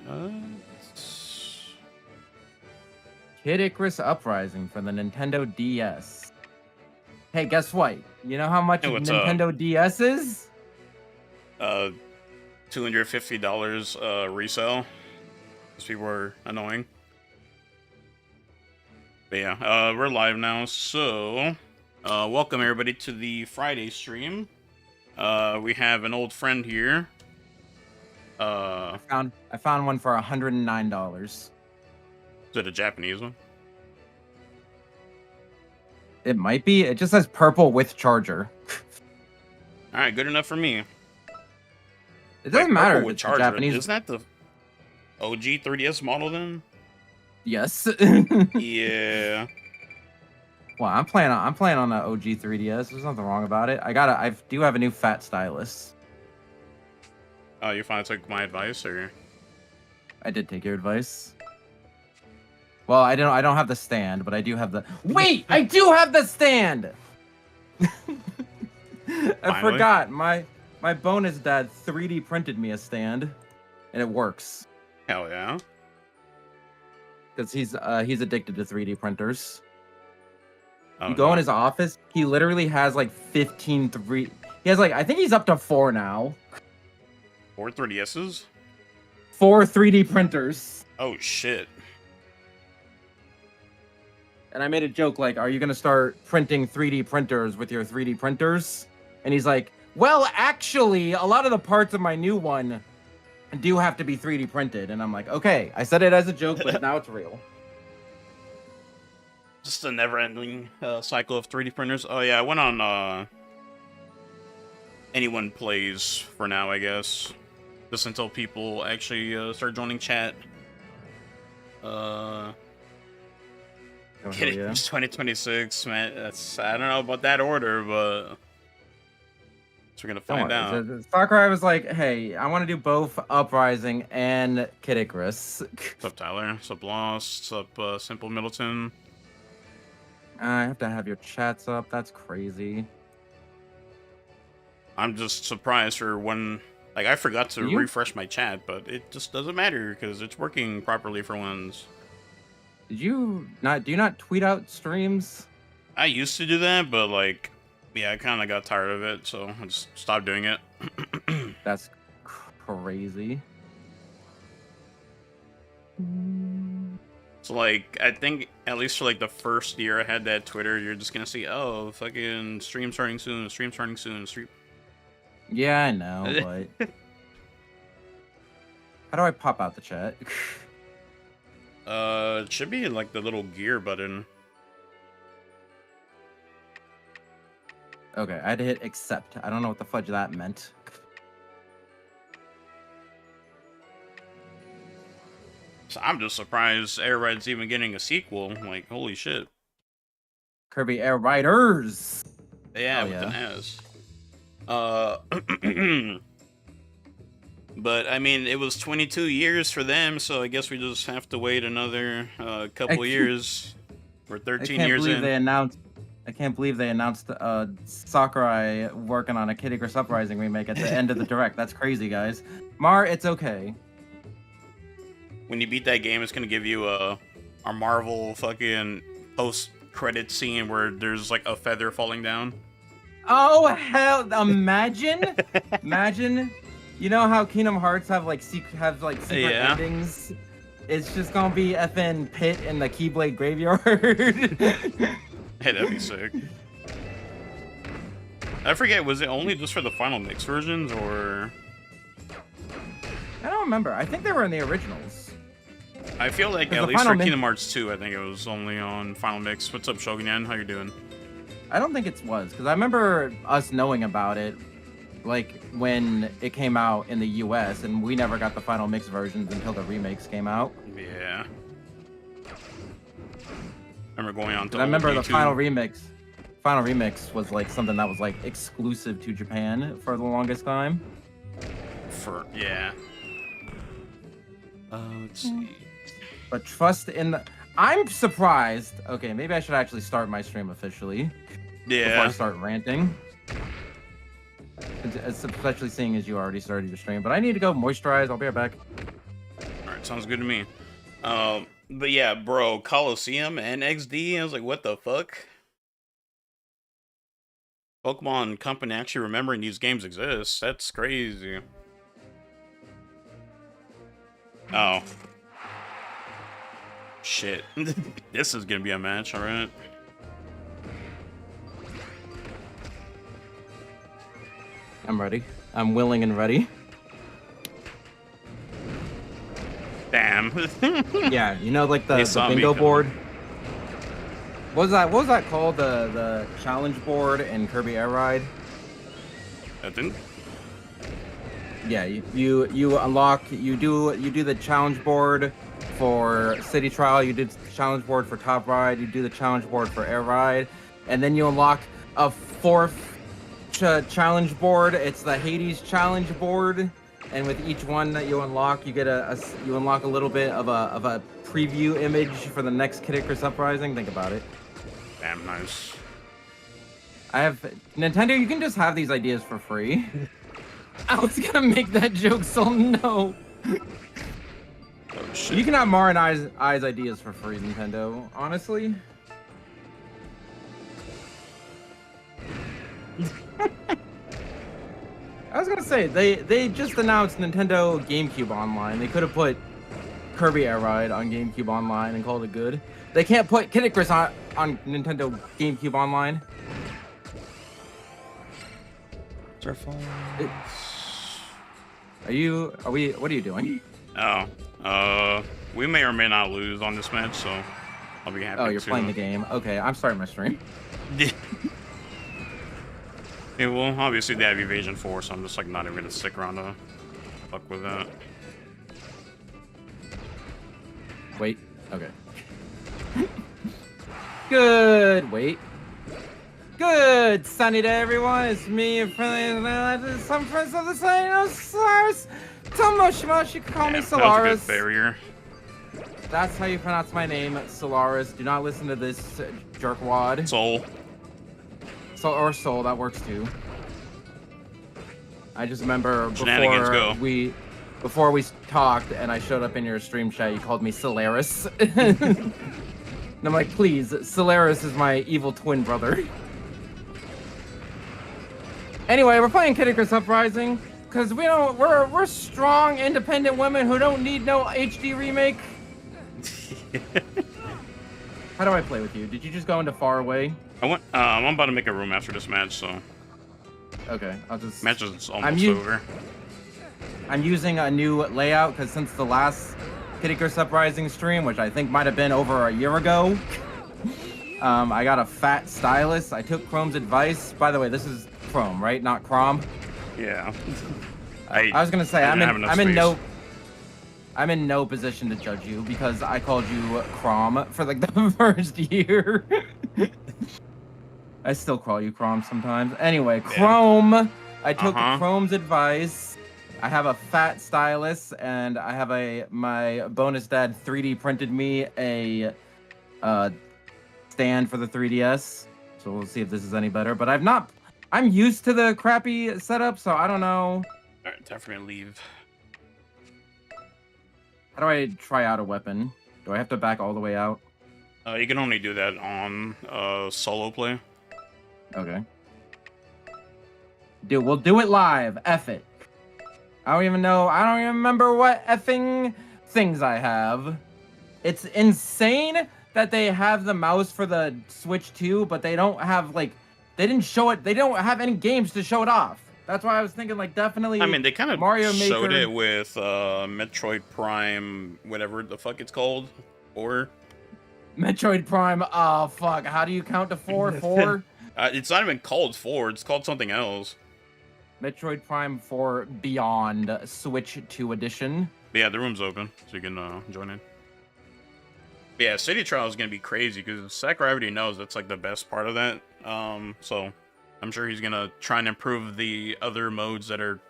Uh, Kid Icarus Uprising for the Nintendo DS. Hey, guess what? You know how much Hey, a what's up? Nintendo DS is? uh, $250 resale. Those people are annoying. But yeah, we're live now, so welcome everybody to the Friday stream. We have an old friend here. I found one for $109. Is it a Japanese one? It might be. It just says purple with charger. All right, good enough for me. It doesn't matter purple if with it's the charger. Japanese. Isn't that the OG 3DS model then? Yes. Yeah. Well, I'm playing on the OG 3DS. There's nothing wrong about it. I do have a new fat stylus. Oh, you finally took my advice, or? I did take your advice. Well, I don't have the stand, but I do have the. Wait, I do have the stand. I forgot. My bonus dad 3D printed me a stand, and it works. Hell yeah. Because he's addicted to 3D printers. Oh, you go no. in his office, he literally has like 15 3. He has like, I think he's up to 4 now. 4 3DSs? 4 3D printers. Oh shit. And I made a joke like, are you going to start printing 3D printers with your 3D printers? And he's like, well, actually, a lot of the parts of my new one do have to be 3D printed. And I'm like, okay, I said it as a joke, but now it's real. Just a never-ending cycle of 3D printers. Oh yeah, I went on Anyone Plays for now, I guess. Just until people actually start joining chat. Kidding, Yeah. it's 2026, man. I don't know about that order, but we're gonna find out. Sakurai was like, hey, I want to do both Uprising and Kid Icarus. What's up, Tyler? What's up, Lost? What's up, Simple Middleton? I have to have your chats up. That's crazy. I'm just surprised for when... Like, I forgot to refresh my chat, but it just doesn't matter because it's working properly for once. Do you not tweet out streams? I used to do that, but like, yeah, I kind of got tired of it, so I just stopped doing it. That's crazy. So like, I think at least for like the first year I had that Twitter, you're just gonna see, oh, fucking stream starting soon, stream starting soon, stream. Yeah, I know, but how do I pop out the chat? It should be like the little gear button. Okay, I had to hit accept. I don't know what the fudge that meant. So I'm just surprised Air Ride's even getting a sequel. Like, holy shit. Kirby Air Riders. Yeah, with an S. But I mean, it was 22 years for them, so I guess we just have to wait another couple years. We're 13 years in. I can't believe they announced Sakurai working on a Kid Icarus Uprising remake at the end of the direct. That's crazy, guys. Mar, it's okay. When you beat that game, it's gonna give you our Marvel fucking post-credit scene where there's like a feather falling down. Oh hell! Imagine, imagine. You know how Kingdom Hearts have like secret endings? It's just gonna be FN Pit in the Keyblade Graveyard. Hey, that'd be sick. I forget, was it only just for the Final Mix versions, or...? I don't remember. I think they were in the originals. I feel like, at least for Kingdom Hearts 2, I think it was only on Final Mix. What's up, Shogunyan? How you doing? I don't think it was, because I remember us knowing about it, like, when it came out in the US, and we never got the Final Mix versions until the remakes came out. Yeah. I remember going on to I remember the Final Remix was, like, something that was, like, exclusive to Japan for the longest time. Yeah. Let's see. But trust in the... I'm surprised. Okay, maybe I should actually start my stream officially. Yeah. Before I start ranting. Especially seeing as you already started your stream. But I need to go moisturize. I'll be right back. Alright. Alright, sounds good to me. But yeah, bro, Colosseum and XD, I was like, what the fuck? Pokemon Company actually remembering these games exist. That's crazy. Oh. Shit. This is gonna be a match, alright. I'm ready. I'm willing and ready. Damn. Yeah, you know, like the saw me bingo coming. board. What was that called? The challenge board in Kirby Air Ride. I didn't. Yeah, you unlock. You do the challenge board for City Trial. You did the challenge board for Top Ride. You do the challenge board for Air Ride, and then you unlock a fourth challenge board. It's the Hades challenge board. And with each one that you unlock, you get you unlock a little bit of a preview image for the next Kid Icarus Uprising. Think about it. Damn nice. I have Nintendo. You can just have these ideas for free. I was gonna make that joke, so no. Oh shit. You can have Mar and I's ideas for free, Nintendo. Honestly. I was gonna say they just announced Nintendo GameCube Online. They could have put Kirby Air Ride on GameCube Online and called it good. They can't put Kid Icarus on Nintendo GameCube Online. Are we? What are you doing? Oh, we may or may not lose on this match, so I'll be happy. Oh, you're playing the game. Okay, I'm starting my stream. Yeah, well, obviously they have Evasion 4, so I'm just like not even gonna stick around to fuck with that. Wait. Okay. Good. Wait. Good sunny day, everyone. It's me, your friendly, some friends of the same Solaris. Tomoshima, you can call me Solaris. That was a good barrier. That's how you pronounce my name, Solaris. Do not listen to this jerkwad. Soul. Or Soul, that works too. I just remember before we talked and I showed up in your stream chat, you called me Solaris. And I'm like, please, Solaris is my evil twin brother. Anyway, we're playing Kid Icarus Uprising because we're strong, independent women who don't need no HD remake. How do I play with you? Did you just go into far away? I'm about to make a room after this match, so. Okay, I'll just. Match is almost over. I'm using a new layout because since the last Kid Icarus Uprising stream, which I think might have been over a year ago, I got a fat stylus. I took Chrome's advice. By the way, this is Chrome, right? Not Crom. Yeah. I was gonna say I'm in no position to judge you because I called you Crom for like the first year. I still call you Crom sometimes. Anyway, Chrome. I took Chrome's advice. I have a fat stylus, and I have my bonus dad 3D printed me a stand for the 3DS. So we'll see if this is any better. But I'm used to the crappy setup, so I don't know. Alright, time for me to leave. How do I try out a weapon? Do I have to back all the way out? You can only do that on solo play. Okay. Dude, we'll do it live. F it. I don't even remember what effing things I have. It's insane that they have the mouse for the Switch 2, but they don't have, like, they didn't show it. They don't have any games to show it off. That's why I was thinking, like, definitely. I mean, they kind of Maker. showed it with Metroid Prime, whatever the fuck it's called, or Metroid Prime. Oh fuck! How do you count to 4? 4? It's not even called 4. It's called something else. Metroid Prime 4 Beyond Switch 2 Edition. But yeah, the room's open, so you can join in. But yeah, City Trial is gonna be crazy because Sakurai already knows that's like the best part of that. So I'm sure he's gonna try and improve the other modes that are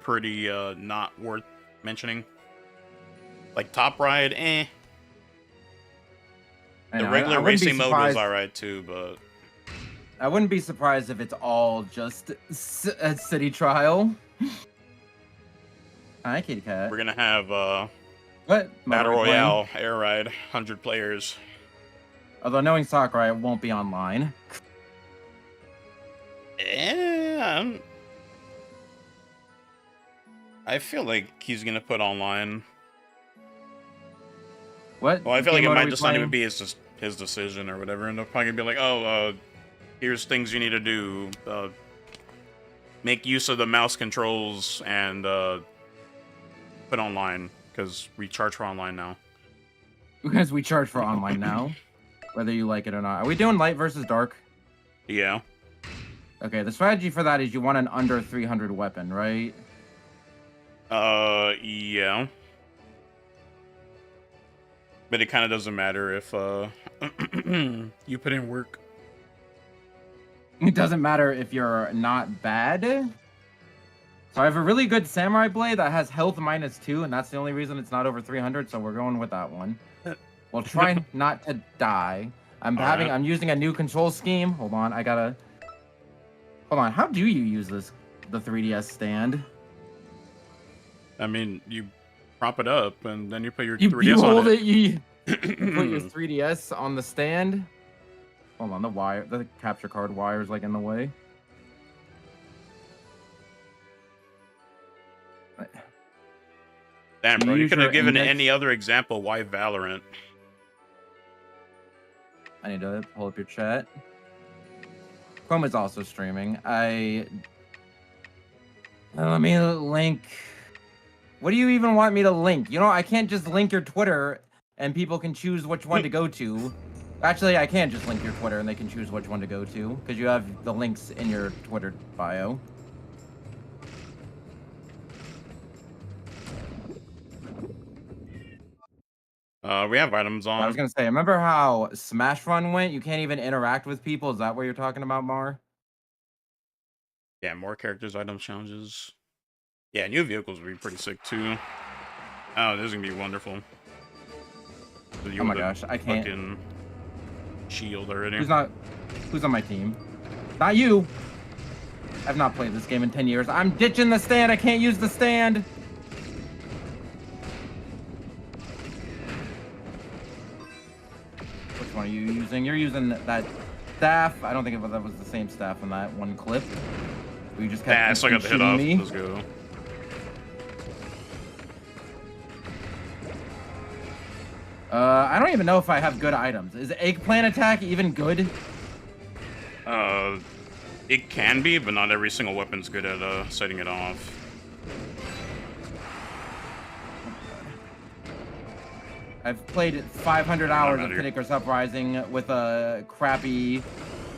pretty not worth mentioning. Like Top Ride, eh. The regular racing mode was alright too, but I wouldn't be surprised if it's all just a City Trial. Hi, kitty cat. We're gonna have What? Battle What are we playing? Royale, Air Ride, 100 players. Although knowing Sakurai, it won't be online. Yeah, I feel like he's gonna put online. What? Well, I feel like game it mode are might we just not even playing? be his decision or whatever, and they'll probably be like, "Oh, here's things you need to do. Make use of the mouse controls and put online because we charge for online now." Because we charge for online now, whether you like it or not. Are we doing light versus dark? Yeah. Okay, the strategy for that is you want an under 300 weapon, right? Yeah. But it kind of doesn't matter if you put in work. It doesn't matter if you're not bad. So I have a really good samurai blade that has health -2, and that's the only reason it's not over 300, so we're going with that one. We'll try not to die. I'm using a new control scheme. Hold on, hold on, how do you use the 3DS stand? I mean, you prop it up and then you put your You 3DS hold on it, you put your 3DS on the stand. Hold on, the capture card wire is like in the way. Damn, bro, you could have given index? any other example. Why Valorant? I need to pull up your chat. Chrome is also streaming. Let me link. What do you even want me to link? You know, I can't just link your Twitter and people can choose which one to go to. Actually, I can just link your Twitter and they can choose which one to go to because you have the links in your Twitter bio. We have items on. I was gonna say, remember how Smash Run went? You can't even interact with people. Is that what you're talking about, Mar? Yeah, more characters, items, challenges. Yeah, new vehicles would be pretty sick too. Oh, this is gonna be wonderful. Oh my gosh, I can't. Fucking shield already. Who's on my team? Not you. I've not played this game in 10 years. I'm ditching the stand. I can't use the stand. Which one are you using? You're using that staff. I don't think that was the same staff in that one clip. We just kept I still got the hit off. Let's go. I don't even know if I have good items. Is eggplant attack even good? It can be, but not every single weapon's good at setting it off. I've played 500 hours of Kid Icarus Uprising with a crappy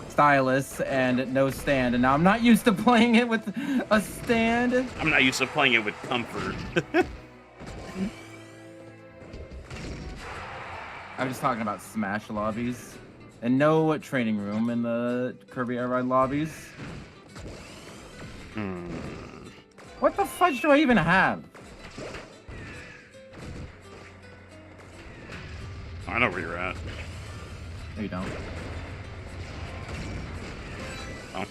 stylus and no stand, and now I'm not used to playing it with a stand. I'm not used to playing it with comfort. I'm just talking about Smash lobbies. And no training room in the Kirby Air Ride lobbies. What the fudge do I even have? I know where you're at. No, you don't. Oh.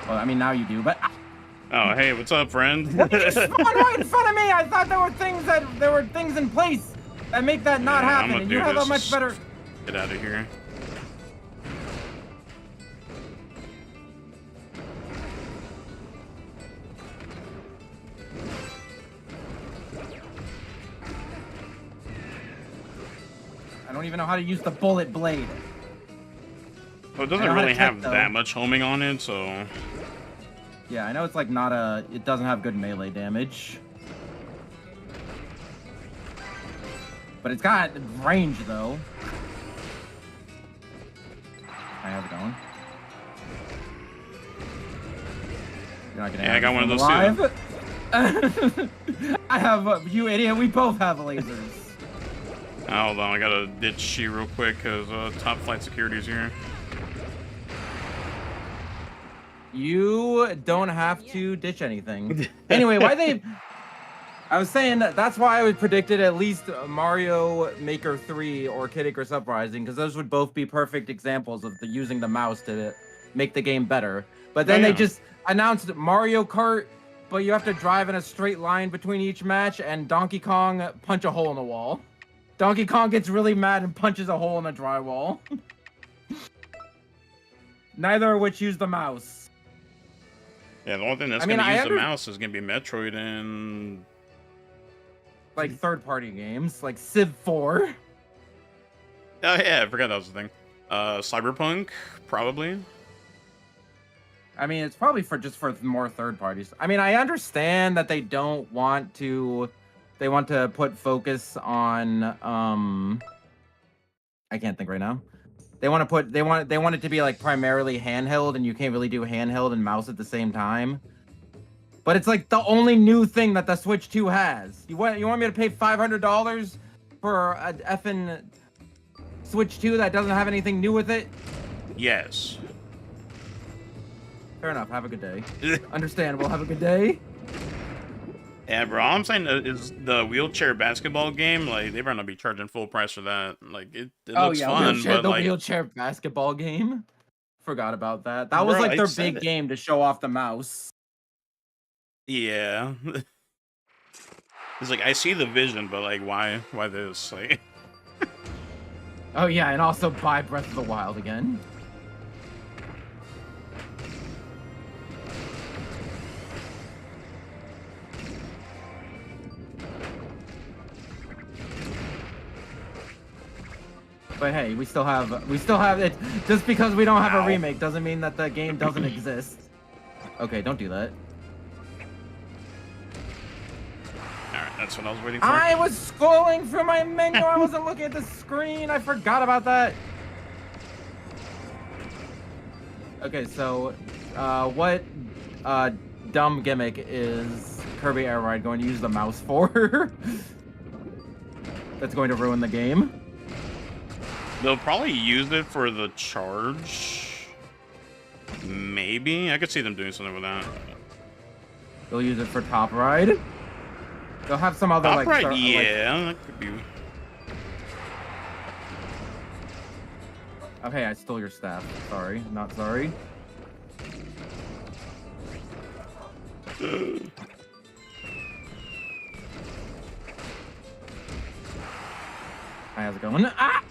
Well, I mean, now you do, but... Oh, hey, what's up, friend? What did you spawn right in front of me? I thought there were things in place that make that not happen, and you have a much better... Get out of here. I don't even know how to use the bullet blade. Well, it doesn't really have that much homing on it, so... Yeah, I know it's like not a... It doesn't have good melee damage. But it's got range, though. Hi, how's it going? You're not gonna I got one of those too. I have... you idiot, we both have lasers. Hold on, I gotta ditch she real quick, because top flight security's here. You don't have to ditch anything. Anyway, I was saying that's why I would predicted at least Mario Maker 3 or Kid Icarus Uprising, because those would both be perfect examples of using the mouse to make the game better. But then they just announced Mario Kart but you have to drive in a straight line between each match, and Donkey Kong punch a hole in the wall. Donkey Kong gets really mad and punches a hole in the drywall. Neither of which use the mouse. Yeah, the only thing that's gonna use the mouse is gonna be Metroid and like third-party games, like Civ 4. Oh yeah, I forgot that was the thing. Cyberpunk, probably. I mean, it's probably just for more third parties. I mean, I understand that they don't want to. They want to put focus on. I can't think right now. They want it to be like primarily handheld, and you can't really do handheld and mouse at the same time. But it's like the only new thing that the Switch 2 has. You want me to pay $500 for a effing Switch 2 that doesn't have anything new with it? Yes. Fair enough. Have a good day. Understandable. Have a good day. Yeah, bro. All I'm saying is the wheelchair basketball game, like, they're gonna be charging full price for that. Like, it looks fun, but the like... wheelchair basketball game. Forgot about that. That was like their big game to show off the mouse. Yeah. It's like, I see the vision, but like, why this? Like... Oh yeah, and also buy Breath of the Wild again. But hey, we still have it. Just because we don't have a remake doesn't mean that the game doesn't exist. Okay, don't do that. Alright, that's what I was waiting for. I was scrolling through my menu. I wasn't looking at the screen. I forgot about that. Okay, so what dumb gimmick is Kirby Air Ride going to use the mouse for? That's going to ruin the game. They'll probably use it for the charge. Maybe. I could see them doing something with that. They'll use it for Top Ride. They'll have some other Top Ride, yeah, that could be. Okay, I stole your staff. Sorry, not sorry. Hi, how's it going? Ah!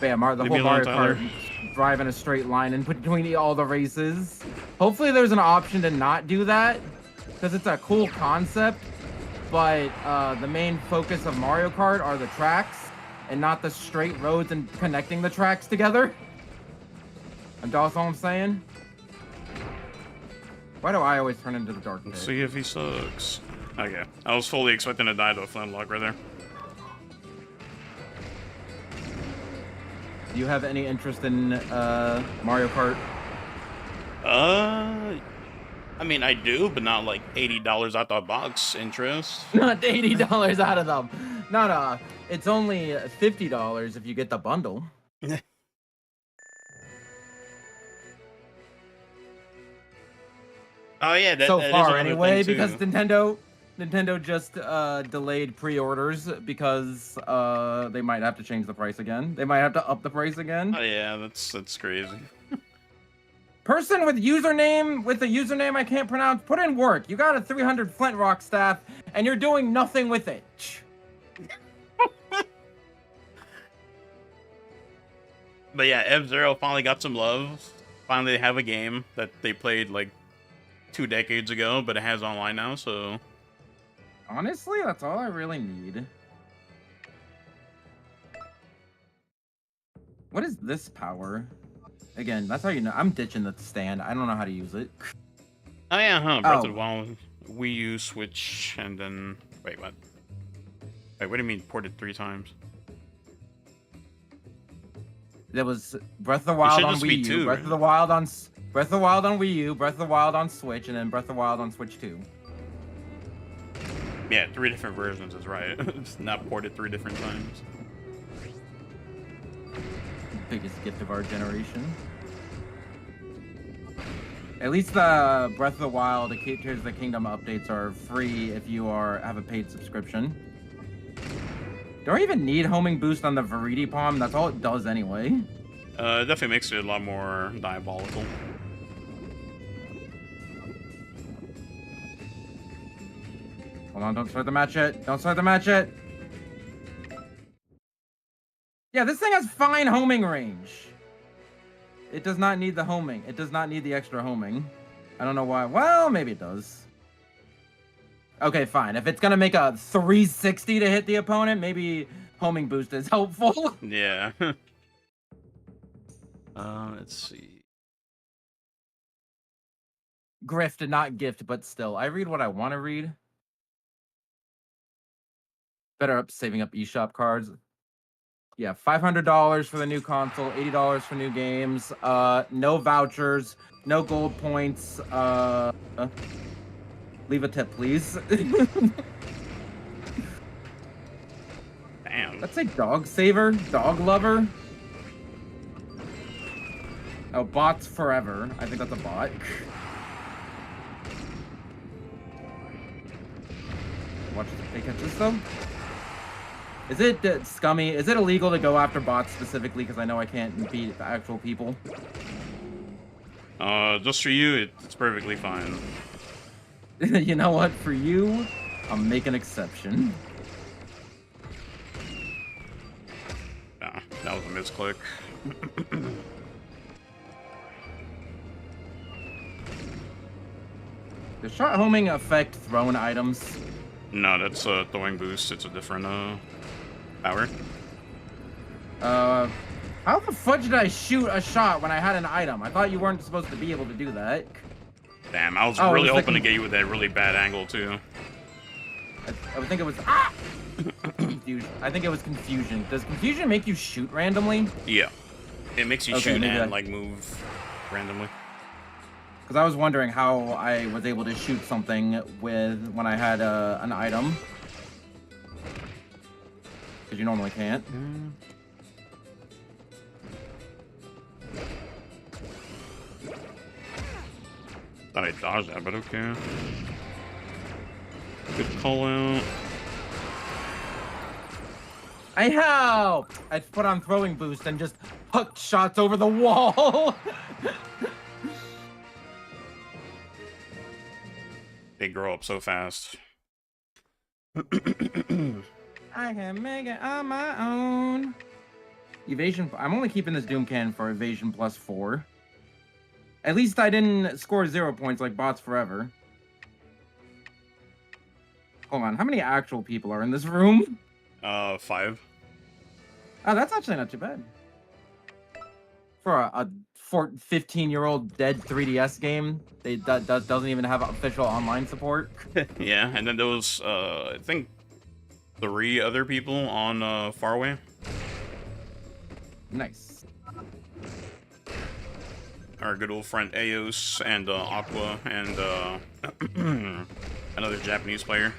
Bam, the whole Mario Kart drive in a straight line in between all the races. Hopefully there's an option to not do that, because it's a cool concept, but the main focus of Mario Kart are the tracks, and not the straight roads and connecting the tracks together. And that's all I'm saying. Why do I always turn into the dark pit? Let's see if he sucks. Okay, I was fully expecting to die to a flintlock right there. Do you have any interest in Mario Kart? I mean, I do, but not like $80 out the box interest. Not $80 out of them. No, it's only $50 if you get the bundle. Oh yeah, that so that far is anyway, because Nintendo just delayed pre-orders because they might have to change the price again. They might have to up the price again. Oh yeah, that's crazy. Person with a username I can't pronounce, put in work. You got a 300 Flint Rock staff, and you're doing nothing with it. But yeah, F-Zero finally got some love. Finally, they have a game that they played like 2 decades ago, but it has online now, so... Honestly, that's all I really need. What is this power? Again, that's how you know. I'm ditching the stand. I don't know how to use it. Oh yeah, huh? Breath of the Wild, Wii U, Switch, and then... Wait, what? Wait, what do you mean ported 3 times? There was Breath of the Wild on Wii U, Breath of the Wild on Wii U, Breath of the Wild on Switch, and then Breath of the Wild on Switch 2. Yeah, 3 different versions is right. It's not ported 3 different times. Biggest gift of our generation. At least the Breath of the Wild, the Tears of the Kingdom updates are free if you have a paid subscription. Do I even need homing boost on the Viridi Palm? That's all it does anyway. It definitely makes it a lot more diabolical. Hold on, don't start the match yet. Don't start the match yet. Yeah, this thing has fine homing range. It does not need the homing. It does not need the extra homing. I don't know why. Well, maybe it does. Okay, fine. If it's gonna make a 360 to hit the opponent, maybe homing boost is helpful. Yeah. Let's see. Grift, not gift, but still. I read what I want to read. Better up saving up eShop cards. Yeah, $500 for the new console, $80 for new games. No vouchers, no gold points. Leave a tip, please. Damn. Let's say dog saver, dog lover. Oh, bots forever. I think that's a bot. Watch if they catch this though. Is it scummy? Is it illegal to go after bots specifically? Because I know I can't beat the actual people. Just for you, it's perfectly fine. You know what? For you, I'll make an exception. Nah, that was a misclick. Does shot homing affect thrown items? No, that's a throwing boost. It's a different power. How the fudge did I shoot a shot when I had an item? I thought you weren't supposed to be able to do that. Damn, I was really hoping to get you with that really bad angle too. I would think it was confusion. I think it was confusion. Does confusion make you shoot randomly? Yeah, it makes you shoot maybe and like move randomly. Because I was wondering how I was able to shoot something when I had an item. Because you normally can't. Thought I dodged that, but okay. Good call out. I helped! I put on throwing boost and just hooked shots over the wall. They grow up so fast. I can make it on my own. Evasion. I'm only keeping this Doom Cannon for evasion +4. At least I didn't score 0 points like bots forever. Hold on. How many actual people are in this room? 5. Oh, that's actually not too bad. For a 15-year-old dead 3DS game, that doesn't even have official online support. Yeah, and then there was, I think, 3 other people on Faraway. Nice. Our good old friend Eos and Aqua and another Japanese player.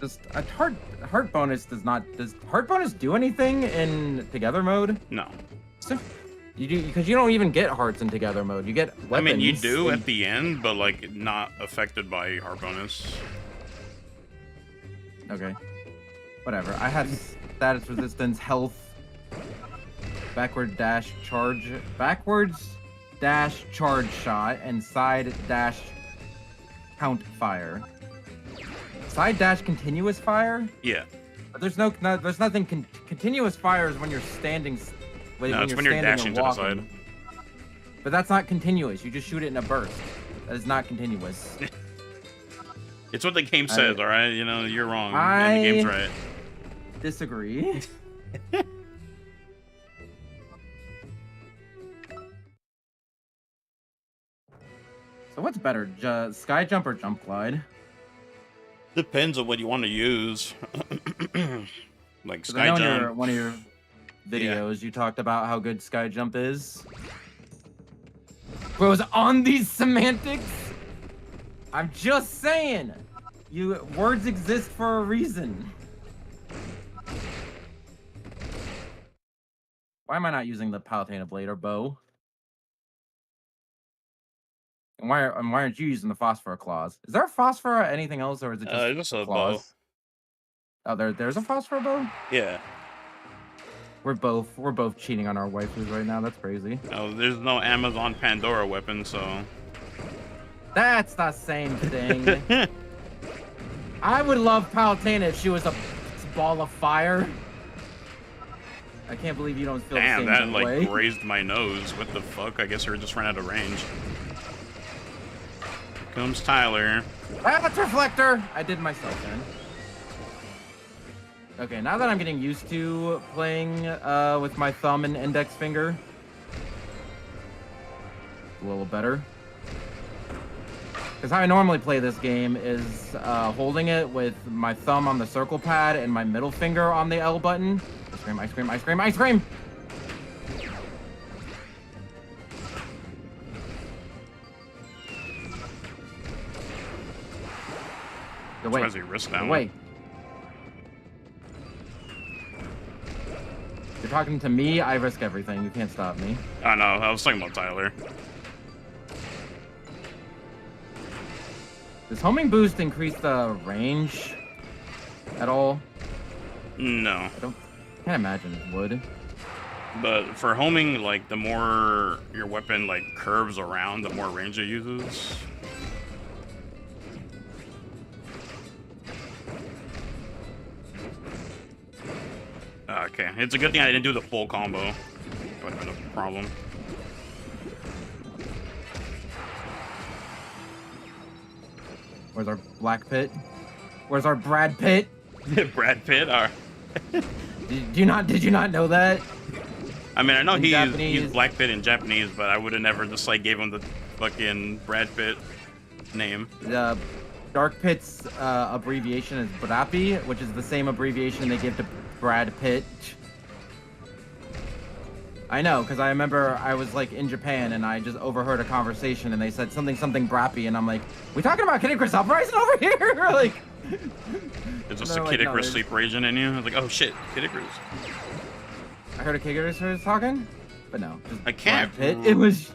Just a heart bonus does heart bonus do anything in together mode? No. So, you do, because you don't even get hearts in together mode. You get weapons. I mean, you do at the end, but like not affected by heart bonus. Okay. Whatever. I had status resistance, health, backwards dash charge shot, and side dash count fire. Side dash continuous fire? Yeah. But there's nothing continuous fire is when you're standing. No, it's when you're dashing to the side. But that's not continuous. You just shoot it in a burst. That is not continuous. It's what the game says, all right? You know, you're wrong, and the game's right. Disagree. So what's better, sky jump or jump glide? Depends on what you want to use. Like sky jump. In one of your videos, you talked about how good sky jump is. Bros, on these semantics, I'm just saying, words exist for a reason. Why am I not using the Palutena blade or bow? why aren't you using the phosphor claws? Is there a phosphor or anything else, or is it just Just a claws? bow. Oh, there's a phosphor bow? Yeah. We're both cheating on our waifus right now. That's crazy. Oh, there's no Amazon Pandora weapon, so. That's the same thing. I would love Palutena if she was a ball of fire. I can't believe you don't feel Damn, the same that way. like grazed my nose. What the fuck? I guess her just ran out of range. Here comes Tyler. That's reflector. I did myself then. Okay, now that I'm getting used to playing with my thumb and index finger, a little better. Because how I normally play this game is holding it with my thumb on the circle pad and my middle finger on the L button. Ice cream, ice cream, ice cream, ice cream! Go away. Why does he risk that Go one? away. You're talking to me, I risk everything. You can't stop me. I know, I was talking about Tyler. Does homing boost increase the range at all? No. Can't imagine it would. But for homing, like, the more your weapon, like, curves around, the more range it uses. Okay, it's a good thing I didn't do the full combo. Would have been a problem. Where's our Black Pit? Where's our Brad Pitt? Brad Pitt? Did you not know that? I mean, I know he's Japanese. Black Pitt in Japanese, but I would have never just, like, gave him the fucking Brad Pitt name. The Dark Pit's abbreviation is Brappy, which is the same abbreviation they give to Brad Pitt. I know, because I remember I was like in Japan and I just overheard a conversation and they said something Brappy and I'm like, we talking about Kid Icarus Uprising over here? Like, It's just No, a like, Kid no, Icarus there's- sleep raging in you. I was like, oh shit, Kid Icarus. I heard a Kid Icarus was talking, but no. Just I can't. Brad Pitt. It was.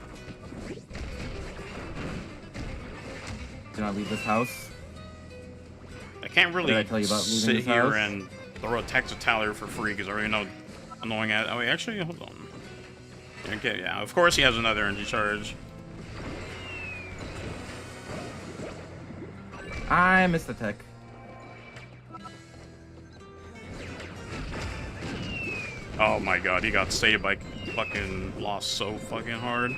Do not leave this house. I can't What did I really tell you about leaving sit this here house? and throw a text to Tyler for free because I already know annoying at. Oh wait, actually, hold on. Okay, yeah, of course he has another energy charge. I missed the tech. Oh my god, he got saved by fucking lost so fucking hard.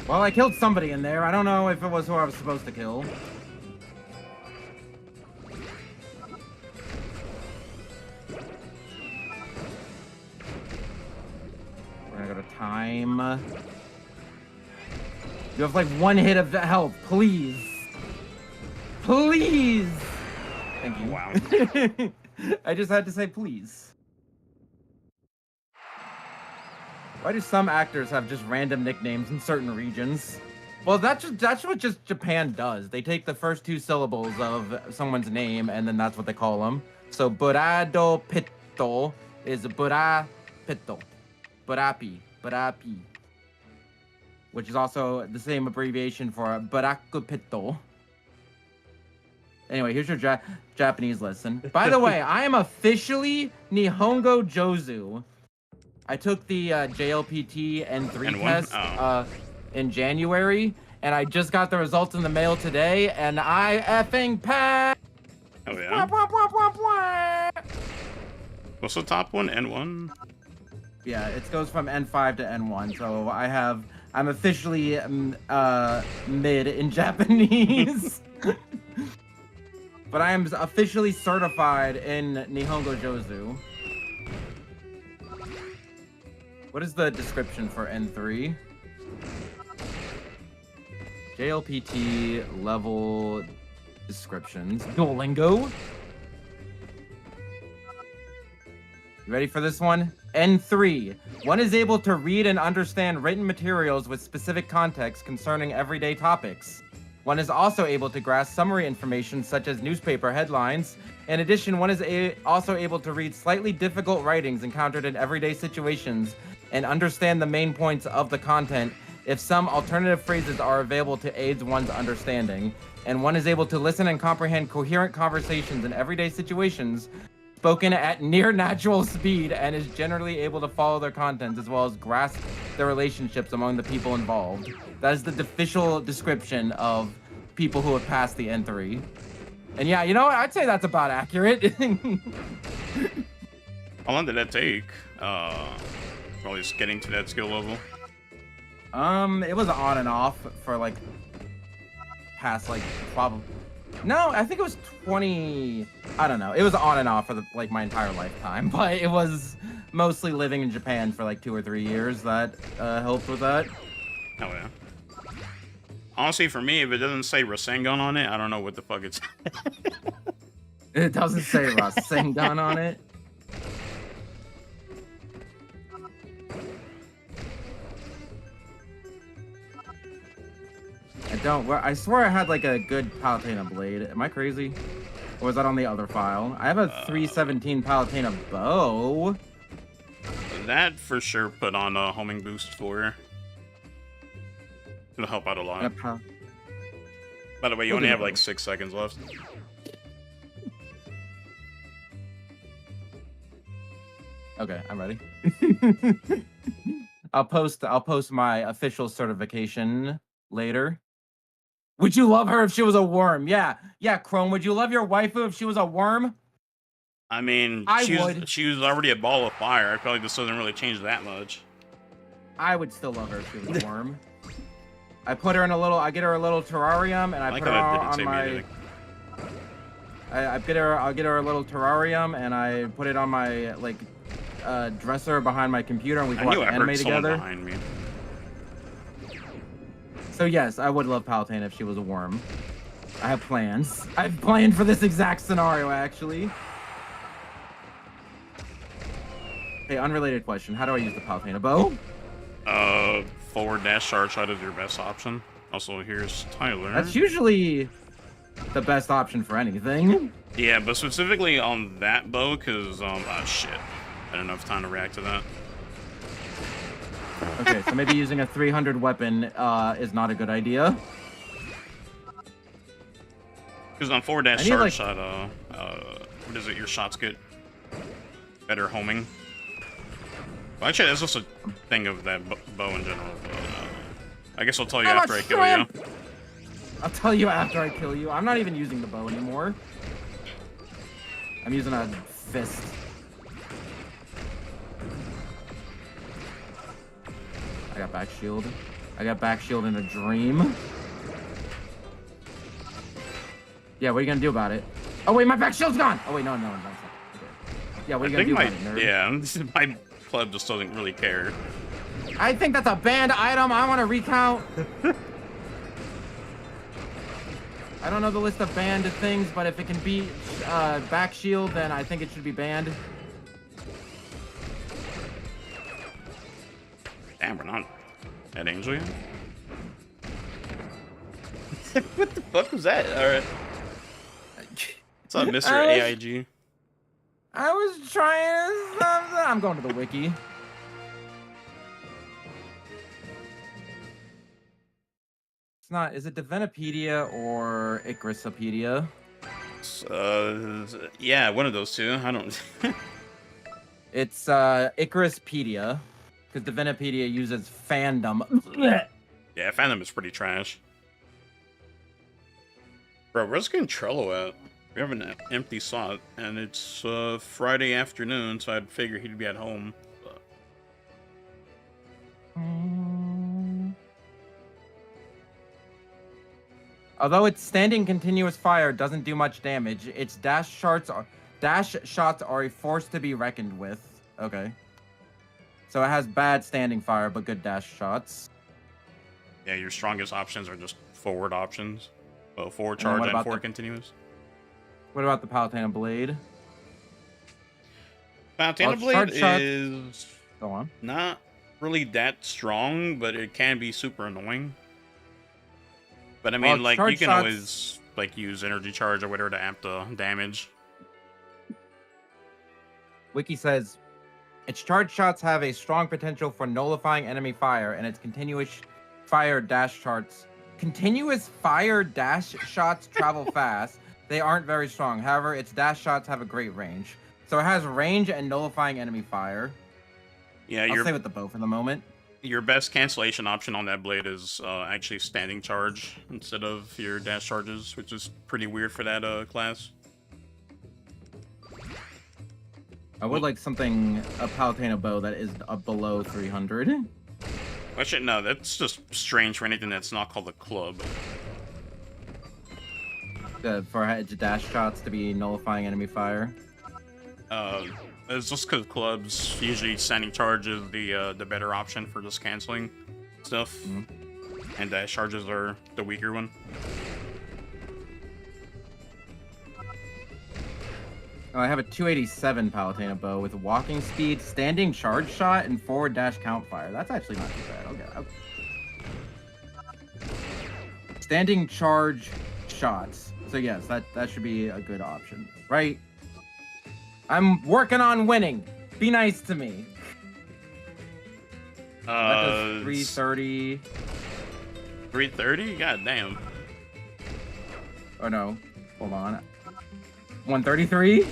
Well, I killed somebody in there. I don't know if it was who I was supposed to kill. We're gonna go to time. You have like one hit of health, please. Please! Thank you. Wow. I just had to say please. Why do some actors have just random nicknames in certain regions? Well, that's what just Japan does. They take the first two syllables of someone's name and then that's what they call them. So Burado Pitto is Bura Pitto. Burapi. Which is also the same abbreviation for Baraku Pitto. Anyway, here's your Japanese lesson. By the way, I am officially Nihongo Jozu. I took the JLPT N3 N1? test Oh. in January, and I just got the results in the mail today, and I effing passed. Oh Wah, yeah. wah, wah, wah, wah. What's the top one? N1? Yeah, it goes from N5 to N1, so I'm officially mid in Japanese. But I am officially certified in Nihongo Jozu. What is the description for N3? JLPT level descriptions. Duolingo. You ready for this one? N3. One is able to read and understand written materials with specific context concerning everyday topics. One is also able to grasp summary information such as newspaper headlines. In addition, one is also able to read slightly difficult writings encountered in everyday situations and understand the main points of the content if some alternative phrases are available to aid one's understanding, and one is able to listen and comprehend coherent conversations in everyday situations spoken at near natural speed, and is generally able to follow their contents as well as grasp the relationships among the people involved. That is the official description of people who have passed the N3. And yeah, you know what? I'd say that's about accurate. How long did that take? Well, just getting to that skill level. It was on and off for like past like probably. No, I think it was 20. I don't know. It was on and off for like my entire lifetime, but it was mostly living in Japan for like 2 or 3 years that helped with that. Oh yeah. Honestly, for me, if it doesn't say Rasengan on it, I don't know what the fuck it's. It doesn't say Rasengan on it. I swear I had like a good Palutena blade. Am I crazy? Or was that on the other file? I have a 317 Palutena bow. That for sure put on a homing boost for her. It'll help out a lot. By the way, you only have like 6 seconds left. Okay, I'm ready. I'll post my official certification later. Would you love her if she was a worm? Yeah, Chrome. Would you love your waifu if she was a worm? I mean, she was already a ball of fire. I feel like this doesn't really change that much. I would still love her if she was a worm. I get her a little terrarium, and I put her on my. I'll get her a little terrarium, and I put it on my like dresser behind my computer, and we can watch anime together. Behind me. So yes, I would love Palutena if she was a worm. I have plans. I've planned for this exact scenario, actually. Hey, unrelated question. How do I use the Palutena bow? Forward dash charge shot is your best option. Also, here's Tyler. That's usually the best option for anything. Yeah, but specifically on that bow, because, shit. I don't know if time to react to that. Okay, so maybe using a 300 weapon is not a good idea. Because on forward dash charge shot, what is it? Your shots get better homing. Well, actually, that's just a thing of that bow in general. But, I guess I'll tell you after I kill you. I'll tell you after I kill you. I'm not even using the bow anymore. I'm using a fist. I got back shield. I got back shield in a dream. Yeah, what are you gonna do about it? Oh wait, my back shield's gone! Oh wait, no, that's not. Okay. Yeah, what are you gonna do about it, nerd? Yeah, my pleb just doesn't really care. I think that's a banned item. I want to recount. I don't know the list of banned things, but if it can beat back shield, then I think it should be banned. Damn, we're not at Angel yet? What the fuck was that? Alright. What's up, Mr. AIG? I was trying. I'm going to the wiki. It's not. Is it Divinopedia or Icarusopedia? Yeah, one of those two. I don't. It's Icaruspedia, because Divinopedia uses fandom. Yeah, fandom is pretty trash. Bro, where's Trello at? We have an empty slot, and it's Friday afternoon, so I'd figure he'd be at home. But... Although its standing continuous fire doesn't do much damage, its dash shots are a force to be reckoned with. Okay. So it has bad standing fire, but good dash shots. Yeah, your strongest options are just forward options. Well, forward charge and forward continuous. What about the Palutena blade? Palutena blade is Go on. Not really that strong, but it can be super annoying. But I mean, like, you can always like use energy charge or whatever to amp the damage. Wiki says Its charge shots have a strong potential for nullifying enemy fire, and its continuous fire dash shots travel fast. They aren't very strong. However, its dash shots have a great range. So it has range and nullifying enemy fire. Yeah, I'll stay with the bow for the moment. Your best cancellation option on that blade is actually standing charge instead of your dash charges, which is pretty weird for that class. I would like something, a Palutena bow that is below 300. Actually, no, that's just strange for anything that's not called a club. For its dash shots to be nullifying enemy fire. It's just because clubs usually standing charge is the better option for just canceling stuff, and dash charges are the weaker one. Oh, I have a 287 Palutena bow with walking speed, standing charge shot, and forward dash count fire. That's actually not too bad. Okay. Standing charge shots. So yes, that should be a good option, right? I'm working on winning. Be nice to me. That does 330. 330? God damn. Oh no. Hold on. 133?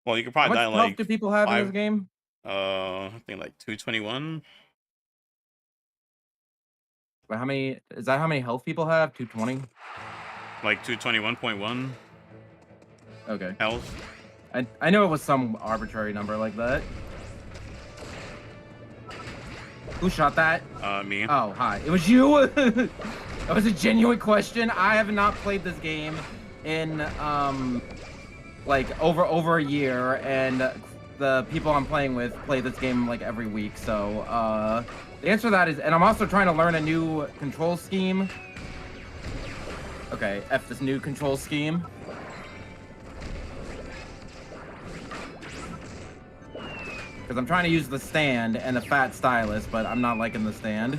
Well, you could probably die How much health like do people have in this game? I think like 221. But how many is that how many health people have? 220? Like 221.1 Okay. health. I know it was some arbitrary number like that. Who shot that? Me. Oh, hi. It was you? That was a genuine question. I have not played this game in like over a year, and the people I'm playing with play this game like every week. So the answer to that is, and I'm also trying to learn a new control scheme. Okay, F this new control scheme. Because I'm trying to use the stand and the fat stylus, but I'm not liking the stand.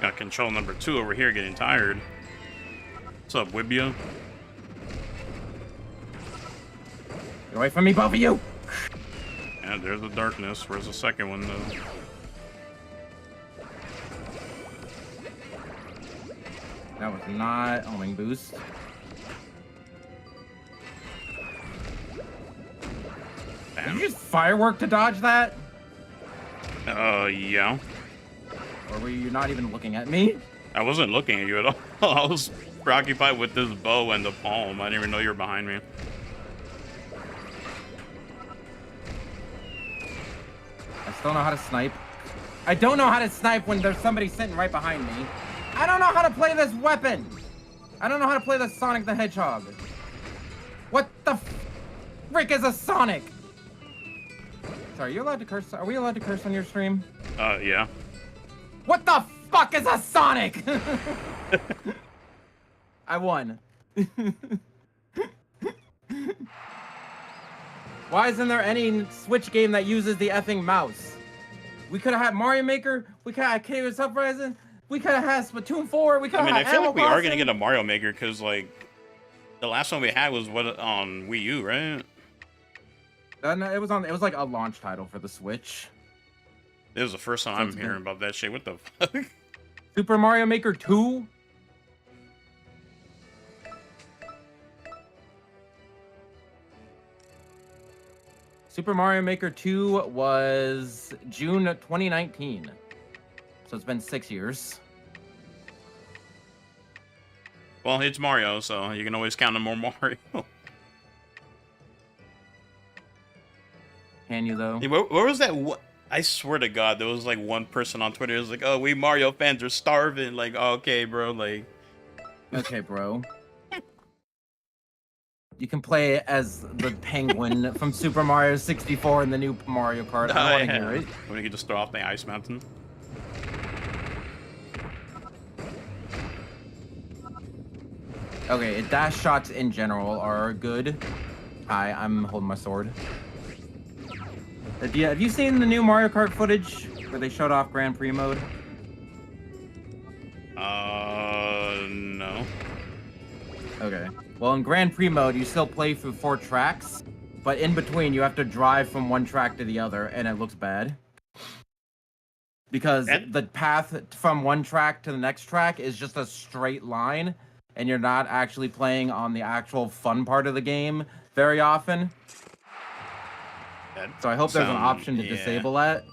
Got control number 2 over here getting tired. What's up, Wibia? Get away from me, both of you! Yeah, there's the darkness. Where's the second one, though? That was not homing boost. Did you just firework to dodge that? Yeah. Or were you not even looking at me? I wasn't looking at you at all. I was preoccupied with this bow and the palm. I didn't even know you were behind me. I still know how to snipe. I don't know how to snipe when there's somebody sitting right behind me. I don't know how to play this weapon. I don't know how to play the Sonic the Hedgehog. What the frick is a Sonic? Sorry, are you allowed to curse? Are we allowed to curse on your stream? Yeah. What the fuck is a Sonic? I won. Why isn't there any Switch game that uses the effing mouse? We could have had Mario Maker. We could have had Uprising. We could have had Splatoon 4. We could have had I feel like we are Colosseum. gonna get a Mario Maker because like the last one we had was what on Wii U, right? No, it was like a launch title for the Switch. This is the first time I'm hearing about that shit. What the fuck? Super Mario Maker 2? Super Mario Maker 2 was June 2019. So it's been 6 years. Well, it's Mario, so you can always count on more Mario. Can you, though? Hey, where was that? I swear to God, there was like one person on Twitter who was like, "Oh, we Mario fans are starving." Like, oh, okay, bro. Like, okay, bro. You can play as the penguin from Super Mario 64 in the new Mario Kart. I want to hear it. When you can just throw off the ice mountain. Okay, dash shots in general are good. Hi, I'm holding my sword. Have you seen the new Mario Kart footage where they showed off Grand Prix mode? No. Okay. Well, in Grand Prix mode, you still play through 4 tracks, but in between, you have to drive from one track to the other, and it looks bad. Because the path from one track to the next track is just a straight line, and you're not actually playing on the actual fun part of the game very often. So I hope there's an option to disable that.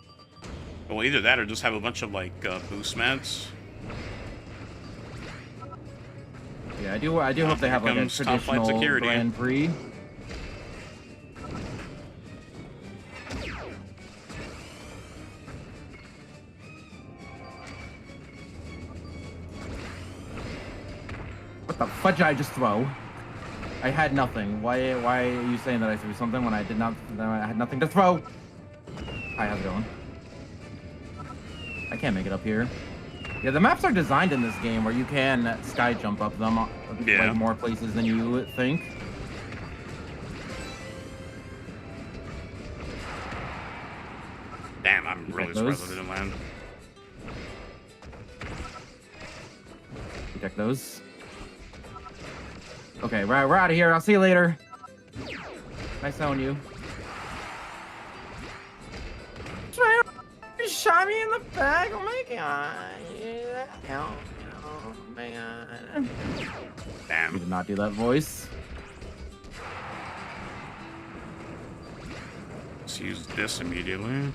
Well, either that or just have a bunch of, like, boost mats. Yeah, I do hope they have, like, a traditional Grand Prix. What the fudge did I just throw? I had nothing. Why are you saying that I threw something when I did not? I had nothing to throw. Hi, how's it going? I can't make it up here. Yeah, the maps are designed in this game where you can sky jump up them, like more places than you would think. Damn, I'm really surprised I didn't land. Protect those. Okay, we're out of here. I'll see you later. Nice knowing you. You shot me in the back. Oh my god. Oh my god. Damn. You did not do that voice. Let's use this immediately.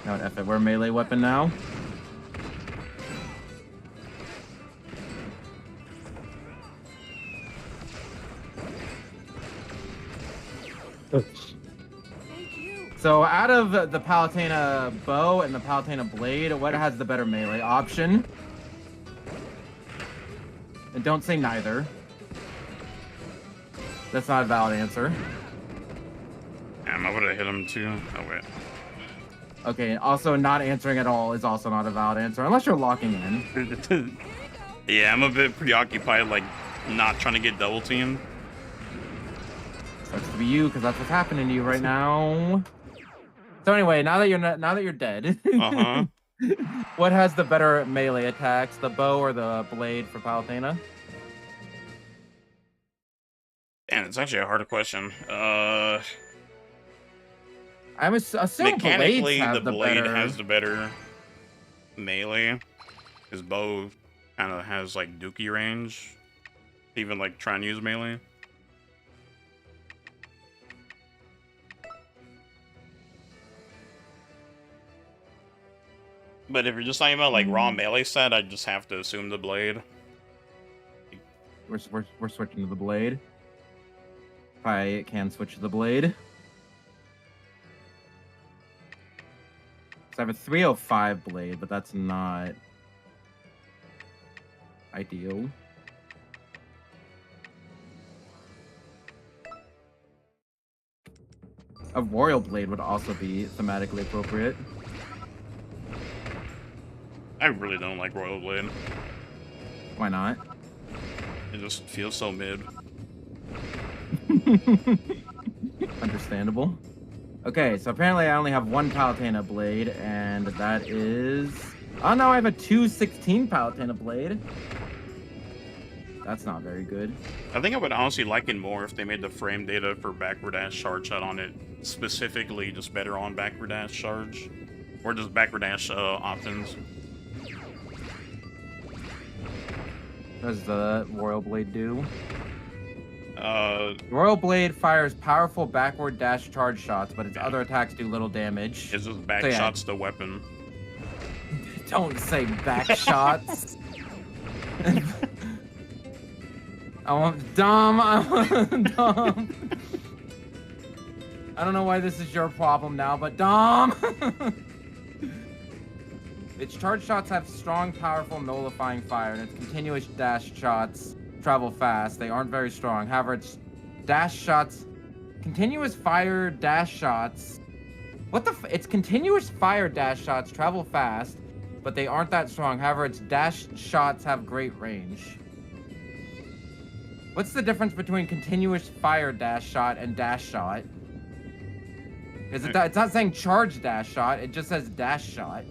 Now F it. We're a melee weapon now. So out of the Palutena bow and the Palutena blade, what has the better melee option? And don't say neither. That's not a valid answer. Damn, I would have hit him too. Oh wait. Okay, also not answering at all is also not a valid answer, unless you're locking in. Yeah, I'm a bit preoccupied, like, not trying to get double teamed. Sucks to be you, because that's what's happening to you right now. So anyway, now that you're dead, what has the better melee attacks, the bow or the blade for Palutena? And it's actually a harder question. I'm assuming mechanically, the blade has the better melee. His bow kind of has like dookie range, even like trying to use melee. But if you're just talking about like raw melee set, I just have to assume the blade. We're switching to the blade. If I can switch to the blade. So I have a 305 blade, but that's not ideal. A royal blade would also be thematically appropriate. I really don't like Royal Blade. Why not? It just feels so mid. Understandable. Okay, so apparently I only have one Palutena blade, and that is... Oh no, I have a 216 Palutena blade. That's not very good. I think I would honestly like it more if they made the frame data for backward dash charge shot on it specifically just better on backward dash charge. Or just backward dash options. What does the Royal Blade do? Royal Blade fires powerful backward dash charge shots, but its other attacks do little damage. It's just back shots the weapon. Don't say back shots. I'm dumb. I don't know why this is your problem now, but dumb. Its charge shots have strong, powerful, nullifying fire, and its continuous dash shots travel fast. They aren't very strong. However, its dash shots... Continuous fire dash shots... What the its continuous fire dash shots travel fast, but they aren't that strong. However, its dash shots have great range. What's the difference between continuous fire dash shot and dash shot? It's not saying charge dash shot, it just says dash shot.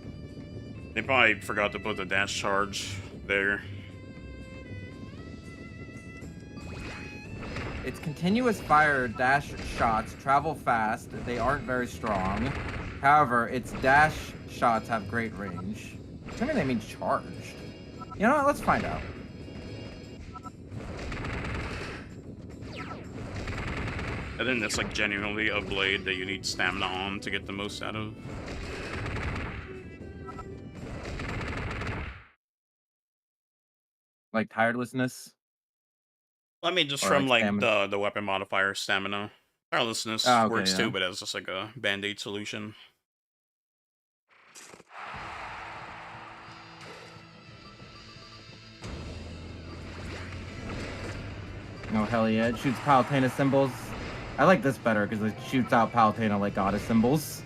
They probably forgot to put the dash charge there. It's continuous fire dash shots, travel fast. They aren't very strong. However, its dash shots have great range. Tell me that means charged. You know what? Let's find out. I think that's like genuinely a blade that you need stamina on to get the most out of. Like tirelessness? I mean, just Or from like like stamina? the weapon modifier stamina. Tirelessness Oh, okay, works yeah. too, but as just like a band-aid solution. Oh, hell yeah. It shoots Palutena symbols. I like this better because it shoots out Palutena like goddess symbols.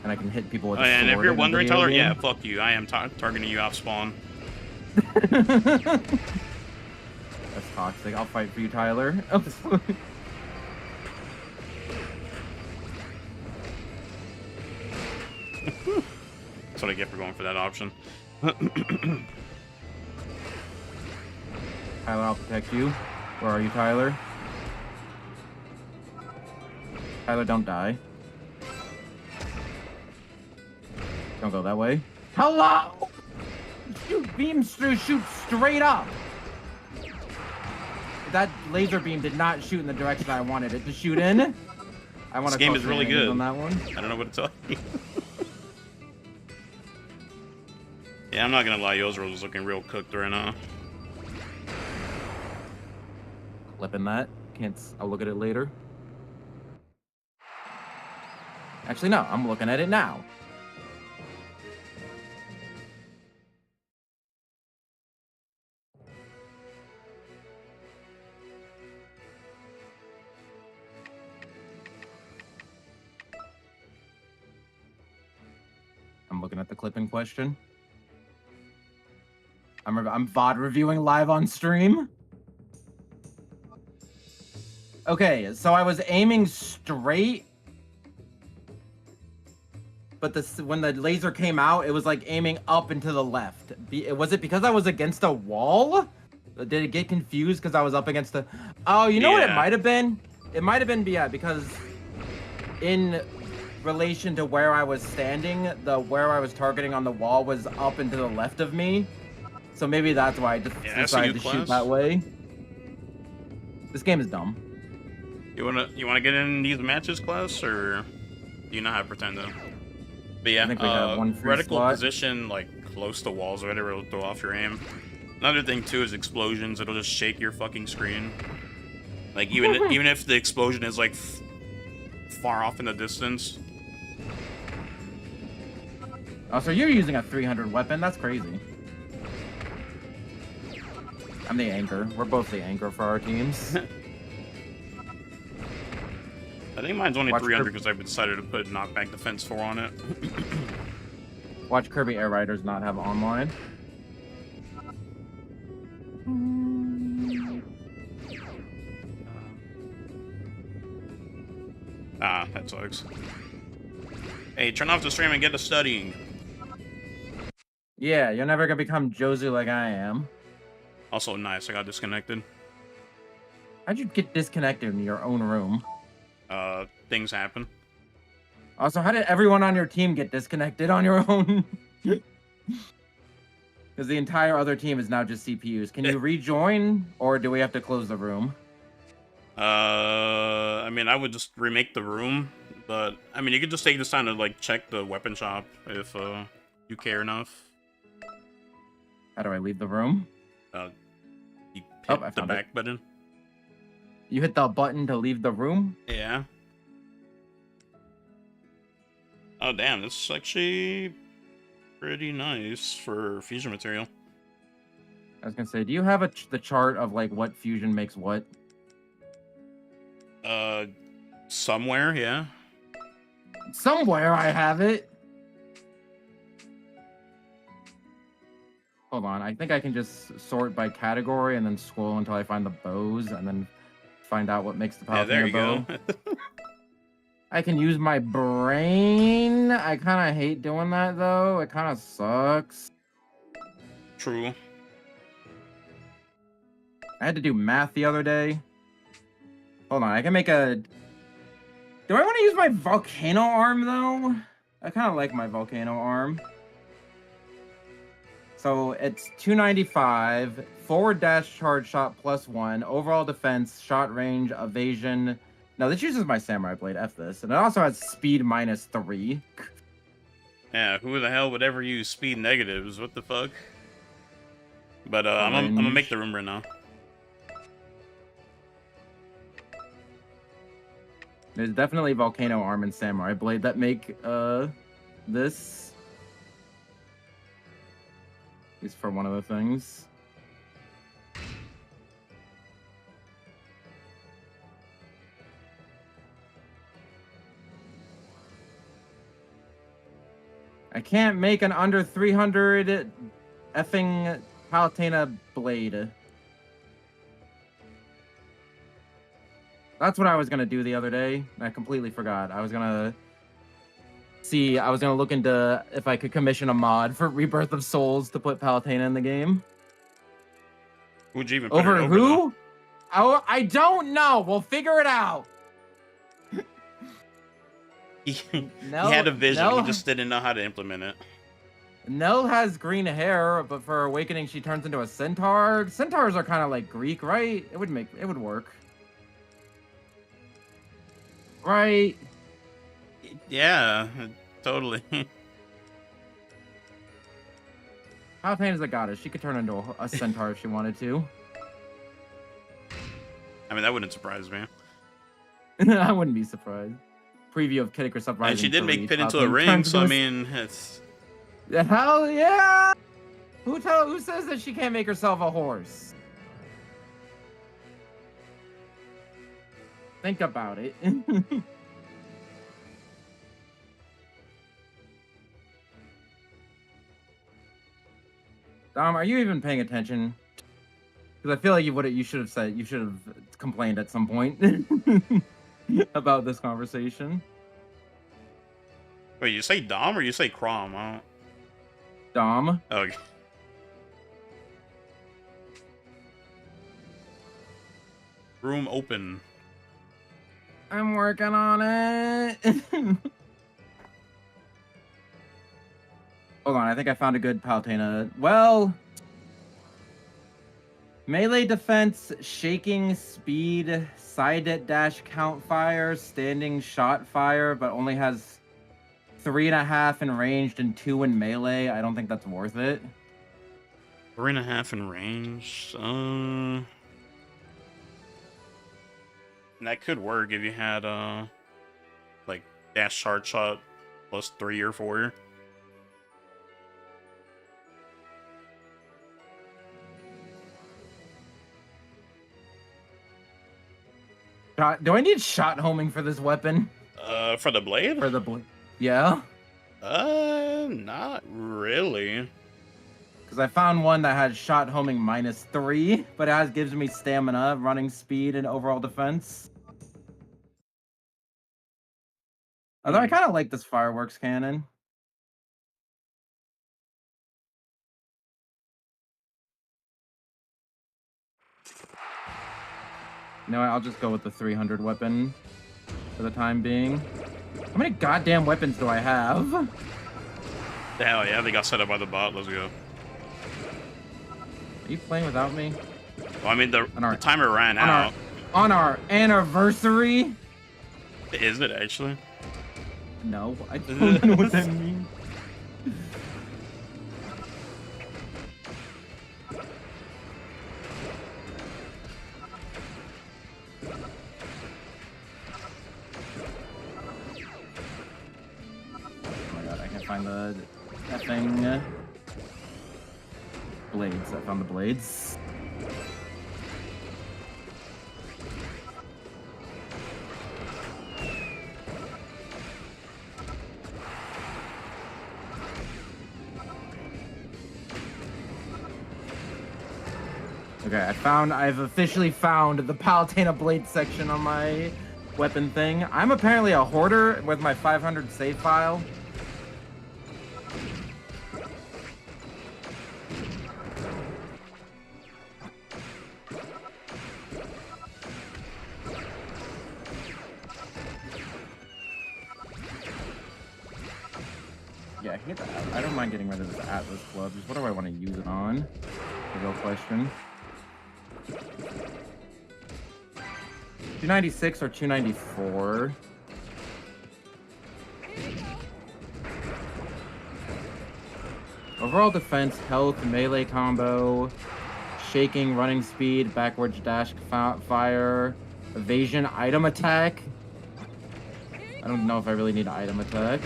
And I can hit people with a And if sword you're in a wondering, video Tyler, game. yeah, fuck you. I am targeting you off spawn. That's toxic. I'll fight for you, Tyler. That's what I get for going for that option. Tyler, I'll protect you. Where are you, Tyler? Tyler, don't die. Don't go that way. Hello! Shoot beams through, shoot straight up. That laser beam did not shoot in the direction I wanted it to shoot in. I want This to game is really good on that one. I don't know what to tell you. Yeah, I'm not gonna lie, Yozro is looking real cooked right now. Clipping that. Can't. I'll look at it later. Actually, no. I'm looking at it now. I'm looking at the clip in question. I'm VOD reviewing live on stream. Okay, so I was aiming straight, but when the laser came out, it was like aiming up and to the left. Was it because I was against a wall? Did it get confused because I was up against the... Oh, you know what it might have been? It might have been, yeah, because in relation to where I was standing, where I was targeting on the wall was up and to the left of me. So maybe that's why I just decided to shoot that way. This game is dumb. You wanna get in these matches, class, or do you not have pretend though? But yeah, I think we have one free reticle slot. Position like close to walls or whatever will throw off your aim. Another thing too is explosions. It'll just shake your fucking screen. Like even if the explosion is like far off in the distance. Oh, so you're using a 300 weapon? That's crazy. I'm the anchor. We're both the anchor for our teams. I think mine's only 300 because I've decided to put knockback defense 4 on it. Watch Kirby Air Riders not have online. Ah, that sucks. Hey, turn off the stream and get to studying. Yeah, you're never gonna become Jozu like I am. Also, nice. I got disconnected. How'd you get disconnected in your own room? Things happen. Also, how did everyone on your team get disconnected on your own? Because the entire other team is now just CPUs. Can you rejoin, or do we have to close the room? I mean, I would just remake the room, but I mean, you could just take this time to like check the weapon shop if you care enough. How do I leave the room? You hit I the found back button. You hit the button to leave the room? Yeah. Oh damn, this is actually pretty nice for fusion material. I was gonna say, do you have the chart of like what fusion makes what? Somewhere, yeah. Somewhere I have it. Hold on, I think I can just sort by category and then scroll until I find the bows and then find out what makes the power. Yeah, there you go. I can use my brain. I kind of hate doing that though. It kind of sucks. True. I had to do math the other day. Hold on, I can make a... Do I want to use my volcano arm, though? I kind of like my volcano arm. So it's 295, forward dash charge shot +1, overall defense, shot range, evasion. No, this uses my samurai blade, F this. And it also has speed -3. Yeah, who the hell would ever use speed negatives? What the fuck? But I'm gonna make the room right now. There's definitely volcano arm and samurai blade that make this. At least for one of the things. I can't make an under 300 effing Palutena blade. That's what I was gonna do the other day. I completely forgot. I was gonna look into if I could commission a mod for Rebirth of Souls to put Palutena in the game. Would you even put over it over who? though? Oh, I don't know. We'll figure it out. He had a vision. He just didn't know how to implement it. Nell has green hair, but for Awakening, she turns into a centaur. Centaurs are kind of like Greek, right? It would work. Right? Yeah, totally. Palutena's a goddess. She could turn into a centaur if she wanted to. I mean, that wouldn't surprise me. I wouldn't be surprised. Preview of Kid Icarus Uprising. And she did 3. make Pit into a ring, so I mean, it's... Hell yeah! Who says that she can't make herself a horse? Think about it. Dom, are you even paying attention? Because I feel like you should have complained at some point about this conversation. Wait, you say Dom or you say Crom? I don't... Dom. Okay. Room open. I'm working on it. Hold on, I think I found a good Palutena. Well, melee defense, shaking, speed, side dash count fire, standing shot fire, but only has 3.5 in ranged and 2 in melee. I don't think that's worth it. 3.5 in range. That could work if you had like dash charge shot +3 or 4. Do I need shot homing for this weapon? For the blade? For the blade. Yeah. Not really. Because I found one that had shot homing -3, but it gives me stamina, running speed, and overall defense. Although I kind of like this fireworks cannon. You know what? I'll just go with the 300 weapon for the time being. How many goddamn weapons do I have? Hell yeah, they got set up by the bot. Let's go. Are you playing without me? Well, I mean, the timer ran out. On our anniversary? Is it actually? No, I don't know what that means. Find the effing blades. I found the blades. Okay, I've officially found the Palutena blade section on my weapon thing. I'm apparently a hoarder with my 500 save file. Yeah, I don't mind getting rid of this Atlas Club. Just what do I want to use it on? The real question. 296 or 294? Overall defense, health, melee combo, shaking, running speed, backwards dash, fire, evasion, item attack. I don't know if I really need item attack.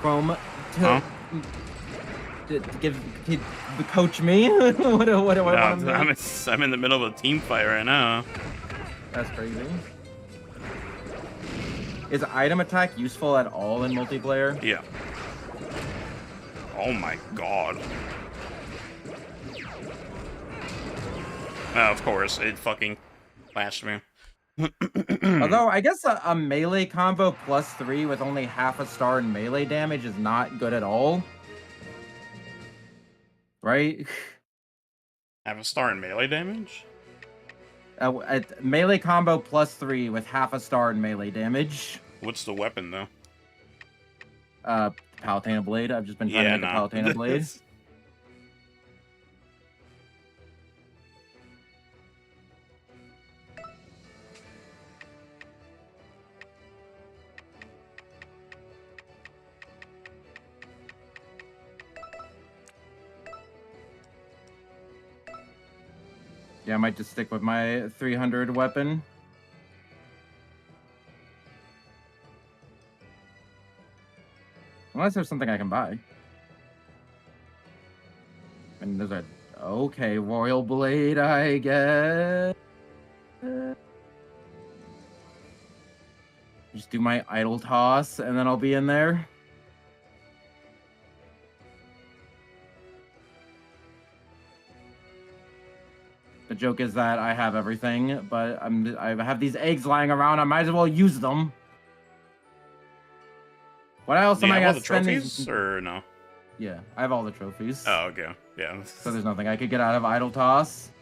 Chrome, coach me. what do I want to make? I'm in the middle of a team fight right now. That's crazy. Is item attack useful at all in multiplayer? Yeah. Oh my god. Of course, it fucking flashed me. Although, I guess a melee combo +3 with only half a star in melee damage is not good at all. Right? Have a star in melee damage? Melee combo +3 with half a star in melee damage. What's the weapon, though? Palutena Blade. I've just been trying to make a Palutena Blade. Yeah, I might just stick with my 300 weapon. Unless there's something I can buy. And there's a... Okay, Royal Blade, I guess. Just do my idle toss, and then I'll be in there. The joke is that I have everything, but I have these eggs lying around. I might as well use them. What else am I gonna spend? Trophies or no? Yeah, I have all the trophies. Oh, okay. Yeah. So there's nothing I could get out of idle toss.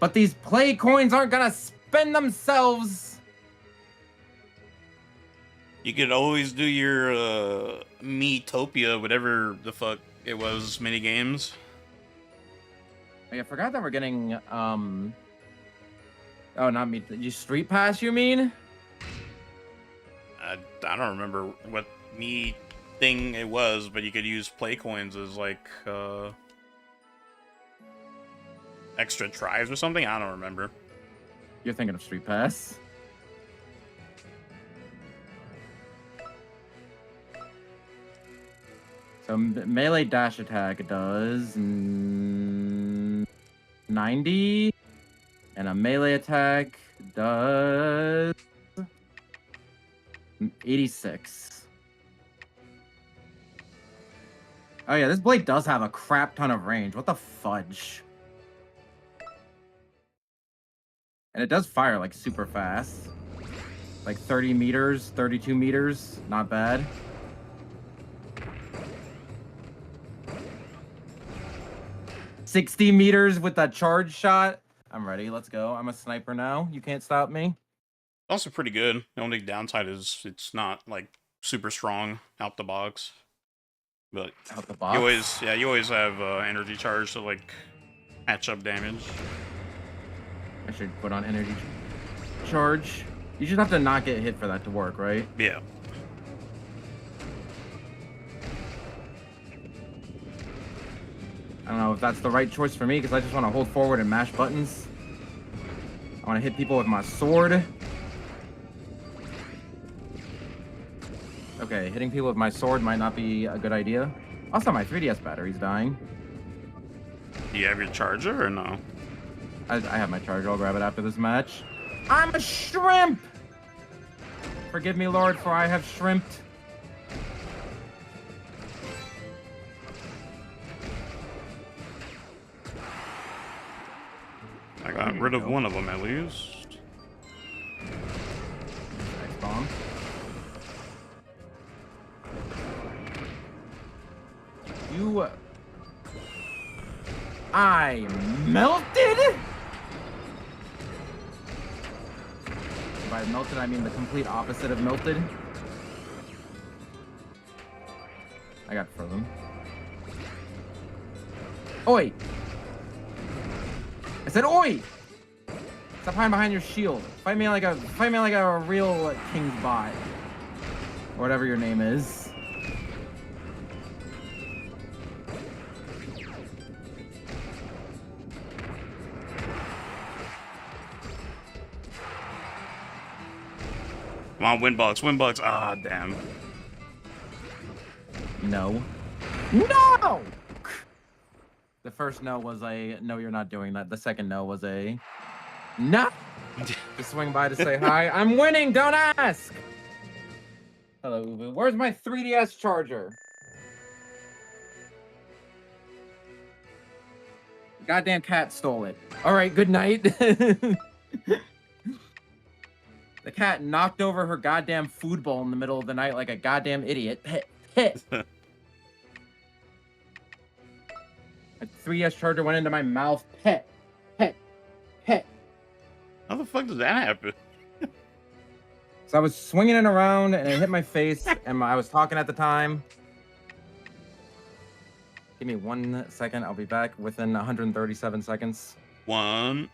But these play coins aren't gonna spend themselves. You could always do your Metopia, whatever the fuck it was, mini games. I forgot that we're getting oh, not me. You Street Pass, you mean? I don't remember what thing it was, but you could use play coins as like extra tries or something. I don't remember. You're thinking of Street Pass. So melee dash attack does 90, and a melee attack does 86. Oh yeah, this blade does have a crap ton of range. What the fudge? And it does fire like super fast. Like 30 meters, 32 meters. Not bad. $60 meters with that charge shot. I'm ready. Let's go. I'm a sniper now. You can't stop me. Also pretty good. The only downside is it's not like super strong out the box. But out the box. You always have energy charge to like patch up damage. I should put on energy charge. You should have to not get hit for that to work, right? Yeah. I don't know if that's the right choice for me because I just want to hold forward and mash buttons. I want to hit people with my sword. Okay, hitting people with my sword might not be a good idea. Also, my 3DS battery's dying. Do you have your charger or no? I have my charger. I'll grab it after this match. I'm a shrimp! Forgive me, Lord, for I have shrimped. I got rid of one of them at least. Nice bomb. You... I melted? By melted, I mean the complete opposite of melted. I got frozen. Oi! I said oi! Stop hiding behind your shield. Fight me like a real king's bot. Or whatever your name is. Come on, win bugs, win bugs. Ah, damn. No. No! The first no was a, no, you're not doing that. The second no was a, no! Just swing by to say hi. I'm winning, don't ask! Hello, Ubu. Where's my 3DS charger? Goddamn cat stole it. Alright, good night. The cat knocked over her goddamn food bowl in the middle of the night like a goddamn idiot. My 3DS charger went into my mouth. How the fuck does that happen? So I was swinging it around and it hit my face and I was talking at the time. Give me 1 second. I'll be back within 137 seconds. One.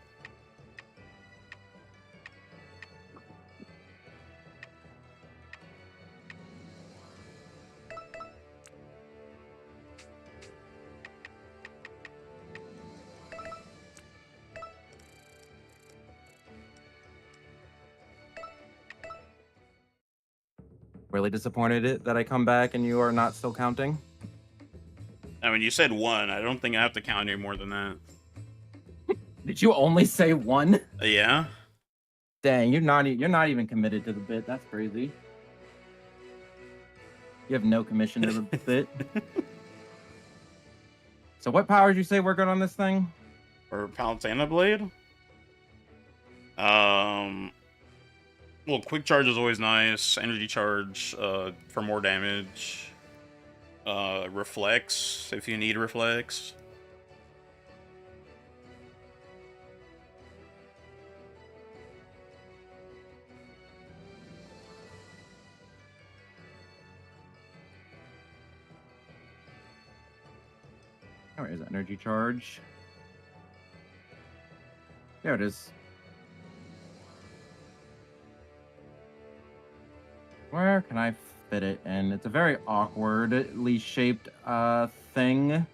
Really disappointed that I come back and you are not still counting. I mean, you said one. I don't think I have to count any more than that. Did you only say one? Yeah. Dang, you're not even committed to the bit. That's crazy. You have no commission to the bit. So what power did you say we're good on this thing? Or Palutena Blade? Well, quick charge is always nice. Energy charge for more damage. Reflex if you need reflex. Where is energy charge? There it is. Where can I fit it in? It's a very awkwardly shaped thing.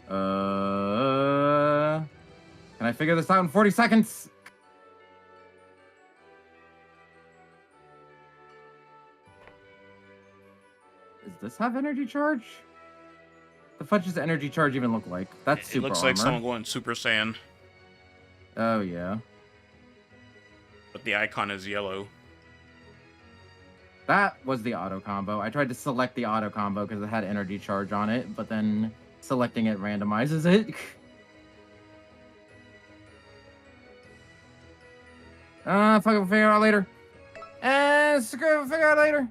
Can I figure this out in 40 seconds? Does this have energy charge? The fudge does energy charge even look like? That's super It looks armor. like someone going Super Saiyan. Oh, yeah. But the icon is yellow. That was the auto combo. I tried to select the auto combo because it had energy charge on it, but then selecting it randomizes it. Fucking figure it out later. Screw it, figure it out later.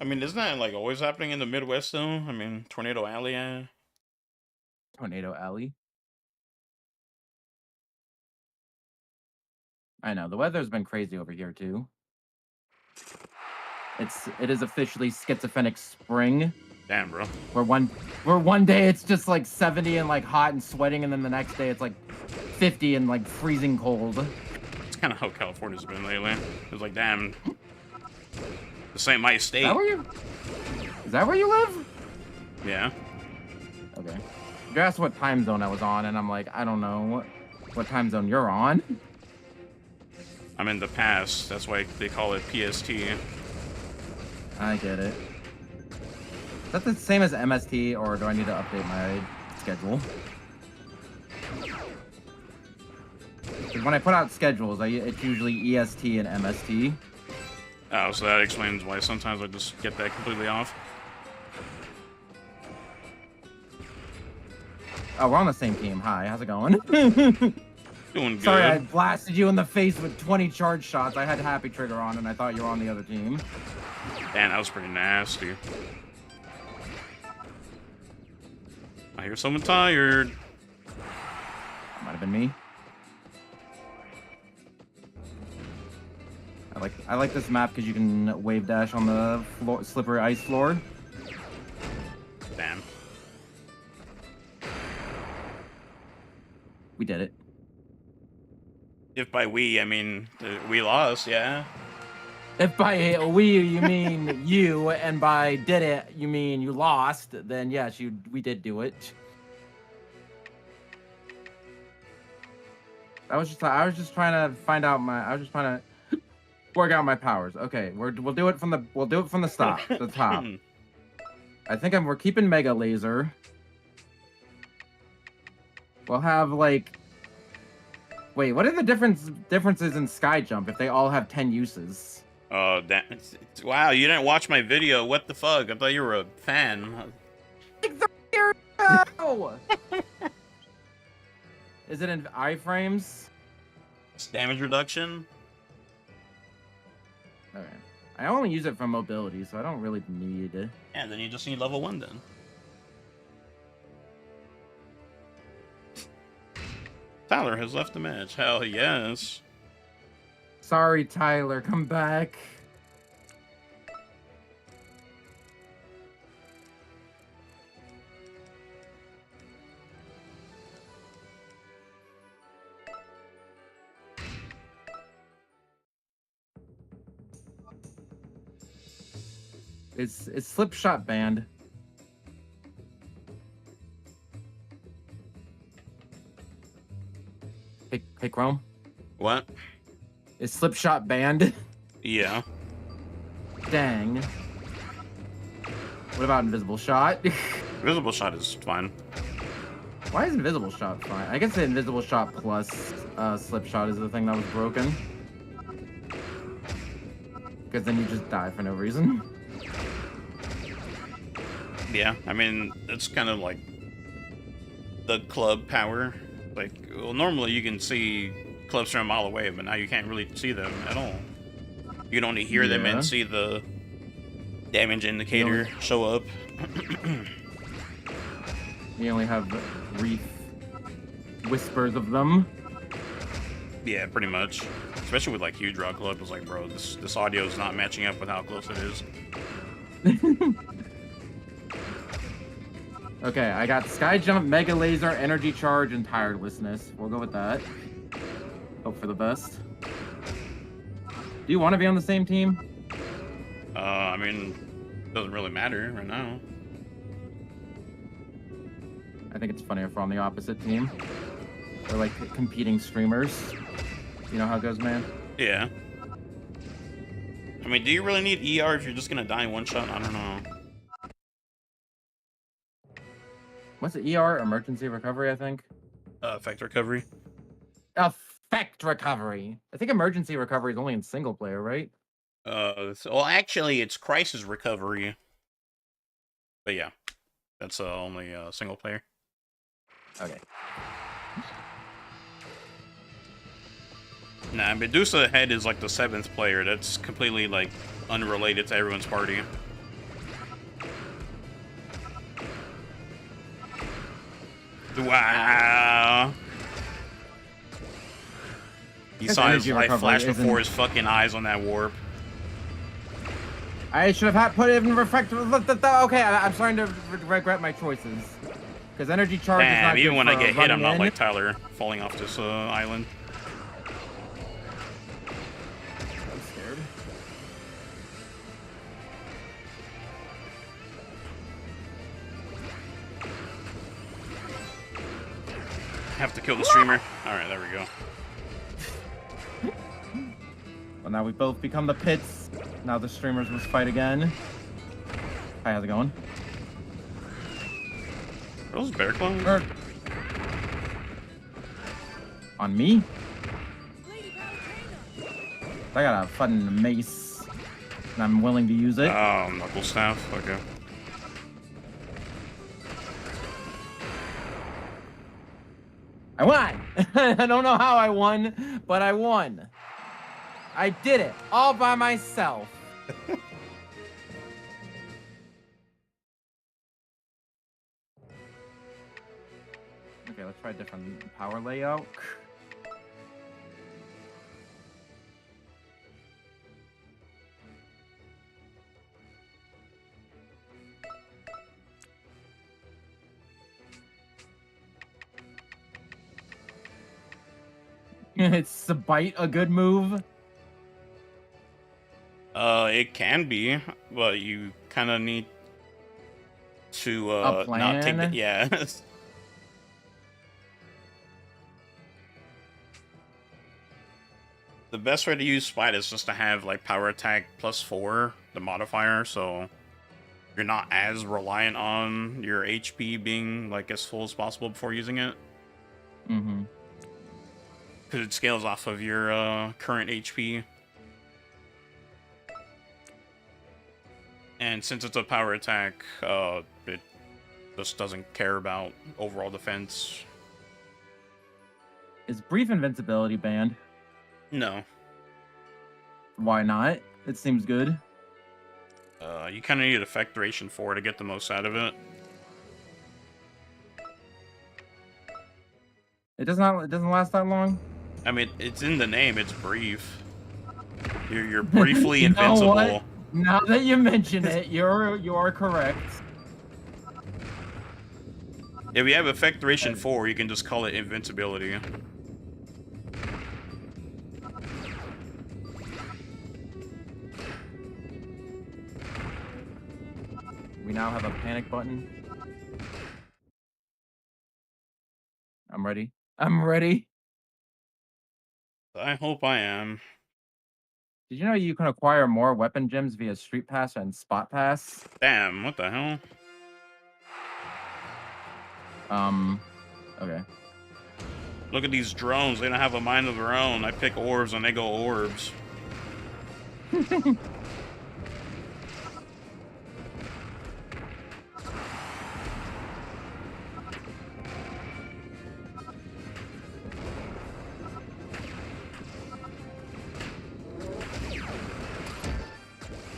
I mean, isn't that like always happening in the Midwest though? I mean, Tornado Alley. Tornado Alley. I know the weather's been crazy over here too. It is officially schizophrenic spring. Damn, bro. Where one day it's just like 70 and like hot and sweating, and then the next day it's like 50 and like freezing cold. It's kind of how California's been lately. It's like, damn, this ain't my state. Is that where you live? Yeah. Okay. You asked what time zone I was on, and I'm like, I don't know what time zone you're on. I'm in the past. That's why they call it PST. I get it. Is that the same as MST, or do I need to update my schedule? 'Cause when I put out schedules, it's usually EST and MST. Oh, so that explains why sometimes I just get that completely off. Oh, we're on the same team. Hi, how's it going? Doing good. Sorry, I blasted you in the face with 20 charge shots. I had Happy Trigger on, and I thought you were on the other team. Damn, that was pretty nasty. I hear someone tired. That might have been me. I like this map because you can wave dash on the floor, slippery ice floor. Damn. We did it. If by we, I mean we lost, yeah. If by we you mean you, and by did it you mean you lost, then yes, we did do it. I was just trying to find out I was just trying to work out my powers. Okay, we'll do it from the stop, the top. I think we're keeping Mega Laser. We'll have like. Wait, what are the differences in Sky Jump if they all have 10 uses? Oh, damn. Wow, you didn't watch my video. What the fuck? I thought you were a fan. Is it in iframes? It's damage reduction? Okay. I only use it for mobility, so I don't really need it. Yeah, then you just need level 1 then. Tyler has left the match. Hell yes. Sorry, Tyler. Come back. It's Slipshot banned. Hey, Chrome. What? Is Slipshot banned? Yeah. Dang. What about Invisible Shot? Invisible Shot is fine. Why is Invisible Shot fine? I guess the Invisible Shot plus Slipshot is the thing that was broken. Because then you just die for no reason. Yeah, I mean, it's kind of like the club power. Like, well, normally you can see clubs from a mile away, but now you can't really see them at all. You can only hear them and see the damage indicator show up. You only have brief whispers of them. Yeah, pretty much. Especially with like huge rock club, it's like, bro, this audio is not matching up with how close it is. Okay, I got Sky Jump, Mega Laser, Energy Charge, and Tirelessness. We'll go with that. Hope for the best. Do you want to be on the same team? I mean, it doesn't really matter right now. I think it's funnier if we're on the opposite team. We're like competing streamers. You know how it goes, man? Yeah. I mean, do you really need ER if you're just gonna die in one shot? I don't know. What's the ER? Emergency recovery, I think. Effect recovery. Effect recovery. I think emergency recovery is only in single player, right? Well, actually, it's crisis recovery. But yeah, that's only single player. Okay. Nah, Medusa Head is like the 7th player. That's completely like unrelated to everyone's party. Wow. He saw his life flash before his fucking eyes on that warp. I should have put it in refractor. Okay, I'm starting to regret my choices. Because energy charge is not even good when for I get hit, I'm not in. like Tyler falling off this island. I'm scared. Have to kill the streamer. Alright, there we go. Well, now we both become the pits. Now the streamers must fight again. Hi, how's it going? Are those bear clones? On me? I got a fucking mace, and I'm willing to use it. Oh, knuckle staff. Okay. I won! I don't know how I won, but I won. I did it all by myself. Okay, let's try a different power layout. It's a bite a good move. It can be, but you kind of need to A not take the plan? yeah. The best way to use Spite is just to have like power attack +4, the modifier, so you're not as reliant on your HP being like as full as possible before using it. Mm-hmm. Because it scales off of your current HP. And since it's a power attack, it just doesn't care about overall defense. Is brief invincibility banned? No. Why not? It seems good. You kind of need effect duration 4 to get the most out of it. It doesn't last that long. I mean, it's in the name. It's brief. You're briefly You know invincible. what? Now that you mention it, you are correct. If you have effect duration 4, you can just call it invincibility. We now have a panic button. I'm ready. I'm ready. I hope I am. Did you know you can acquire more weapon gems via Street Pass and Spot Pass? Damn, what the hell? Okay. Look at these drones. They don't have a mind of their own. I pick orbs and they go orbs.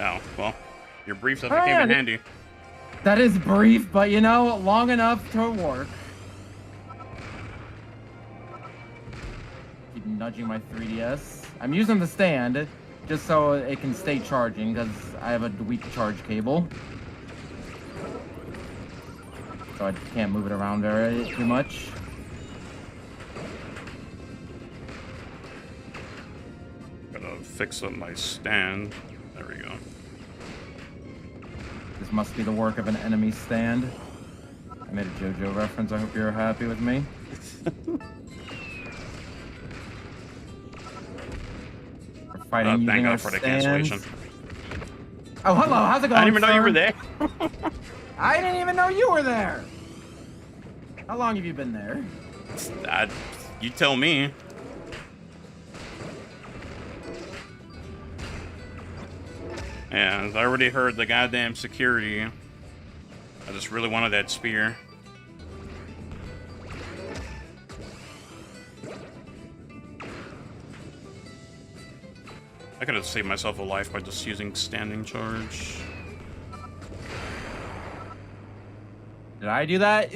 Oh, well, your brief stuff came in handy. That is brief, but you know, long enough to work. Keep nudging my 3DS. I'm using the stand just so it can stay charging because I have a weak charge cable. So I can't move it around very too much. Gotta fix up my stand. There we go. This must be the work of an enemy stand. I made a JoJo reference. I hope you're happy with me. We're fighting using thank our God for the stands. cancellation. Oh, hello. How's it going, I didn't even know you sir? were there. I didn't even know you were there. How long have you been there? You tell me. Yeah, I already heard the goddamn security. I just really wanted that spear. I could have saved myself a life by just using standing charge. Did I do that?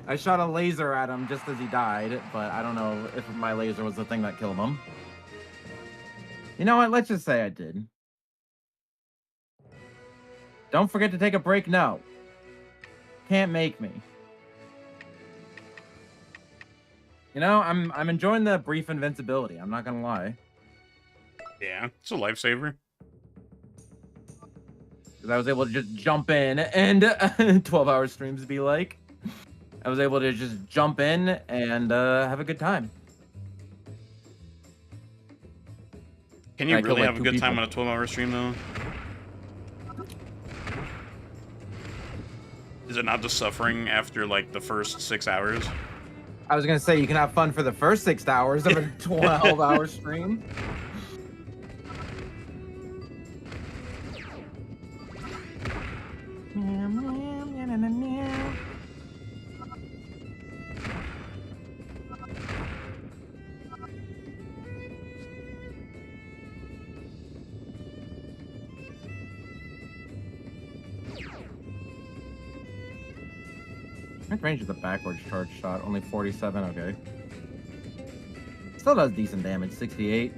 I shot a laser at him just as he died, but I don't know if my laser was the thing that killed him. You know what? Let's just say I did. Don't forget to take a break. No. Can't make me. You know, I'm enjoying the brief invincibility. I'm not gonna lie. Yeah, it's a lifesaver. Because I was able to just jump in and 12-hour streams be like. I was able to just jump in and have a good time. Can you I killed, really like, have a 2 good time people. on a 12-hour stream, though? Is it not just suffering after, like, the first 6 hours? I was gonna say you can have fun for the first 6 hours of a 12-hour stream. What range is the backwards charge shot? Only 47. Okay. Still does decent damage. 68.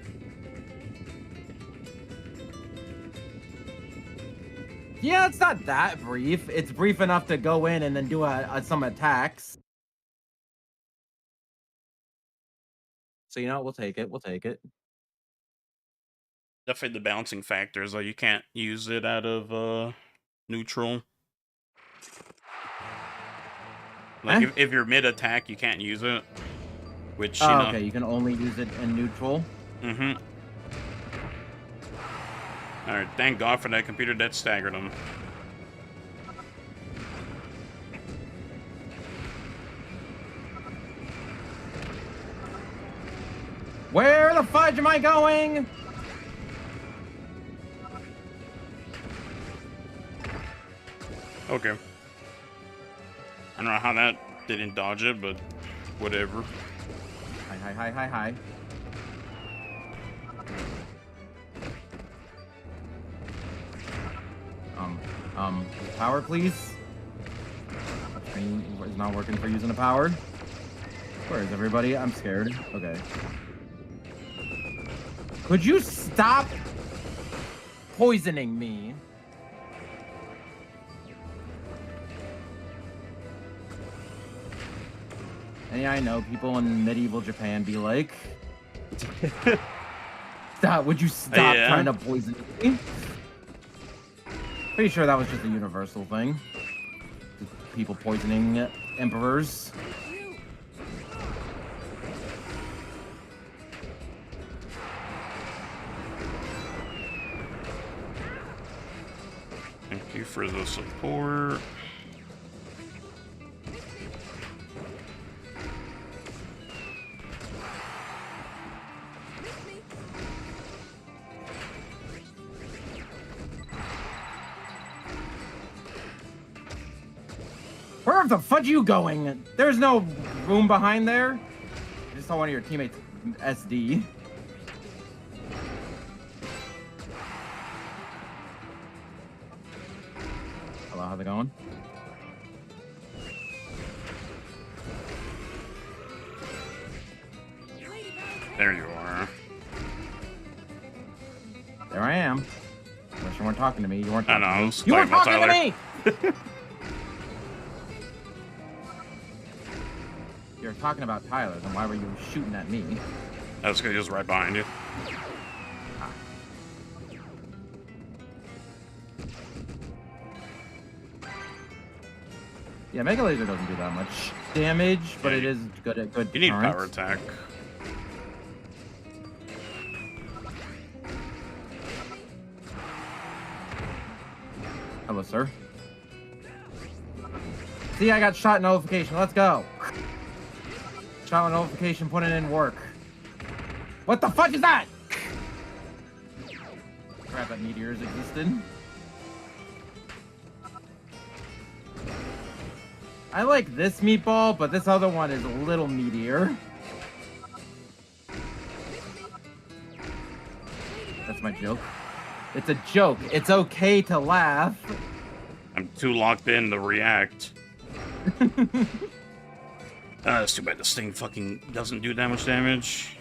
Yeah, it's not that brief. It's brief enough to go in and then do some attacks. So, you know, we'll take it. We'll take it. Definitely the balancing factors, though. You can't use it out of neutral. Like, if you're mid-attack, you can't use it. Which, you know... okay. You can only use it in neutral. Mm-hmm. Alright, thank God for that computer that staggered him. Where the fudge am I going? Okay. I don't know how that didn't dodge it, but whatever. Hi. Power, please. Screen is not working for using a power. Where is everybody? I'm scared. Okay. Could you stop poisoning me? And yeah, I know people in medieval Japan be like, stop, would you stop trying to poison me? Pretty sure that was just a universal thing. Just people poisoning emperors. Thank you for the support. Where the fudge are you going? There's no room behind there. I just saw one of your teammates SD. Hello, how's it going? There you are. There I am. Wish you weren't talking to me. You weren't I talking know. to me. You weren't talking to me! You're talking about Tyler, then why were you shooting at me? That's because he was right behind you. Yeah, Mega Laser doesn't do that much damage, but it is good at good You need deterrent. power attack. Hello, sir. See, I got shot notification. Let's go. Shot notification, putting in work. What the fuck is that? Crap, that meteors existed. I like this meatball, but this other one is a little meatier. That's my joke. It's a joke. It's okay to laugh. I'm too locked in to react. That's too bad this thing fucking doesn't do that much damage.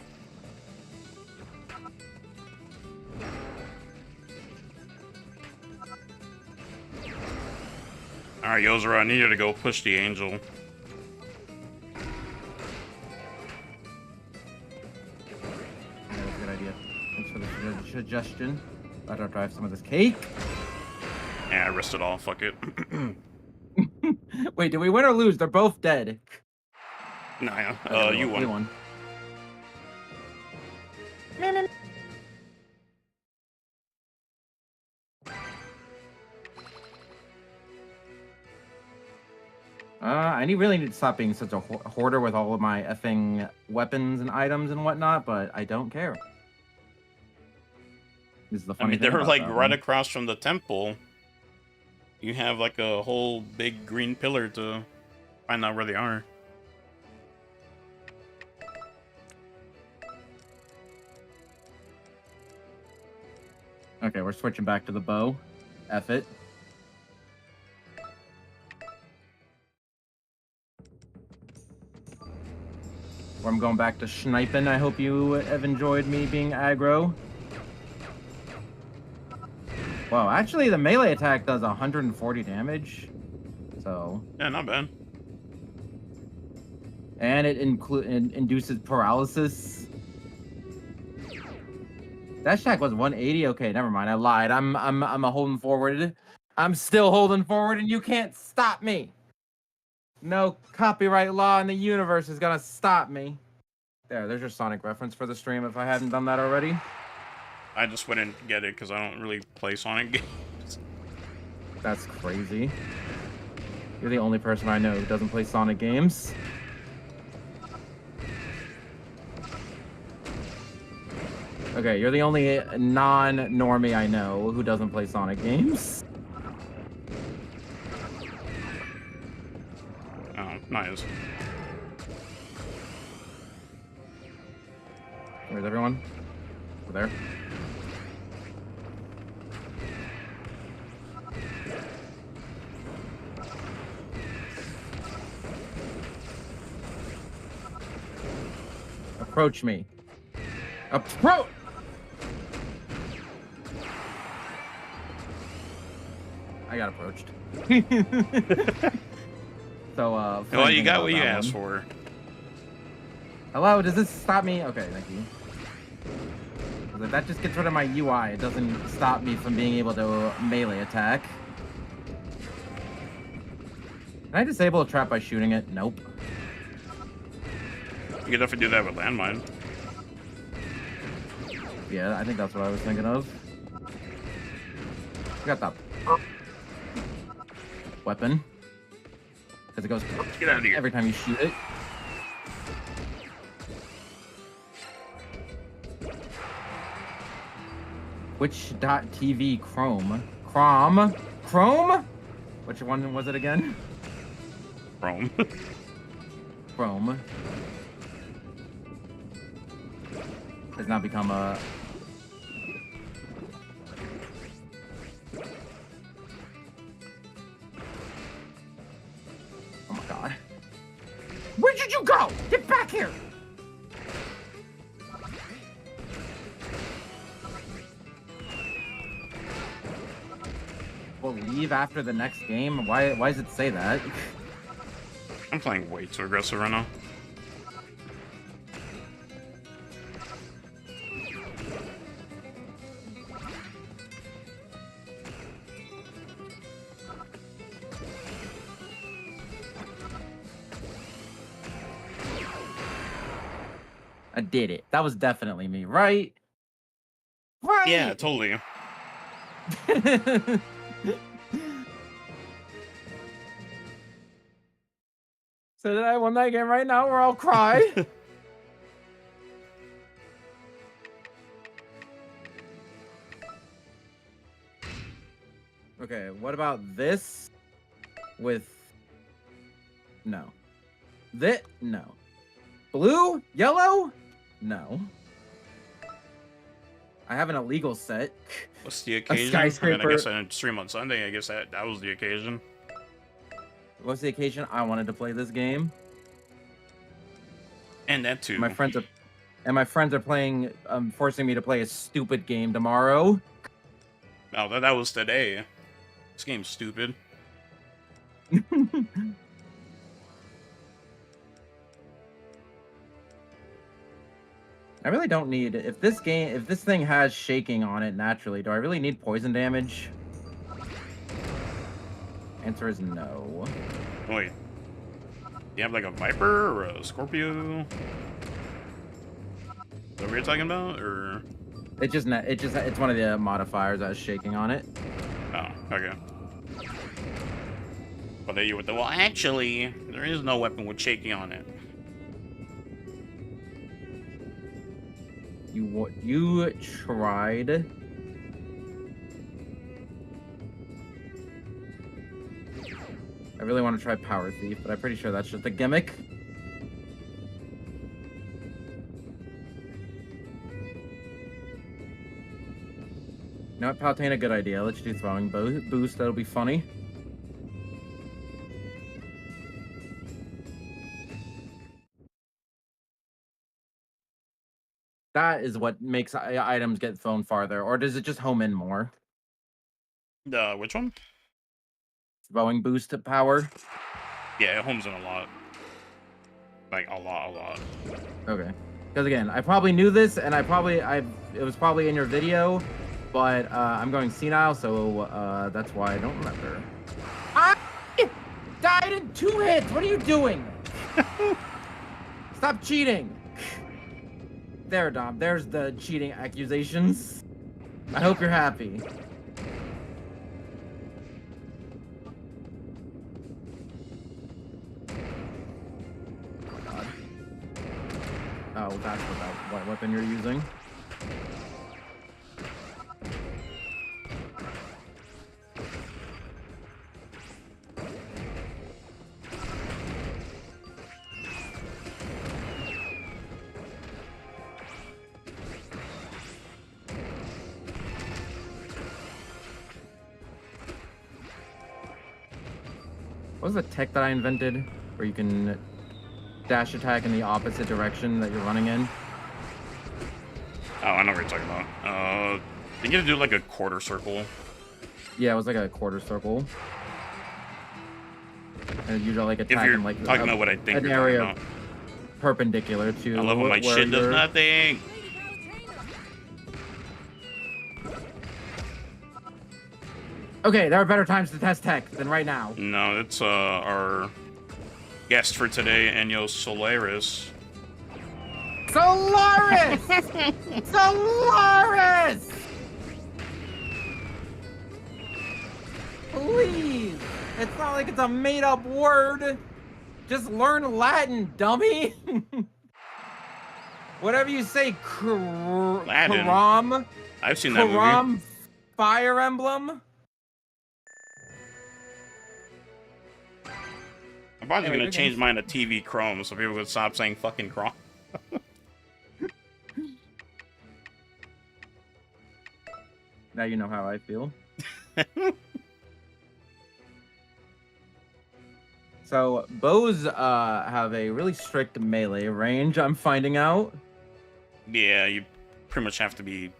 Alright, Yozora, I need you to go push the angel. Yeah, that's a good idea. Thanks for the suggestion. Let her drive some of this cake. Yeah, I risked it all. Fuck it. Wait, did we win or lose? They're both dead. Nah, yeah. You won. We won. I really need to stop being such a hoarder with all of my effing weapons and items and whatnot, but I don't care. This is the funny thing they're about like that right one. across from the temple. You have like a whole big green pillar to find out where they are. Okay, we're switching back to the bow. F it. Or I'm going back to sniping. I hope you have enjoyed me being aggro. Wow, actually, the melee attack does 140 damage. So. Yeah, not bad. And it induces paralysis. Dash attack was 180. Okay, never mind. I lied. I'm a holding forward. I'm still holding forward, and you can't stop me. No copyright law in the universe is gonna stop me. There's your Sonic reference for the stream. If I hadn't done that already. I just wouldn't get it because I don't really play Sonic games. That's crazy. You're the only person I know who doesn't play Sonic games. Okay, you're the only non-normie I know who doesn't play Sonic games. Oh, nice. Where's everyone? Over there. Approach me. Approach! I got approached. So, well, you got what you asked for. Hello, does this stop me? Okay, thank you. That just gets rid of my UI. It doesn't stop me from being able to melee attack. Can I disable a trap by shooting it? Nope. You can definitely do that with landmine. Yeah, I think that's what I was thinking of. I got that weapon. Because it goes Get out of here. every time you shoot it. Twitch.tv Chrome. Chrome? Which one was it again? Chrome. Chrome. Has now become a... Oh my god. Where did you go? Get back here! We'll leave after the next game? Why does it say that? I'm playing way too aggressive right now. I did it. That was definitely me, right? Right! Yeah, totally. So that I won that game right now, or I'll cry. Okay, what about this with... No. This? No. Blue? Yellow? No. I have an illegal set. What's the occasion? skyscraper. I mean, I guess I didn't stream on Sunday. I guess that was the occasion. What's the occasion? I wanted to play this game. And that too. My friends are playing, forcing me to play a stupid game tomorrow. Oh, that was today. This game's stupid. I really don't need... If this thing has shaking on it naturally, do I really need poison damage? Answer is no. Wait. Do you have like a Viper or a Scorpio? Is that what you're talking about? Or... It's one of the modifiers that has shaking on it. Oh, okay. But then you with the... Well, actually, there is no weapon with shaking on it. You tried. I really want to try Power Thief, but I'm pretty sure that's just a gimmick. You know what, Palutena, good idea. Let's do throwing boost. That'll be funny. That is what makes items get thrown farther, or does it just home in more? Which one? Throwing boost power? Yeah, it homes in a lot. Like a lot. Okay. Because again, I probably knew this, and it was probably in your video, but I'm going senile, so that's why I don't remember. I died in 2 hits. What are you doing? Stop cheating. There, Dom. There's the cheating accusations. I hope you're happy. God. Oh, that's what weapon you're using. What was the tech that I invented where you can dash attack in the opposite direction that you're running in? Oh, I know what you're talking about. You get to do like a quarter circle. Yeah, it was like a quarter circle. And you're like attacking like talking about what I think an you're area talking about. perpendicular to. I love when my shit does nothing. Okay, there are better times to test tech than right now. No, it's our guest for today, Enyo Solaris. Solaris! Solaris! Please! It's not like it's a made-up word. Just learn Latin, dummy. Whatever you say, Latin. Karam. I've seen that movie. Karam Fire Emblem. I'm probably gonna change mine to TV Chrome so people would stop saying fucking Chrome. Now you know how I feel. So bows have a really strict melee range, I'm finding out. Yeah, you pretty much have to be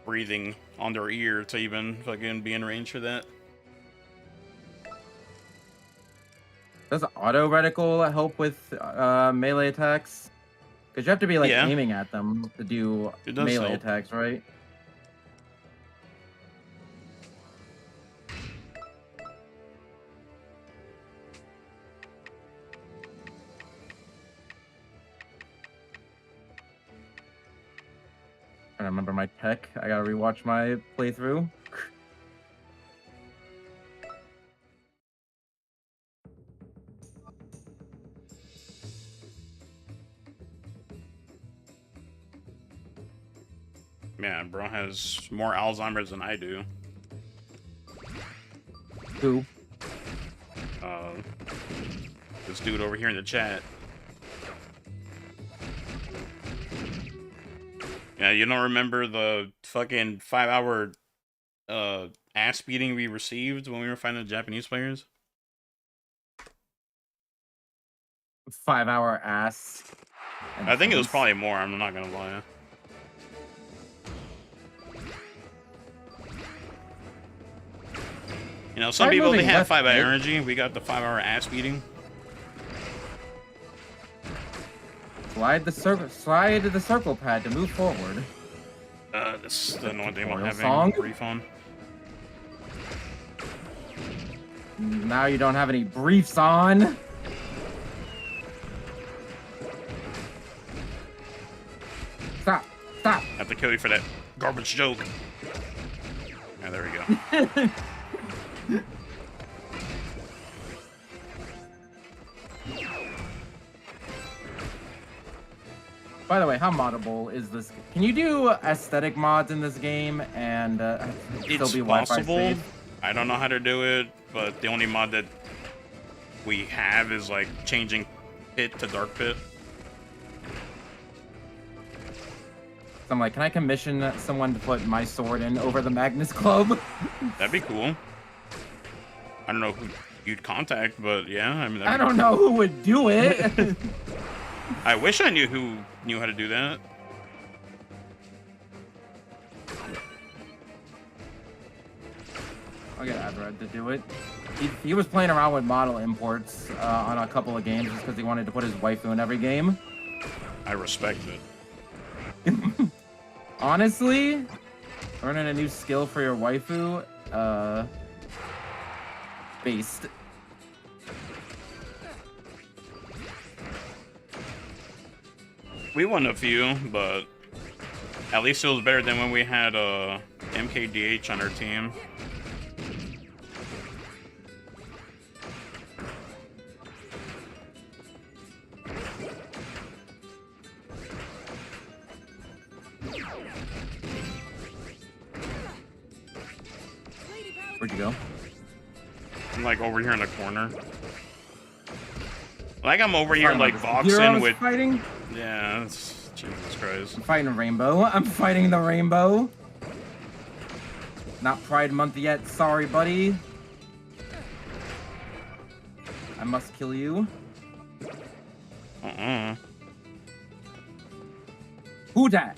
breathing on their ear to even fucking be in range for that. Does auto reticle help with melee attacks? Because you have to be like aiming at them to do melee attacks, right? I don't remember my tech. I gotta rewatch my playthrough. Man, bro has more Alzheimer's than I do. Who? This dude over here in the chat. Yeah, you don't remember the fucking 5-hour ass beating we received when we were fighting the Japanese players? 5-hour ass. I think it was probably more, I'm not gonna lie. You know, some people, they have 5-hour energy. We got the 5-hour ass beating. Slide the circle pad to move forward. This is the annoying thing about having song? brief on. Now you don't have any briefs on. Stop. Stop. I have to kill you for that garbage joke. Yeah, there we go. By the way, how moddable is this? Can you do aesthetic mods in this game and still be Wi-Fi safe? I don't know how to do it, but the only mod that we have is like changing pit to dark pit. So I'm like, can I commission someone to put my sword in over the Magnus Club? That'd be cool. I don't know who you'd contact, but yeah, I mean. I don't know who would do it. I wish I knew who knew how to do that. thread to do it. He was playing around with model imports on a couple of games just because he wanted to put his waifu in every game. I respect it. Honestly, learning a new skill for your waifu, based. We won a few, but at least it was better than when we had MKDH on our team. Where'd you go? I'm like over here in the corner. Like I'm over here like boxing with fighting. Yeah, it's, Jesus Christ. I'm fighting a rainbow. I'm fighting the rainbow. Not Pride Month yet. Sorry, buddy. I must kill you. Who dat?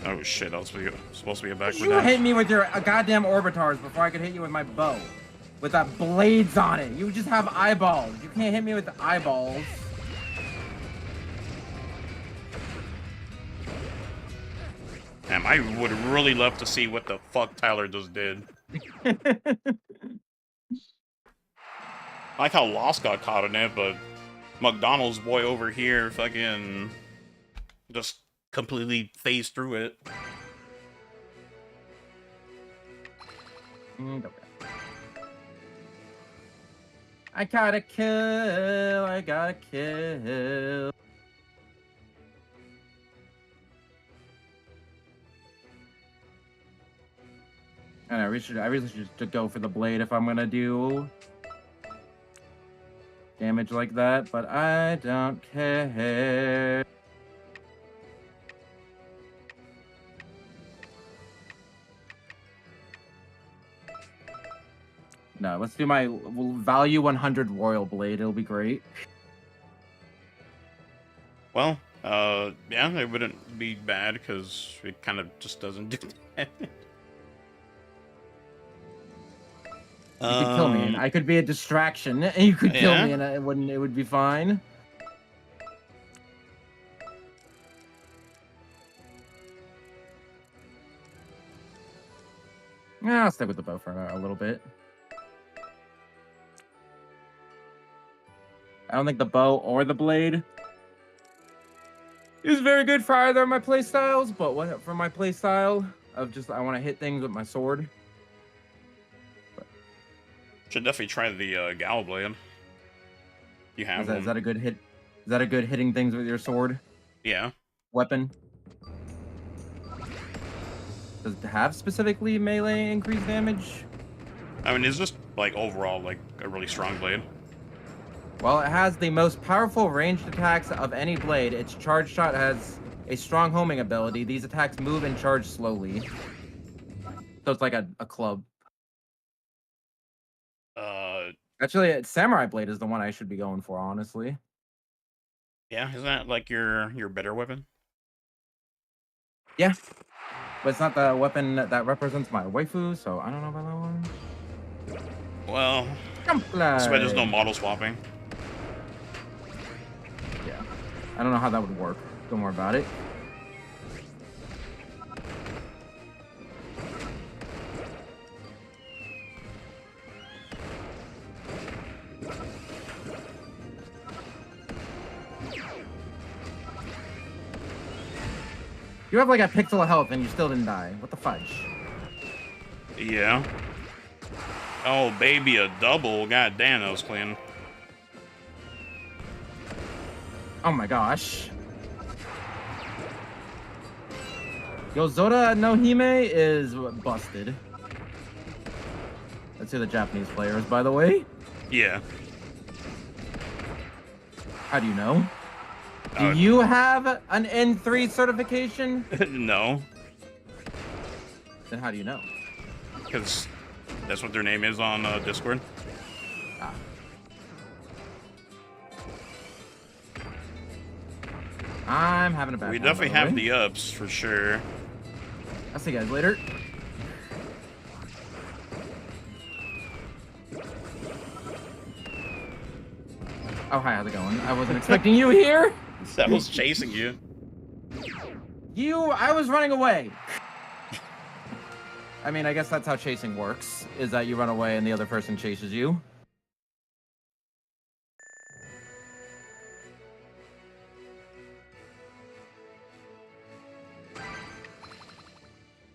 Oh shit, I was supposed to be a backward You dash. hit me with your goddamn orbitars before I could hit you with my bow. With that blades on it. You just have eyeballs. You can't hit me with the eyeballs. Damn, I would really love to see what the fuck Tyler just did. I like how Lost got caught in it, but McDonald's boy over here fucking just completely phased through it. I gotta kill. I gotta kill. I really should just go for the blade if I'm gonna do damage like that, but I don't care. No, let's do my value 100 royal blade. It'll be great. Well, yeah, it wouldn't be bad because it kind of just doesn't do that. You could kill me, and I could be a distraction, and you could kill me, and it would be fine. Yeah, I'll stick with the bow for a little bit. I don't think the bow or the blade is very good for either of my playstyles, but for my playstyle of just I want to hit things with my sword. Should definitely try the Gal Blade. You have is that a good hit? Is that a good hitting things with your sword? Yeah. Weapon. Does it have specifically melee increased damage? I mean, it's just like overall like a really strong blade. Well, it has the most powerful ranged attacks of any blade. Its charge shot has a strong homing ability. These attacks move and charge slowly. So it's like a club. Actually, Samurai Blade is the one I should be going for, honestly. Yeah, isn't that like your better weapon? Yeah. But it's not the weapon that represents my waifu, so I don't know about that one. Well, that's why there's no model swapping. Yeah. I don't know how that would work. Don't worry about it. You have like a pixel of health and you still didn't die. What the fudge? Yeah. Oh, baby, a double. God damn, that was clean. Oh my gosh. Yo, Zoda no Hime is busted. That's who the Japanese player is, by the way. Yeah. How do you know? Do you have an N3 certification? No. Then how do you know? Because that's what their name is on Discord. Ah. I'm having a bad We time, definitely by have way. the ups for sure. I'll see you guys later. Oh, hi, how's it going? I wasn't expecting you here. I was chasing you. I was running away. I mean, I guess that's how chasing works, is that you run away and the other person chases you.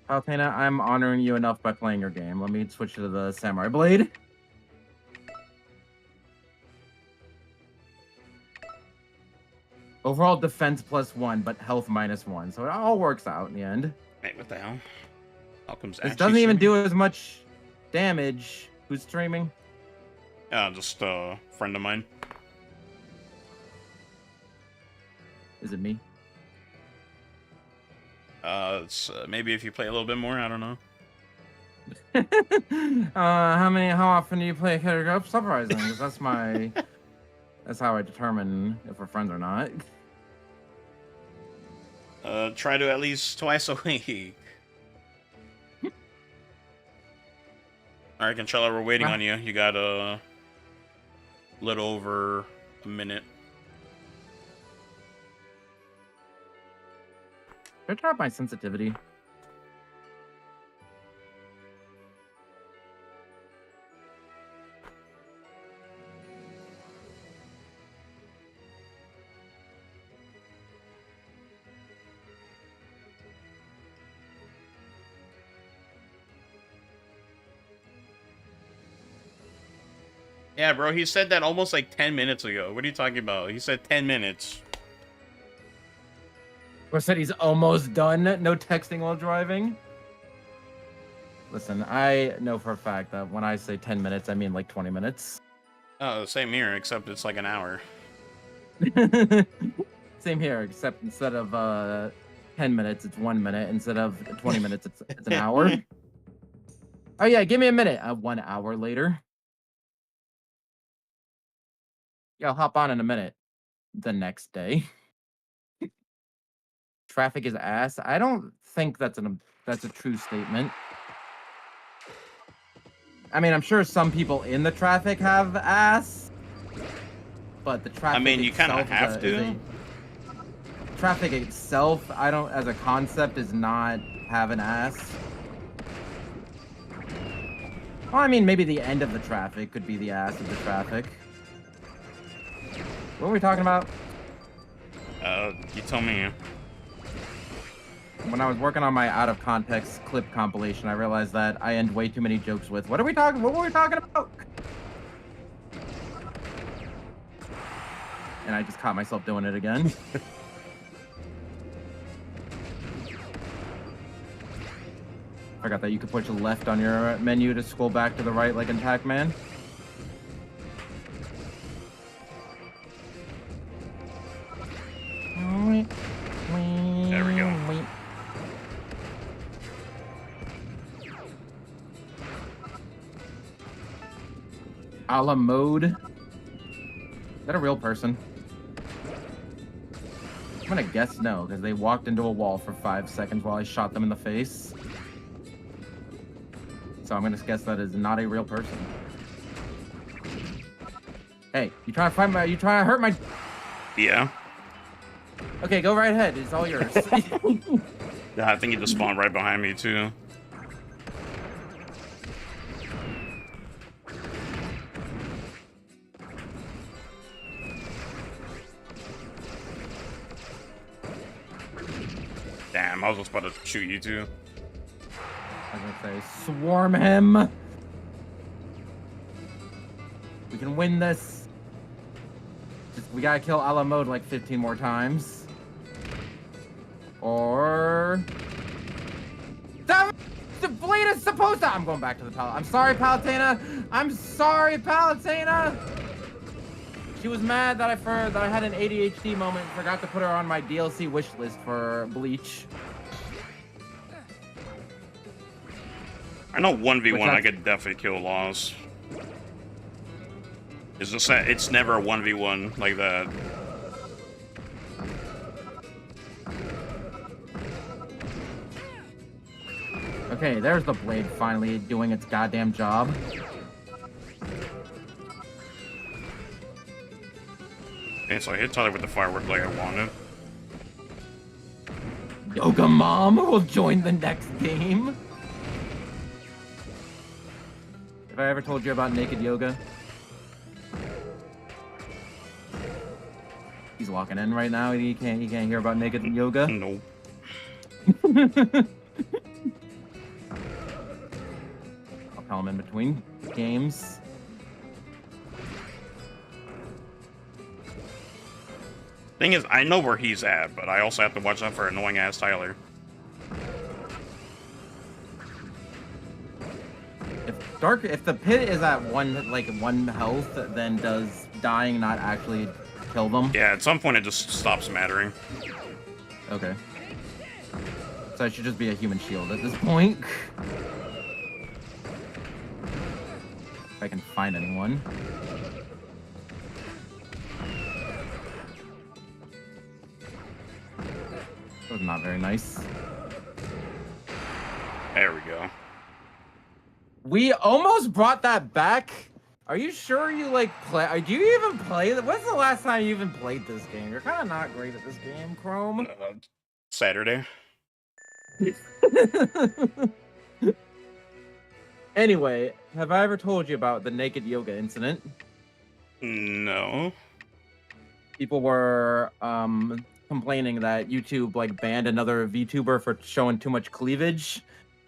Palutena, I'm honoring you enough by playing your game. Let me switch to the Samurai Blade. Overall defense +1, but health -1, so it all works out in the end. Wait, what the hell? Malcolm's This actually doesn't even streaming? do as much damage. Who's streaming? Just a friend of mine. Is it me? It's, maybe if you play a little bit more, I don't know. How often do you play Uprising? 'Cause that's how I determine if we're friends or not. Try to at least twice a week. Alright, Conchella, we're waiting on you. You got a little over a minute. Should I try my sensitivity? Yeah, bro, he said that almost like 10 minutes ago. What are you talking about? He said 10 minutes. Or said he's almost done. No texting while driving. Listen, I know for a fact that when I say 10 minutes, I mean like 20 minutes. Oh, same here, except it's like an hour. Same here, except instead of 10 minutes, it's 1 minute. Instead of 20 minutes, it's an hour. Oh yeah, give me a minute. 1 hour later. Yeah, I'll hop on in a minute. The next day. Traffic is ass. I don't think that's a true statement. I mean, I'm sure some people in the traffic have ass, but the traffic. I mean, you kind of have to. Traffic itself, I don't, as a concept, is not have an ass. Well, I mean, maybe the end of the traffic could be the ass of the traffic. What were we talking about? You tell me. When I was working on my out of context clip compilation, I realized that I end way too many jokes with, what were we talking about? And I just caught myself doing it again. Forgot that you could push left on your menu to scroll back to the right like in Pac-Man. There we go. A la mode. Is that a real person? I'm gonna guess no, because they walked into a wall for 5 seconds while I shot them in the face. So I'm gonna guess that is not a real person. Hey, you trying to hurt my... Yeah. Okay, go right ahead. It's all yours. Yeah, I think he just spawned right behind me, too. Damn, I was just about to shoot you, too. I was gonna say, swarm him. We can win this. Just, we gotta kill a la mode like 15 more times. Or... The blade is supposed to... I'm going back to the pallet. I'm sorry, Palutena. I'm sorry, Palutena. She was mad that I had an ADHD moment and forgot to put her on my DLC wish list for Bleach. I know 1v1 I could definitely kill Laws. It's just that it's never a 1v1 like that. Okay, there's the blade finally doing its goddamn job. Okay, so I hit Tyler with the firework like I wanted. Yoga Mom will join the next game. Have I ever told you about naked yoga? He's walking in right now. He can't hear about naked yoga. Nope. I'll tell him in between games. Thing is, I know where he's at, but I also have to watch out for annoying ass Tyler. If the pit is at one health, then does dying not actually kill them? Yeah, at some point it just stops mattering. Okay. So I should just be a human shield at this point. If I can find anyone. That was not very nice. There we go. We almost brought that back. Are you sure you play? Do you even play? When's the last time you even played this game? You're kind of not great at this game, Chrome. Saturday. Anyway, have I ever told you about the naked yoga incident? No. People were complaining that YouTube banned another VTuber for showing too much cleavage.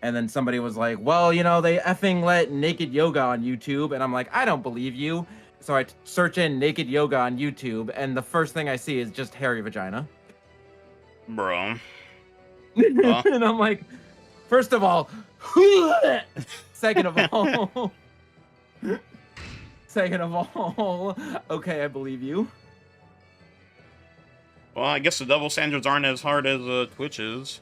And then somebody was like, well, you know, they effing let naked yoga on YouTube. And I'm like, I don't believe you. So I search in naked yoga on YouTube, and the first thing I see is just hairy vagina. Bro. And I'm like, first of all, second of all, okay, I believe you. Well, I guess the double standards aren't as hard as Twitch is.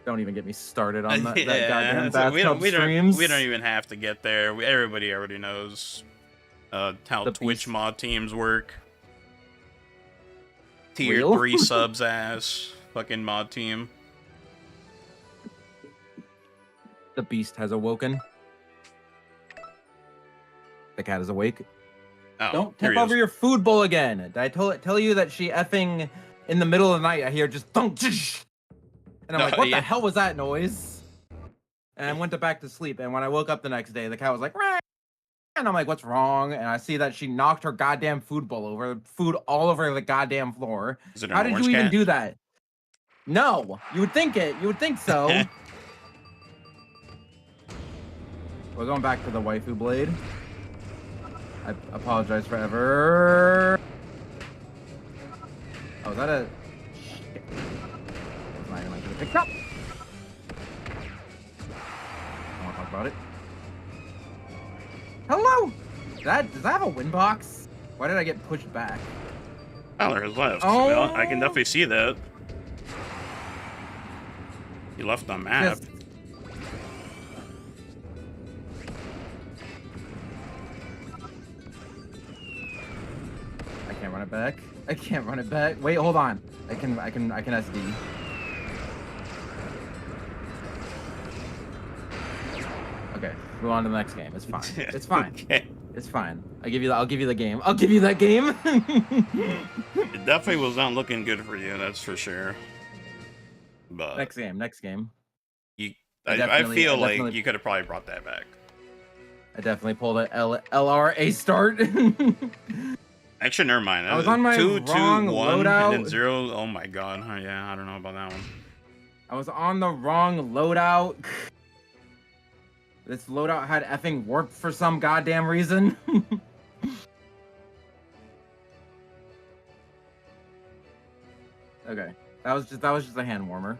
Don't even get me started on that, Yeah, that goddamn so bathtub streams. we don't even have to get there. Everybody already knows how Twitch mod teams work. Tier 3 subs ass fucking mod team. The beast has awoken. The cat is awake. Oh, Don't tip over your food bowl again. Did I tell you that she effing in the middle of the night I hear just thunk, and I'm like, what the hell was that noise? And I went back to sleep, and when I woke up the next day, the cat was like, Rah! And I'm like, what's wrong? And I see that she knocked her goddamn food bowl over, food all over the goddamn floor. How did you even do that? No, you would think it. You would think so. We're going back to the waifu blade. I apologize forever. Oh, is that a... Shit. It's not even gonna pick up. I want to talk about it. Hello! Does that have a win box? Why did I get pushed back? Tyler has left. Oh. Well, I can definitely see that. He left the map. I can't run it back. I can't run it back. Wait, hold on. I can SD. Okay, move on to the next game. It's fine. It's fine. Okay. It's fine. I'll give you the game. I'll give you that game. It definitely was not looking good for you, that's for sure. But next game. I feel like you could have probably brought that back. I definitely pulled an LRA start. Actually, never mind. I was on my 2, 2, 1, loadout. and then 0. Oh my god. Yeah, I don't know about that one. I was on the wrong loadout. This loadout had effing warp for some goddamn reason. Okay, that was just a hand warmer.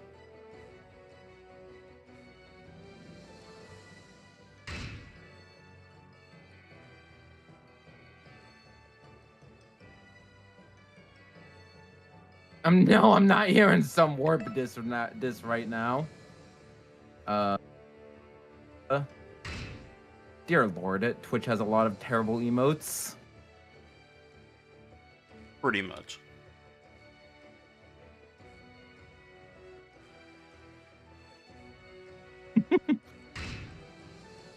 No, I'm not hearing some warp this right now. Dear Lord, Twitch has a lot of terrible emotes. Pretty much.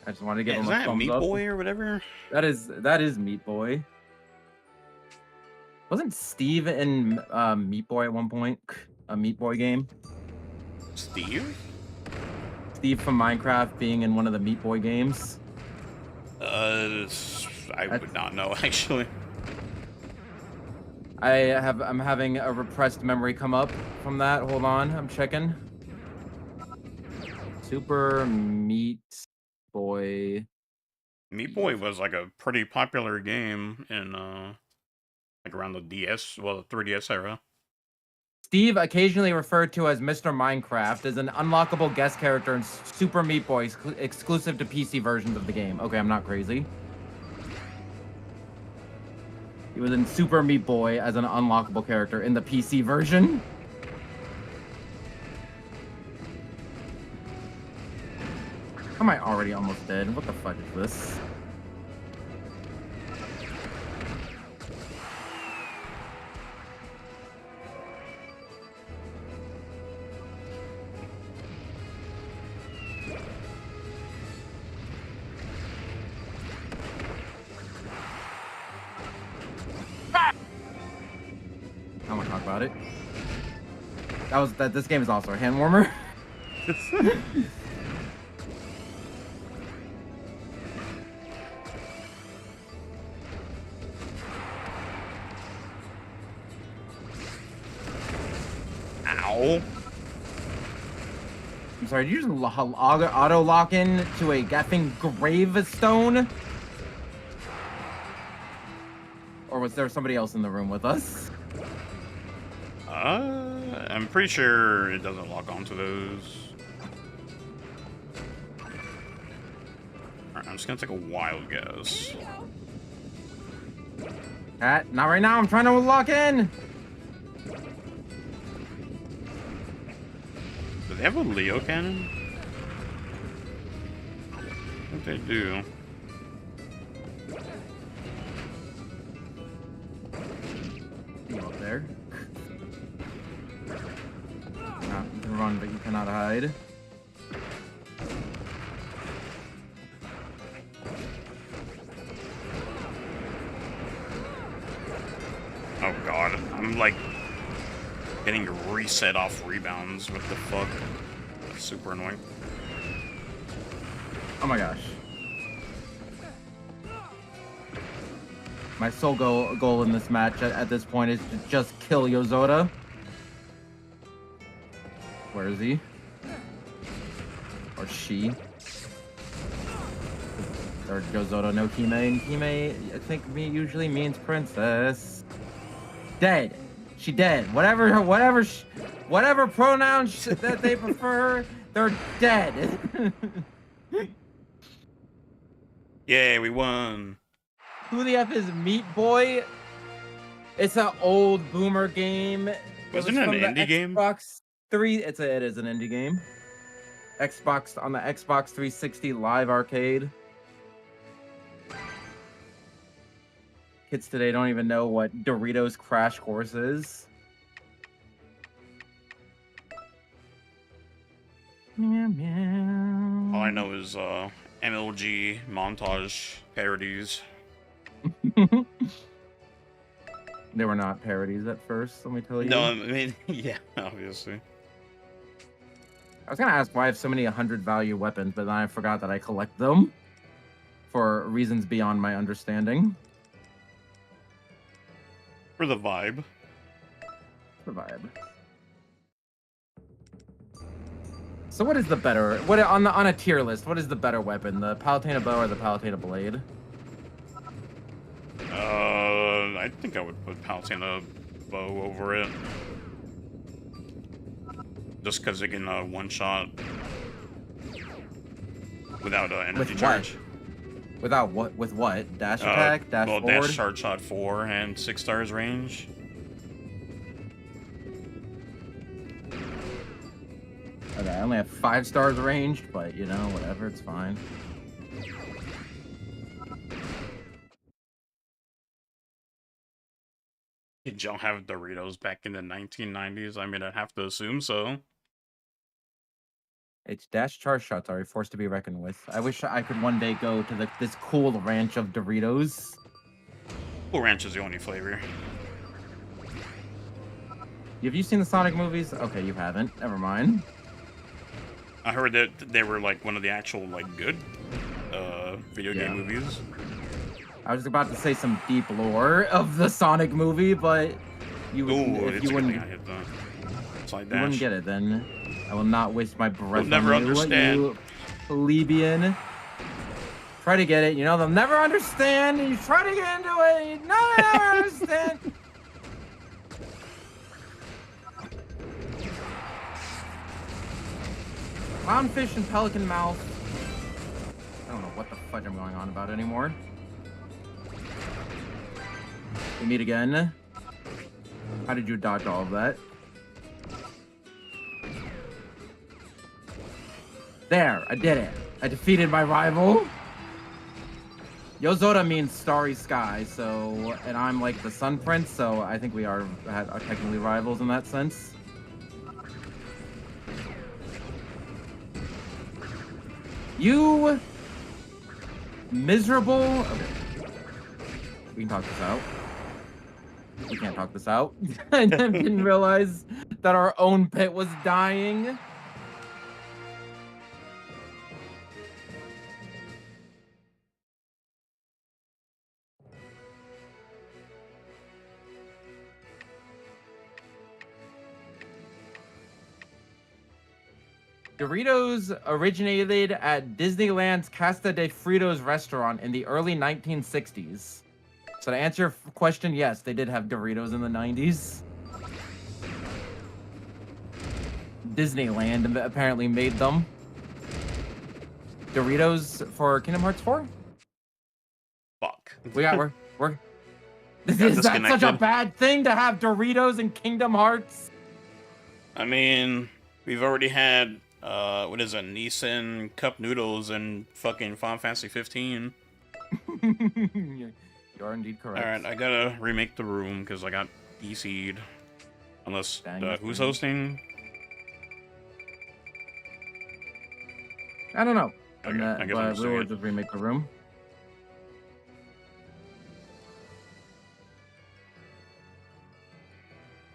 I just wanted to give Yeah, him is a that thumbs Meat up. Boy or whatever? That is Meat Boy. Wasn't Steve in Meat Boy at one point? A Meat Boy game? Steve? Steve from Minecraft being in one of the Meat Boy games? I would not know actually. I'm having a repressed memory come up from that. Hold on, I'm checking. Super Meat Boy. Meat Boy was like a pretty popular game in like around the DS, well, the 3DS era. Steve, occasionally referred to as Mr. Minecraft, is an unlockable guest character in Super Meat Boy exclusive to PC versions of the game. Okay, I'm not crazy. He was in Super Meat Boy as an unlockable character in the PC version. Am I already almost dead? What the fuck is this? I don't want to talk about it. This game is also a hand warmer. Ow. I'm sorry, did you just auto lock in to a gaffing gravestone? Or was there somebody else in the room with us? I'm pretty sure it doesn't lock onto those. Alright, I'm just gonna take a wild guess. Not right now, I'm trying to lock in! Do they have a Leo cannon? I think they do. You up there? You can run, but you cannot hide. Oh god, I'm like getting reset off rebounds. What the fuck? That's super annoying. Oh my gosh. My sole goal in this match at this point is to just kill Yozota. Where is he? Or she? Or Yozota no Kime. And Kime, I think usually means princess. Dead. She dead. Whatever pronouns that they prefer, they're dead. Yay, we won. Who the F is Meat Boy? It's an old boomer game. Wasn't it an indie game? Xbox 3. It is an indie game. Xbox on the Xbox 360 Live Arcade. Kids today don't even know what Doritos Crash Course is. Meow, meow. All I know is MLG montage parodies. They were not parodies at first, let me tell you. No, I mean, yeah, obviously. I was gonna ask why I have so many 100 value weapons, but then I forgot that I collect them for reasons beyond my understanding. For the vibe. The vibe. So what is the better? What on a tier list? What is the better weapon, the Palutena bow or the Palutena blade? I think I would put Palutena bow over it. Just because it can one-shot without energy With charge. What? Without what? With what? Dash attack? Dash well, forward? dash, charge shot 4, and 6 stars range. Okay, I only have 5 stars ranged, but you know, whatever, it's fine. Did y'all have Doritos back in the 1990s? I mean, I'd have to assume so. H dash char shots are a force to be reckoned with. I wish I could one day go to this cool ranch of Doritos. Cool Ranch is the only flavor. Have you seen the Sonic movies? Okay, you haven't. Never mind. I heard that they were like one of the actual like good video game movies. I was about to say some deep lore of the Sonic movie, but you if you wouldn't, I hit that. It's like you wouldn't get it, then I will not waste my breath. You'll never understand. You plebeian. Try to get it. You know they'll never understand. You try to get into it. You never understand. Clownfish and pelican mouth. I don't know what the fudge I'm going on about anymore. We meet again. How did you dodge all of that? There, I did it. I defeated my rival. Yozora means starry sky, so, and I'm like the sun prince, so I think we are technically rivals in that sense. You miserable. Okay. We can talk this out. We can't talk this out. I didn't realize that our own pit was dying. Doritos originated at Disneyland's Casa de Fritos restaurant in the early 1960s. So to answer your question, yes, they did have Doritos in the 90s. Disneyland apparently made them. Doritos for Kingdom Hearts 4? Fuck. We're is that such a bad thing to have Doritos in Kingdom Hearts? I mean, we've already had what is it, Nissan cup noodles and fucking Final Fantasy 15. You are indeed correct. Alright, I gotta remake the room because I got DC'd. Unless, who's hosting? I don't know. Okay, I guess but we will just remake the room.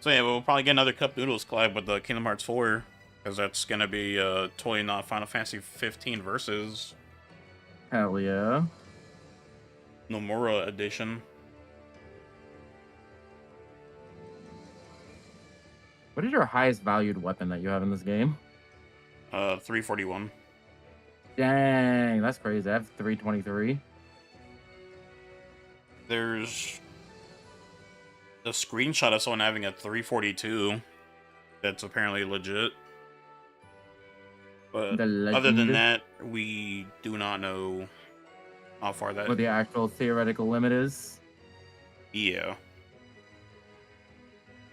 So yeah, we'll probably get another cup noodles collab with the Kingdom Hearts 4. Because that's going to be totally not Final Fantasy 15 versus. Hell yeah. Nomura edition. What is your highest valued weapon that you have in this game? 341. Dang, that's crazy. I have 323. There's the screenshot of someone having a 342. That's apparently legit. But other than that, we do not know how far that... What the actual theoretical limit is? Yeah.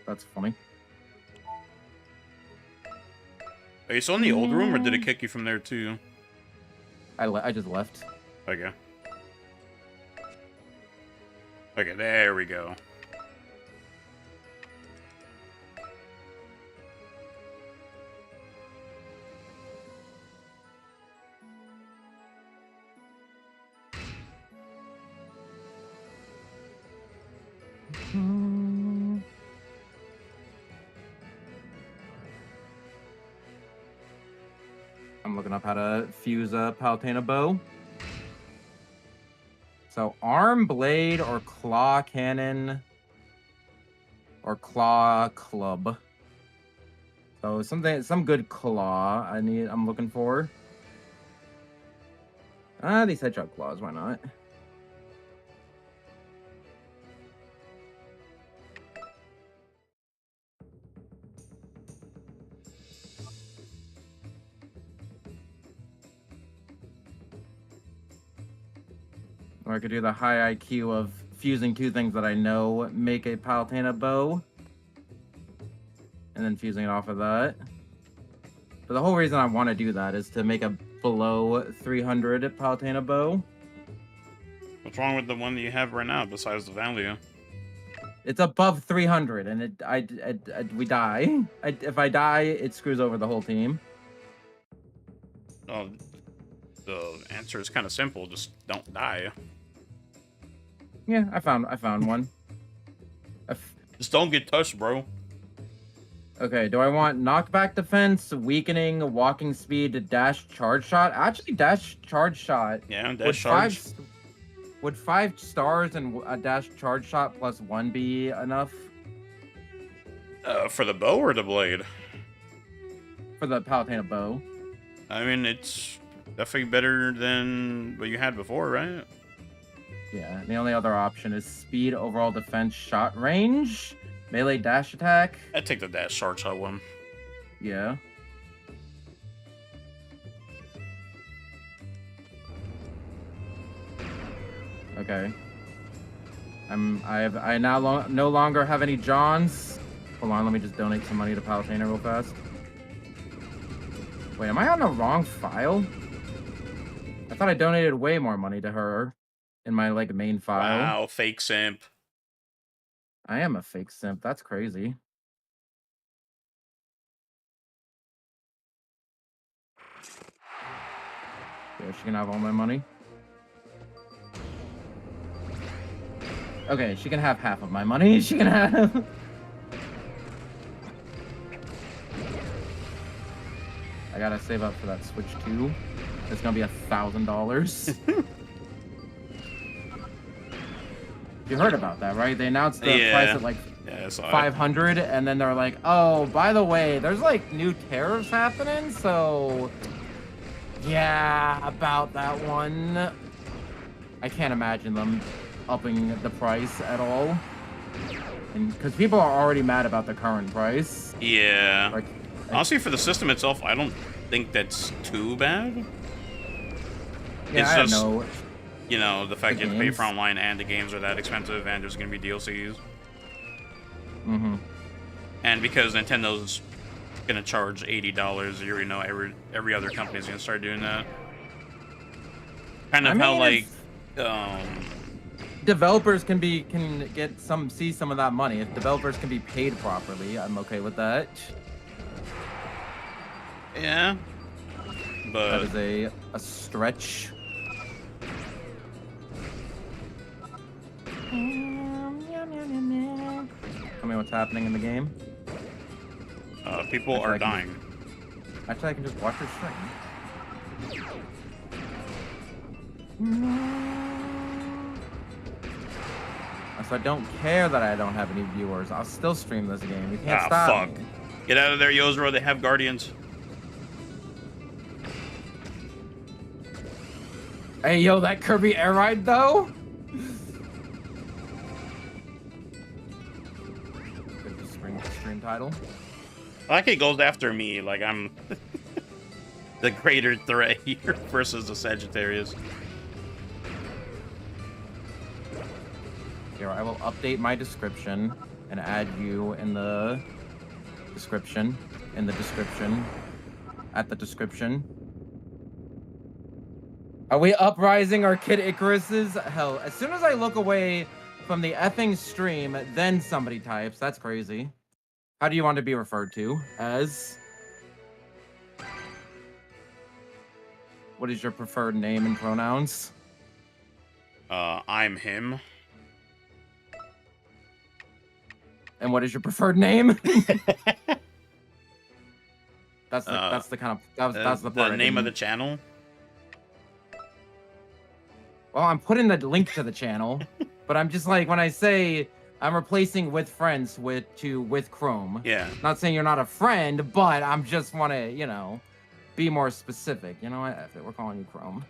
That's funny. Are you still in the old room, or did it kick you from there too? I just left. Okay. Okay, there we go. I'm looking up how to fuse a Palutena bow. So arm, blade, or claw cannon, or claw club. So some good claw. I'm looking for. These hedgehog claws. Why not? Or I could do the high IQ of fusing two things that I know make a Palutena bow. And then fusing it off of that. But the whole reason I want to do that is to make a below 300 Palutena bow. What's wrong with the one that you have right now besides the value? It's above 300 and we die. If I die, it screws over the whole team. Oh, the answer is kind of simple. Just don't die. Yeah, I found one. Just don't get touched, bro. Okay, do I want knockback defense, weakening, walking speed, dash charge shot? Actually, dash charge shot. Yeah, dash charge. Would 5 stars and a dash charge shot plus 1 be enough? For the bow or the blade? For the Palutena bow. I mean, it's definitely better than what you had before, right? Yeah, the only other option is speed, overall defense, shot range, melee dash attack. I'd take the dash charge shot one. Yeah. Okay. I now no longer have any Johns. Hold on, let me just donate some money to Palutena real fast. Wait, am I on the wrong file? I thought I donated way more money to her in my like main file. Wow, fake simp. I am a fake simp. That's crazy. Yeah, she can have all my money. Okay, she can have half of my money. She can have... I gotta save up for that Switch 2. It's gonna be $1,000. You heard about that, right? They announced the price at like 500, and then they're like, "Oh, by the way, there's like new tariffs happening." So, yeah, about that one. I can't imagine them upping the price at all, and because people are already mad about the current price. Yeah. Like, honestly, for the system itself, I don't think that's too bad. Yeah, it's I just, know. You know, the fact you have to pay for online and the games are that expensive and there's going to be DLCs. Mm-hmm. And because Nintendo's going to charge $80, you already know every other company's going to start doing that. Kind of how, like... developers can see some of that money. If developers can be paid properly, I'm okay with that. Yeah. But... That is a stretch. Tell me what's happening in the game. People are dying. Actually, I can just watch your stream. So I don't care that I don't have any viewers. I'll still stream this game. You can't stop me. Get out of there, Yozro. They have Guardians. Hey, yo, that Kirby Air Ride Tho? Stream title. Like it goes after me, like I'm the greater threat here versus the Sagittarius. Here, I will update my description and add you in the description. At the description. Are we Uprising our Kid Icarus's? Hell, as soon as I look away from the effing stream, then somebody types. That's crazy. How do you want to be referred to? As? What is your preferred name and pronouns? I'm him. And what is your preferred name? That's the kind of that's the part. The name of the channel. Well, I'm putting the link to the channel, but I'm just like when I say I'm replacing with friends with Chrome. Yeah. Not saying you're not a friend, but I'm just want to, you know, be more specific. You know what? F it, we're calling you Chrome.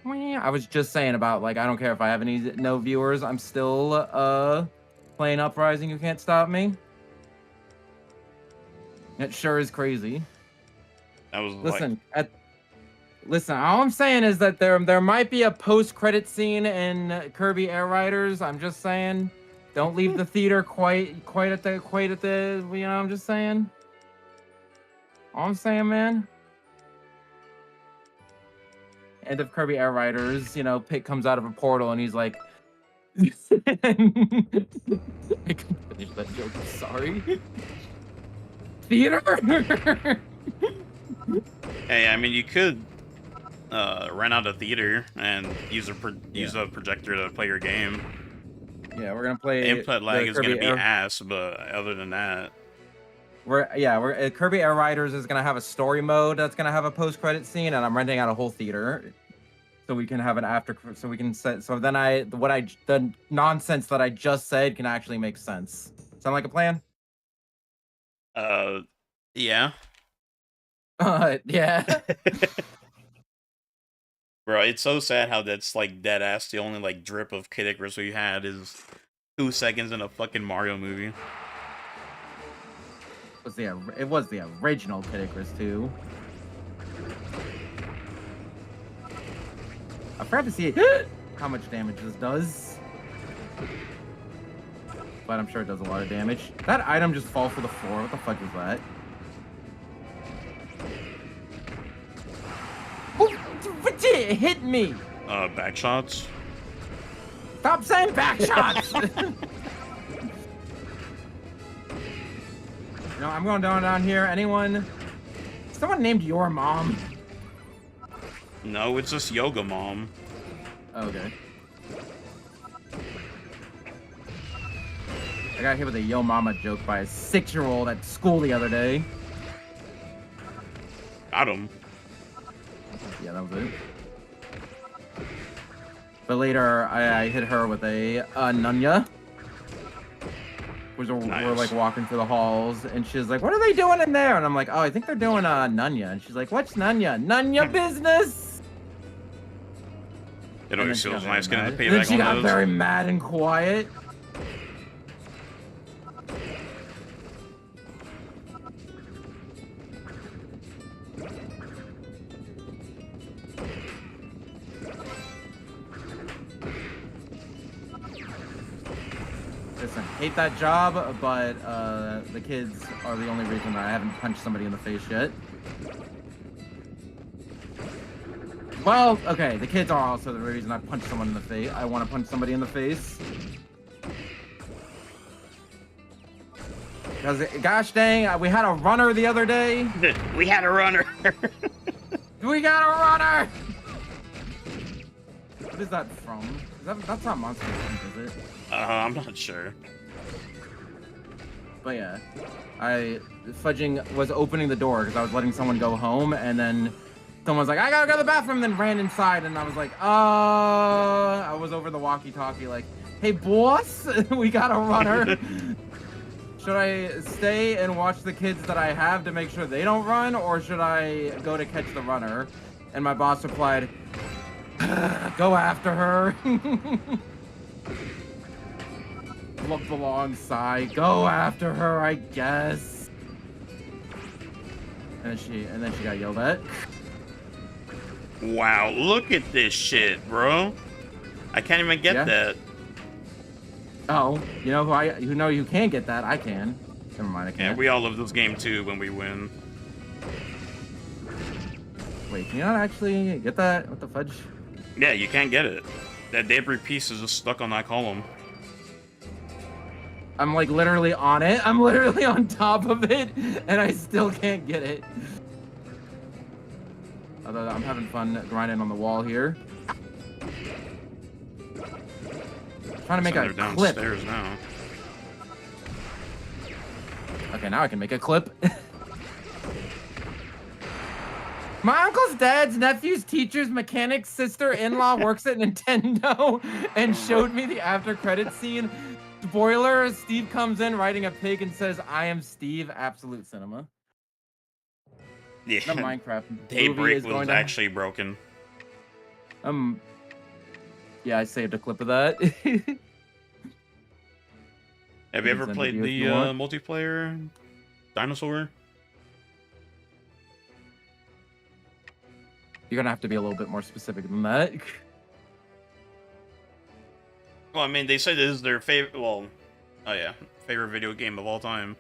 I was just saying about, like, I don't care if I have no viewers. I'm still playing Uprising. You can't stop me. It sure is crazy. That was Listen, all I'm saying is that there might be a post-credit scene in Kirby Air Riders. I'm just saying, don't leave the theater quite at the you know. I'm just saying. All I'm saying, man. End of Kirby Air Riders, you know, Pit comes out of a portal and he's like, I couldn't finish that joke. I'm sorry. theater. Hey, I mean, you could rent out a theater and use use a projector to play your game. Yeah, we're gonna play Input lag the is gonna Kirby be Air. ass, but other than that, We're Kirby Air Riders is gonna have a story mode that's gonna have a post-credit scene, and I'm renting out a whole theater so we can have an after. So we can set. So then the nonsense that I just said can actually make sense. Sound like a plan? yeah. Yeah. Bro, it's so sad how that's like dead ass. The only like drip of Kid Icarus we had is 2 seconds in a fucking Mario movie. It was the original Kid Icarus 2. I forgot to see how much damage this does. But I'm sure it does a lot of damage. That item just fall for the floor. What the fuck is that? It hit me! Back shots? Stop saying back shots! No, I'm going down here. Anyone? Someone named your mom? No, it's just Yoga Mom. Okay. I got hit with a yo mama joke by a 6-year-old at school the other day. Got him. Yeah, that was it. But later, I hit her with a Nunya. Nice. We're like walking through the halls, and she's like, "What are they doing in there?" And I'm like, "Oh, I think they're doing Nunya." And she's like, "What's Nunya? Nunya business." It always feels nice getting the And then payback she on got those. very mad and quiet. Listen, hate that job, but the kids are the only reason that I haven't punched somebody in the face yet. Well, okay, the kids are also the reason I punched someone in the face. I want to punch somebody in the face. Because, gosh dang, we had a runner the other day. We had a runner. We got a runner! What is that from? That's not Monster Inc., is it? I'm not sure. But yeah, Fudging was opening the door because I was letting someone go home, and then someone was like, "I gotta go to the bathroom," then ran inside, and I was like, I was over the walkie-talkie like, "Hey, boss, we got a runner. Should I stay and watch the kids that I have to make sure they don't run, or should I go to catch the runner?" And my boss replied, "Go after her." Looked alongside. Go after her, I guess. And then she got yelled at. Wow, look at this shit, bro. I can't even get that. Oh, you know who can't get that? I can. Never mind, I can't. Yeah, we all love this game too when we win. Wait, can you not actually get that? What the fudge? Yeah, you can't get it. That debris piece is just stuck on that column. I'm like literally on it. I'm literally on top of it, and I still can't get it. Although I'm having fun grinding on the wall here. Trying to make a clip. Downstairs now. Okay, now I can make a clip. My uncle's dad's nephew's teacher's mechanic's sister-in-law works at Nintendo and showed me the after-credit scene. Spoiler, Steve comes in riding a pig and says, "I am Steve." Absolute cinema. Yeah. The Minecraft Daybreak was actually broken. Yeah, I saved a clip of that. Have you ever played the multiplayer dinosaur? You're gonna have to be a little bit more specific than that. Well, I mean, they say this is their favorite. Well, oh yeah, favorite video game of all time.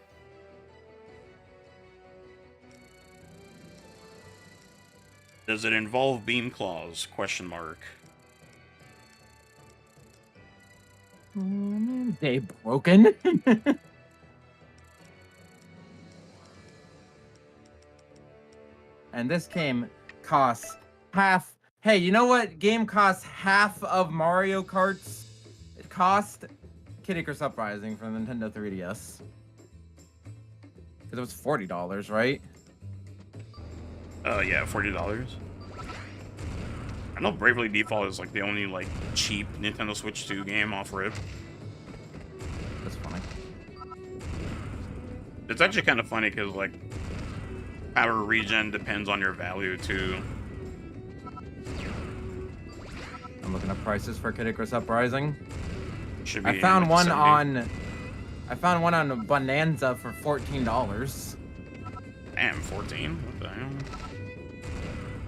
Does it involve beam claws? Question mark. They broken. and this game costs half. Hey, you know what game costs half of Mario Kart's cost? Kid Icarus Uprising for the Nintendo 3DS. Because it was $40, right? Yeah, $40. I know Bravely Default is like the only like cheap Nintendo Switch 2 game off rip. That's funny. It's actually kind of funny because like power regen depends on your value too. I'm looking at prices for Kid Icarus Uprising. Should be I found like one 70. on Bonanza for $14. Damn, 14. What the hell?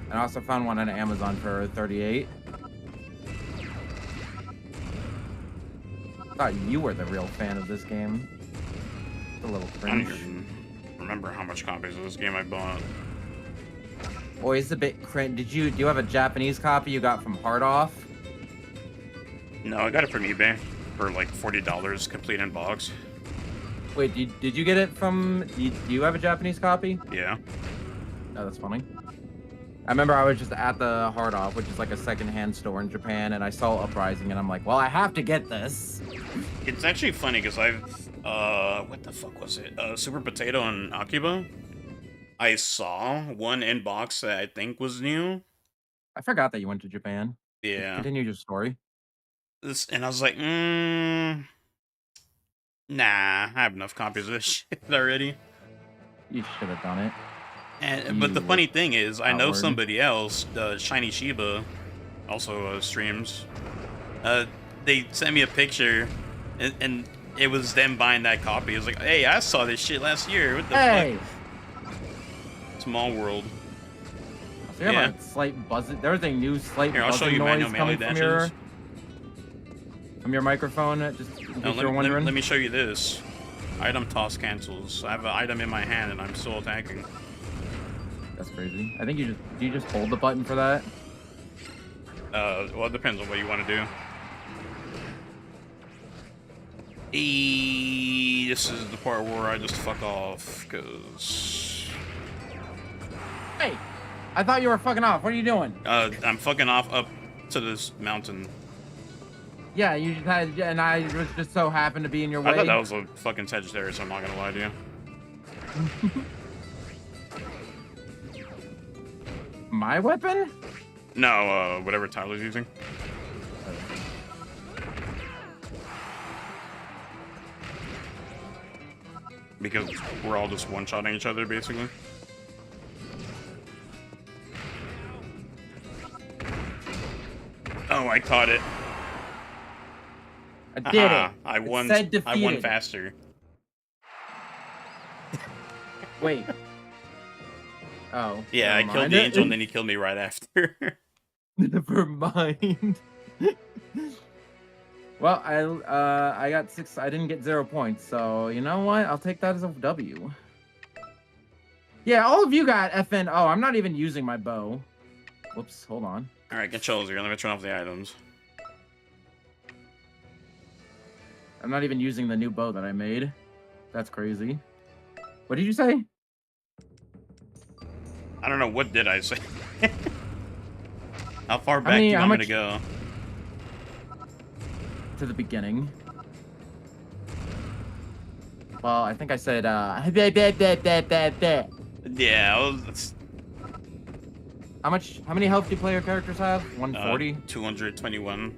And I also found one on Amazon for $38. I thought you were the real fan of this game. It's a little I don't cringe. even remember how much copies of this game I bought. Boy, it's a bit cringe. Do you have a Japanese copy you got from Hard Off? No, I got it from eBay for like $40 complete in box. Wait, did you get it from? Do you have a Japanese copy? Yeah. Oh, that's funny. I remember I was just at the Hard Off, which is like a secondhand store in Japan, and I saw Uprising, and I'm like, well, I have to get this. It's actually funny because I've what the fuck was it? Super Potato and Akiba. I saw one in box that I think was new. I forgot that you went to Japan. Yeah. Continue your story. And I was like, nah, I have enough copies of this shit already. You should have done it. But the funny thing is, I know Outward. somebody else, Shiny Shiba, also streams. They sent me a picture, and it was them buying that copy. It was like, hey, I saw this shit last year. What the Hey! fuck? Small world. So you Yeah. have a slight buzz. There's a new slight Here, I'll show buzzing you manual noise melee coming dashes. from your microphone. Just in No, case you're wondering. let me show you this. Item toss cancels. I have an item in my hand, and I'm still attacking. That's crazy. I think do you just hold the button for that? Well, it depends on what you want to do. This is the part where I just fuck off, because... Hey! I thought you were fucking off. What are you doing? I'm fucking off up to this mountain. Yeah, you just had, and I was just so happened to be in your way. I thought that was a fucking Sagittarius, I'm not gonna lie to you. My weapon? No, whatever Tyler's using. Because we're all just one-shotting each other, basically. Oh, I caught it. I did it. I won. said I won defeated. faster. Wait. Oh. Yeah, I never killed mind. the angel, and then he killed me right after. Never mind. Well, I got 6. I didn't get 0 points, so you know what? I'll take that as a W. Yeah, all of you got FN. Oh, I'm not even using my bow. Whoops, hold on. All right, controls here. Let me turn off the items. I'm not even using the new bow that I made. That's crazy. What did you say? I don't know, what did I say? How far back do you want me to go? To the beginning. Well, I think I said, Yeah, how many health do player characters have? 140? 221.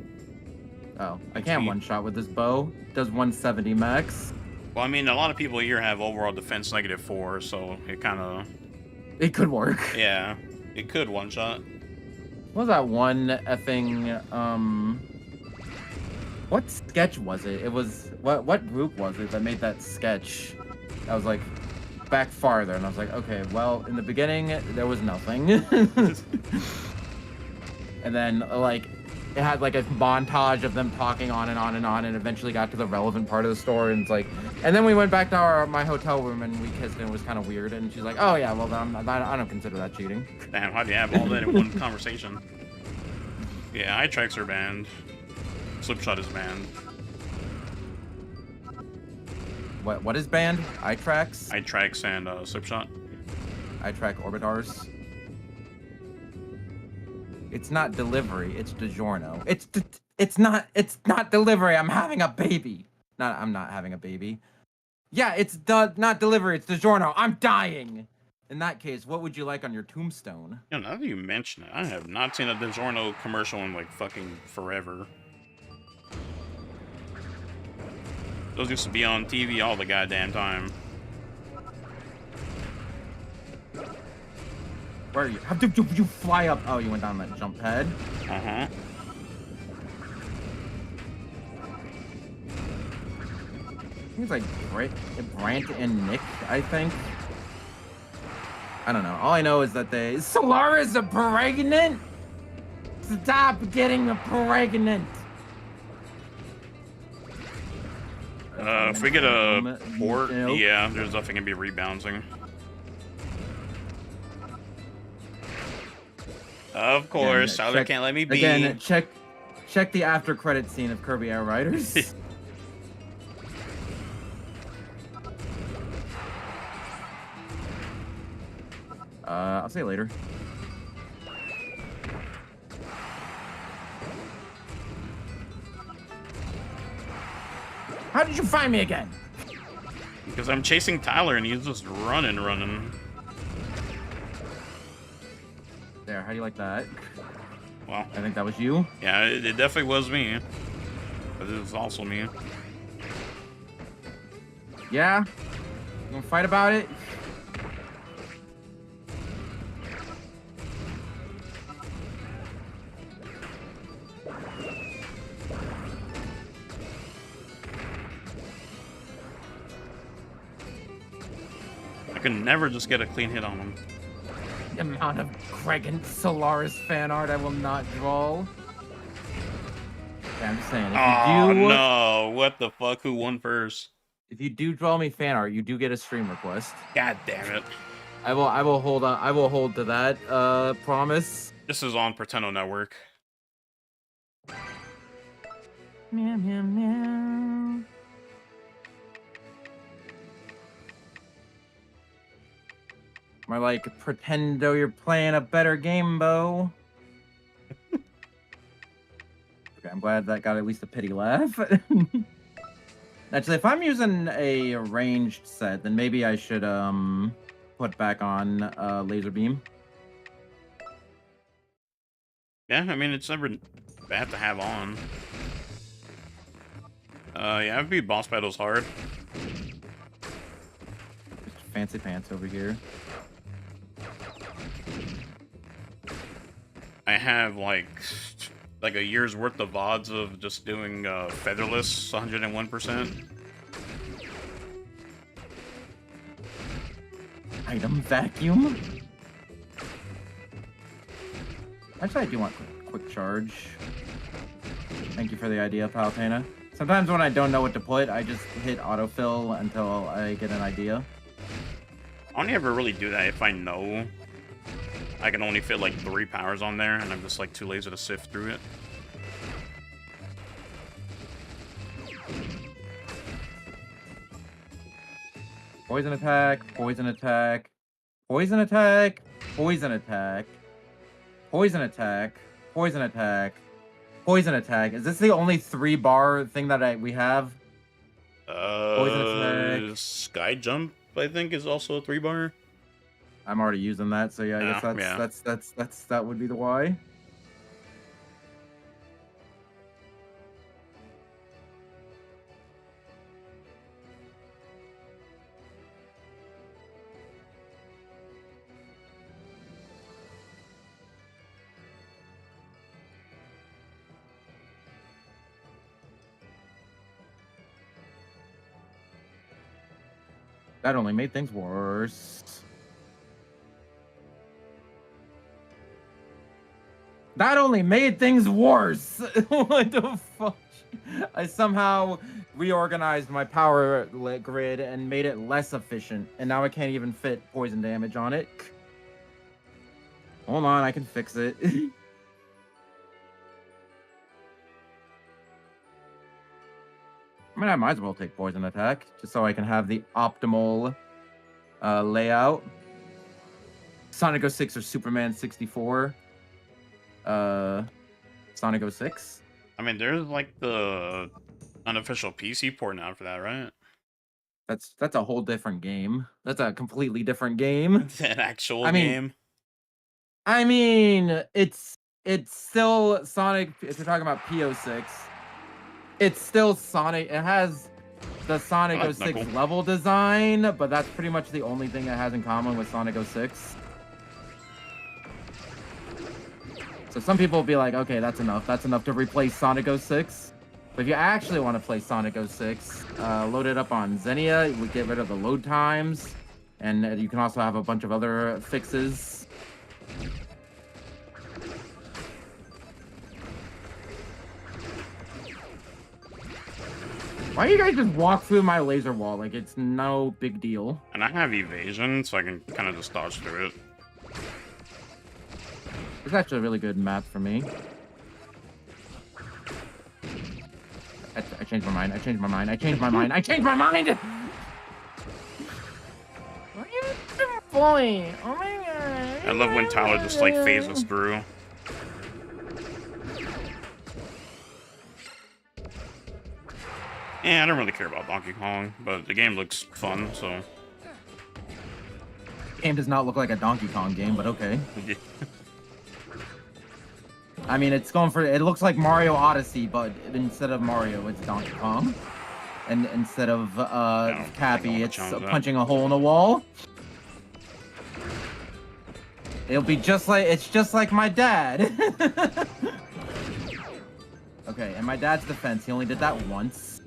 Oh, I can't one-shot with this bow. It does 170 max. Well, I mean, a lot of people here have overall defense -4, so it kind of... It could work. Yeah, it could one-shot. What was that one effing, what sketch was it? It was, what group was it that made that sketch? I was like, back farther, and I was like, okay, well, in the beginning, there was nothing. And then, like, it had, like, a montage of them talking on and on and on, and eventually got to the relevant part of the story, and it's like, and then we went back to my hotel room, and we kissed, and it was kind of weird, and she's like, oh, yeah, well, then I don't consider that cheating. Damn, how do you have all that in one conversation? Yeah, eye tracks are banned. Slipshot is banned. What is banned? Eye tracks? Eye tracks and Slipshot. Eye track orbitars. It's not delivery. It's DiGiorno. It's not delivery. I'm having a baby. I'm not having a baby. Yeah, it's not delivery. It's DiGiorno. I'm dying. In that case, what would you like on your tombstone? Yeah, now that you mention it, I have not seen a DiGiorno commercial in like fucking forever. Those used to be on TV all the goddamn time. Where are you? How did you fly up? Oh, you went down that jump pad. Uh-huh. It's like Brant and Nick, I think. I don't know. All I know is that Solaris are pregnant. Stop getting pregnant. If we get a port, yeah, there's definitely gonna be rebouncing. Of course, Tyler can't let me be. Again, check the after credit scene of Kirby Air Riders. I'll see you later. How did you find me again? Because I'm chasing Tyler and he's just running. There, how do you like that? Well, I think that was you. Yeah, it definitely was me. But it was also me. Yeah? You wanna fight about it? I can never just get a clean hit on him. The amount of pregnant Solaris fan art I will not draw. Yeah, I'm just saying. If Oh you do, no! What the fuck? Who won first? If you do draw me fan art, you do get a stream request. God damn it! I will hold on. I will hold to that. Promise. This is on Pretendo Network. Meow meow meow. More like pretendo you're playing a better game, Bo. Okay, I'm glad that got at least a pity laugh. Actually, if I'm using a ranged set, then maybe I should put back on laser beam. Yeah, I mean it's never bad to have on. Yeah, FB boss battle's hard. Just fancy pants over here. I have like a year's worth of VODs of just doing featherless 101%. Item vacuum. Actually, I do want quick charge. Thank you for the idea, Palutena. Sometimes when I don't know what to put, I just hit autofill until I get an idea. I only ever really do that if I know I can only fit like 3 powers on there, and I'm just like too lazy to sift through it. Poison attack, poison attack, poison attack, poison attack, poison attack, poison attack, poison attack. Is this the only 3-bar thing that we have? Poison attack. Sky jump, I think, is also a 3-bar. I'm already using that, so yeah, I guess that would be the why. That only made things worse. That only made things worse. What the fuck? I somehow reorganized my power grid and made it less efficient, and now I can't even fit poison damage on it. Hold on, I can fix it. I mean, I might as well take poison attack, just so I can have the optimal layout. Sonic 06 or Superman 64. uh Sonic 06. I mean, there's like the unofficial PC port now for that, right? That's a whole different game. That's a completely different game. An actual I mean, game. I mean, it's still Sonic. If you're talking about PO6, it's still Sonic. It has the I Sonic like 06 Knuckle. level design, but that's pretty much the only thing it has in common with Sonic 06. So some people will be like, okay, that's enough. That's enough to replace Sonic 06. But if you actually want to play Sonic 06, load it up on Xenia. We get rid of the load times. And you can also have a bunch of other fixes. Why do you guys just walk through my laser wall? Like, it's no big deal. And I have evasion, so I can kind of just dodge through it. It's actually a really good map for me. I changed my mind. I changed my mind. I changed my mind. I changed my mind! What are you doing, boy? Oh my god. I love when Tyler just like phases through. Yeah, I don't really care about Donkey Kong, but the game looks fun, so. The game does not look like a Donkey Kong game, but okay. I mean, it's going for. It looks like Mario Odyssey, but instead of Mario, it's Donkey Kong. And instead of Cappy, it's punching a hole in a wall. It'll be just like it's just like my dad. Okay, in my dad's defense, he only did that once.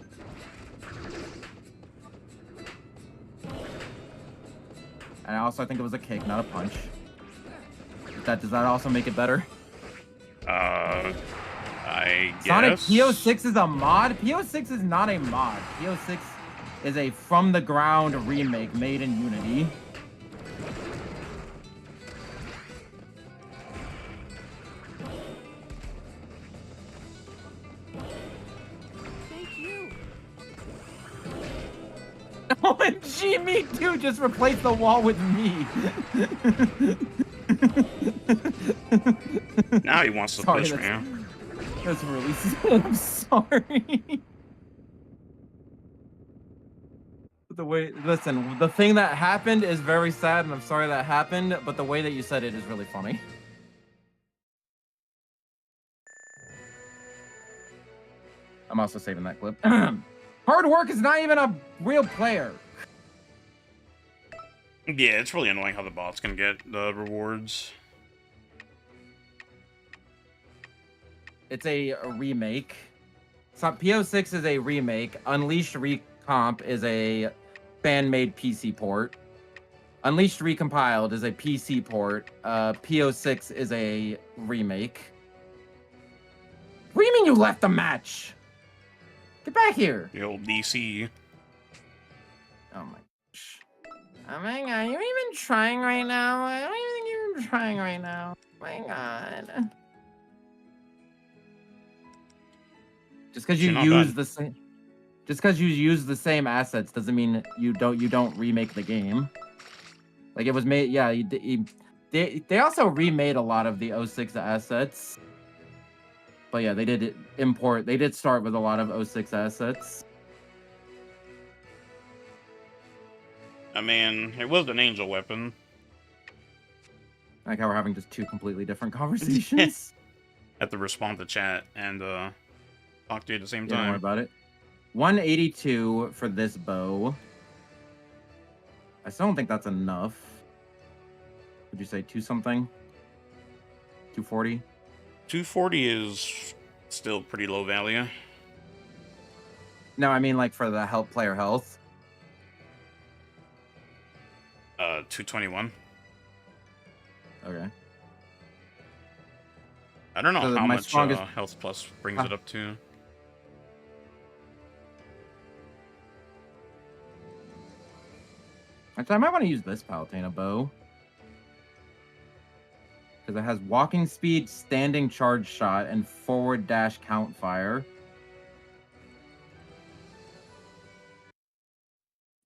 And I think it was a kick, not a punch. Does that also make it better? I guess. Sonic PO6 is a mod? PO6 is not a mod. PO6 is a from-the-ground remake made in Unity. Thank you. OMG, me too! Just replace the wall with me! Now he wants to Sorry, push me. That's really sad. I'm sorry. Listen, the thing that happened is very sad, and I'm sorry that happened, but the way that you said it is really funny. I'm also saving that clip. Hard work is not even a real player. Yeah, it's really annoying how the bots can get the rewards. It's a remake. So PO6 is a remake. Unleashed Recomp is a fan-made PC port. Unleashed Recompiled is a PC port. PO6 is a remake. What do you mean you left the match? Get back here. The old DC. Oh my gosh. Oh my god, you're even trying right now? I don't even think you're even trying right now. Oh my god. Just because you use the same, just because you use the same assets doesn't mean you don't remake the game. Like it was made, yeah. They also remade a lot of the 06 assets, but yeah, they did import. They did start with a lot of 06 assets. I mean, it was an angel weapon. Like how we're having just two completely different conversations. Have to respond to chat and talk to you at the same Don't worry time. about it. 182 for this bow. I still don't think that's enough. Would you say two something? 240? 240 is still pretty low value. No, I mean like for the player health. 221. Okay. I don't know So how my much strongest- health plus brings it up to. Actually, I might want to use this Palutena bow. Because it has walking speed, standing charge shot, and forward dash count fire.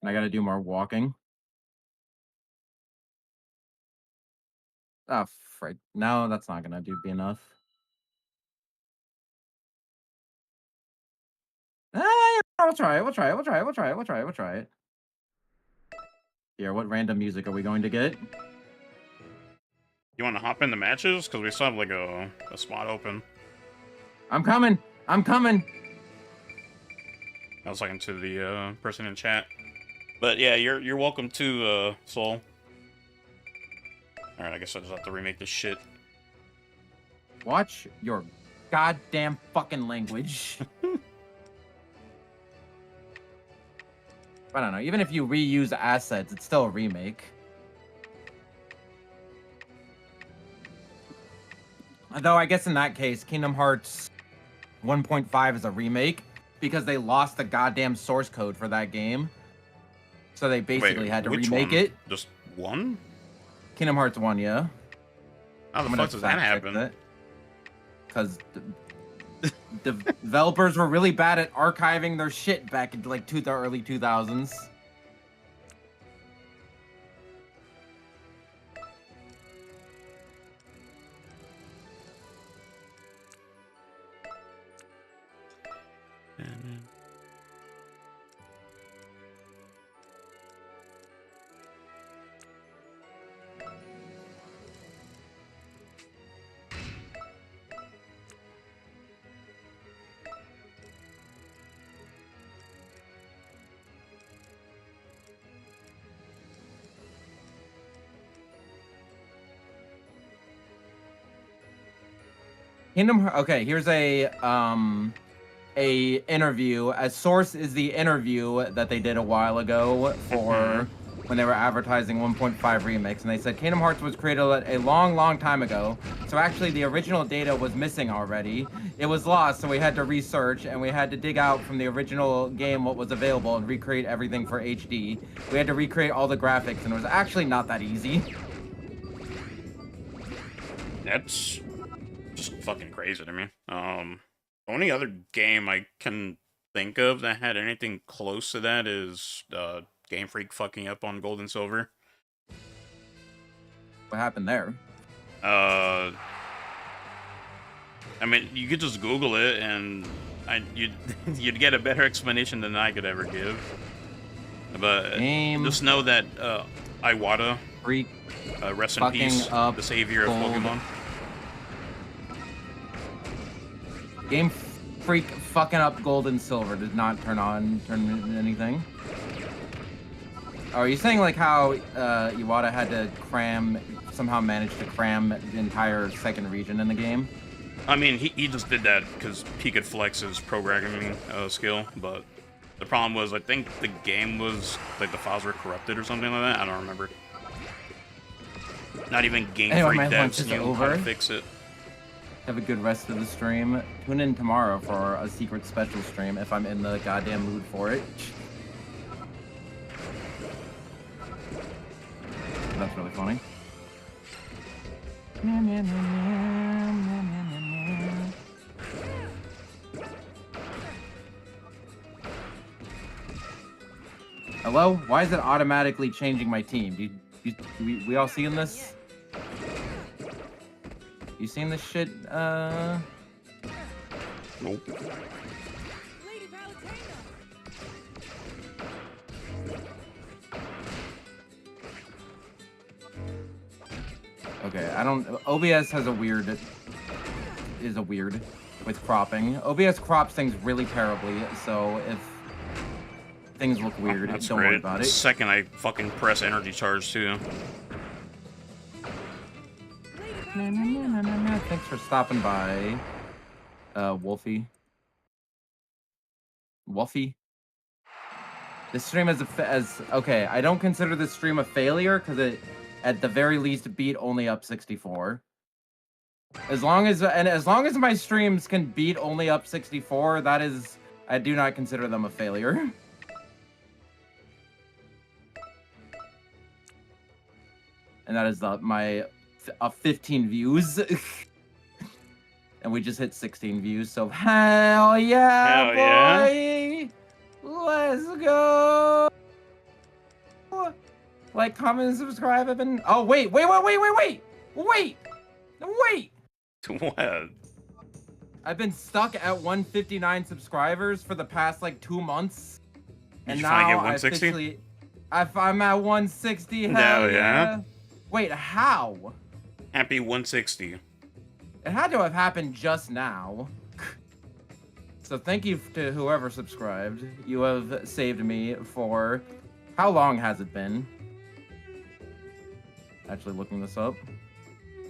And I gotta do more walking. Ah, frick. No, that's not gonna be enough. We'll try it. We'll try it. We'll try it. We'll try it. We'll try it. We'll try it. Here, what random music are we going to get? You want to hop in the matches? Because we still have like a spot open. I'm coming. I'm coming. I was talking to the person in chat. But yeah, you're welcome to Soul. Alright, I guess I just have to remake this shit. Watch your goddamn fucking language. I don't know. Even if you reuse assets, it's still a remake. Though I guess in that case, Kingdom Hearts 1.5 is a remake because they lost the goddamn source code for that game. So they basically had to remake it. Just one? Kingdom Hearts 1, yeah. How the fuck does that happen? Because developers were really bad at archiving their shit back into like the early 2000s. Okay, here's a interview. A source is the interview that they did a while ago for when they were advertising 1.5 remix, and they said Kingdom Hearts was created a long time ago. So actually, the original data was missing already. It was lost, so we had to research and we had to dig out from the original game what was available and recreate everything for HD. We had to recreate all the graphics, and it was actually not that easy. That's just fucking crazy to me. Only other game I can think of that had anything close to that is Game Freak fucking up on Gold and Silver. What happened there? I mean, you could just Google it, and you'd get a better explanation than I could ever give. But just know that Iwata, Freak, rest in peace, the savior of Pokemon. Game Freak fucking up Gold and Silver did not turn anything. Oh, are you saying like how Iwata had to somehow managed to cram the entire second region in the game? I mean, he just did that because he could flex his programming skill, but the problem was, I think the game was, like, the files were corrupted or something like that. I don't remember. Not even Game Freak devs knew how to fix it. Have a good rest of the stream. Tune in tomorrow for a secret special stream if I'm in the goddamn mood for it. That's really funny. Hello? Why is it automatically changing my team? We all seeing this? You seen this shit? Nope. Okay, OBS has a weird with cropping. OBS crops things really terribly, so if things look weird, don't worry about it. The second I fucking press energy charge too. Thanks for stopping by, Wolfie. This stream is okay. I don't consider this stream a failure because it, at the very least, beat only up 64. As long as my streams can beat only up 64, I do not consider them a failure. And that is my 15 views. And we just hit 16 views, so hell yeah, boy! Yeah. Let's go! Like, comment, and subscribe. Oh, wait! What? I've been stuck at 159 subscribers for the past like 2 months. And you now finally get I 160? officially, I'm at 160. Hell Hell yeah. yeah. Wait, how? Happy 160. It had to have happened just now. So thank you to whoever subscribed. You have saved me for... How long has it been? Actually looking this up.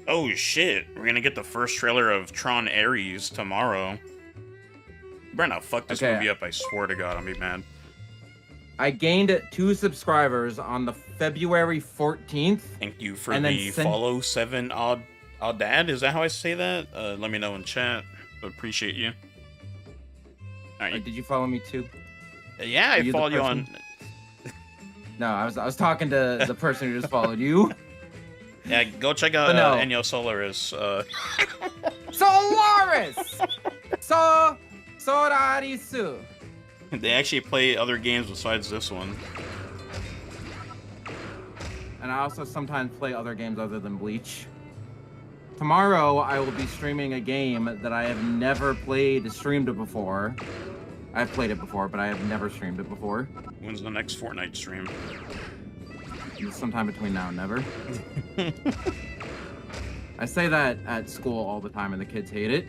Oh shit, we're gonna get the first trailer of Tron Ares tomorrow. You better not fuck this Okay. movie up, I swear to God, I'll be mad. I gained 2 subscribers on the February 14th. Thank you for And then the follow 7 odd dad. Is that how I say that? Let me know in chat. Appreciate you. Alright. Did you follow me too? Yeah, Are I you the followed you person? on. No, I was talking to the person who just followed you. Yeah, go check out But no. Ennio Solaris. Solaris! Solarisu. They actually play other games besides this one. And I also sometimes play other games other than Bleach. Tomorrow, I will be streaming a game that I have never streamed it before. I've played it before, but I have never streamed it before. When's the next Fortnite stream? Sometime between now and never. I say that at school all the time, and the kids hate it.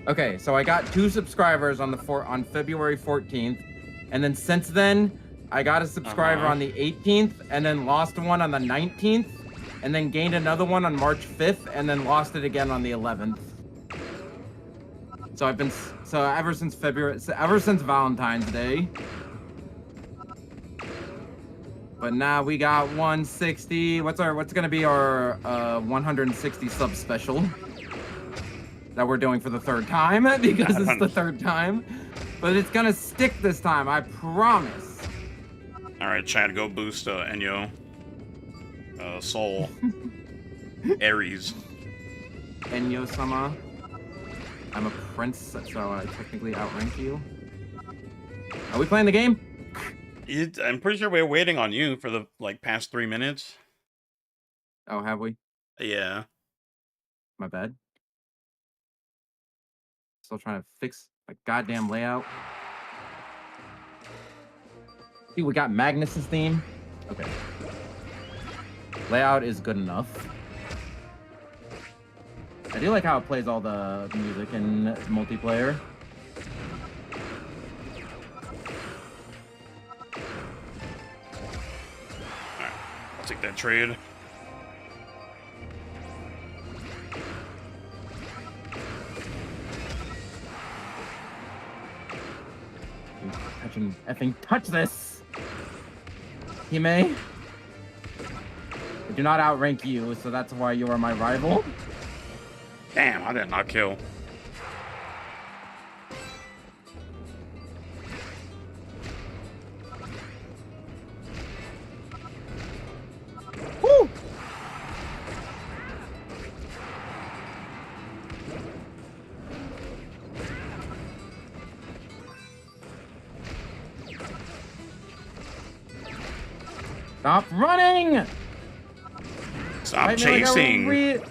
Okay, so I got 2 subscribers on February 14th, and then since then, I got a subscriber on the 18th, and then lost one on the 19th, and then gained another one on March 5th, and then lost it again on the 11th. So ever since Valentine's Day. But now we got 160. What's gonna be our 160 sub special that we're doing for the 3rd time because it's the 3rd time. But it's gonna stick this time, I promise. All right, Chad, go boost Ennio. Soul. Ares. Ennio-sama. I'm a prince, so I technically outrank you. Are we playing the game? I'm pretty sure we're waiting on you for the past 3 minutes. Oh, have we? Yeah. My bad. Still trying to fix my goddamn layout. See, we got Magnus's theme. Okay. Layout is good enough. I do like how it plays all the music in multiplayer. Alright, I'll take that trade. Effing touch this! Hime, I do not outrank you, so that's why you are my rival. Damn, I did not kill. Woo! Stop running! Stop chasing!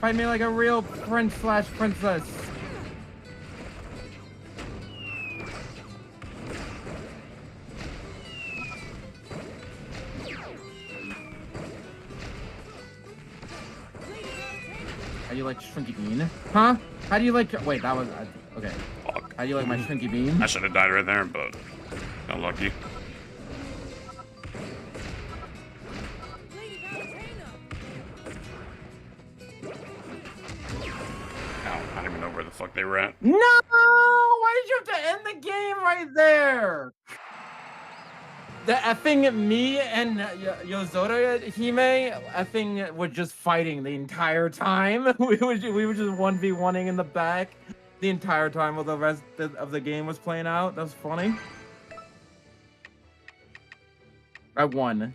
Fight me like a real prince/princess. How do you like Shrinky Bean? Huh? How do you like... Wait, that was... Okay. Fuck. How do you like my Shrinky Bean? I should have died right there, but got lucky. I don't even know where the fuck they were at. No! Why did you have to end the game right there? The effing me and Yozora Hime effing were just fighting the entire time. We were just 1v1ing in the back the entire time while the rest of the game was playing out. That was funny. I won.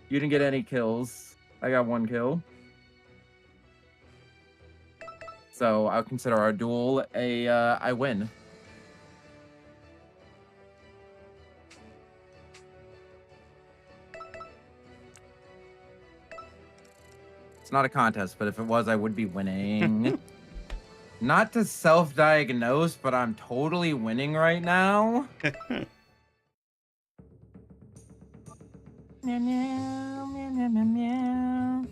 You didn't get any kills. I got 1 kill. So I'll consider our duel I win. It's not a contest, but if it was, I would be winning. Not to self-diagnose, but I'm totally winning right now. Meow, meow, meow, meow, meow, meow.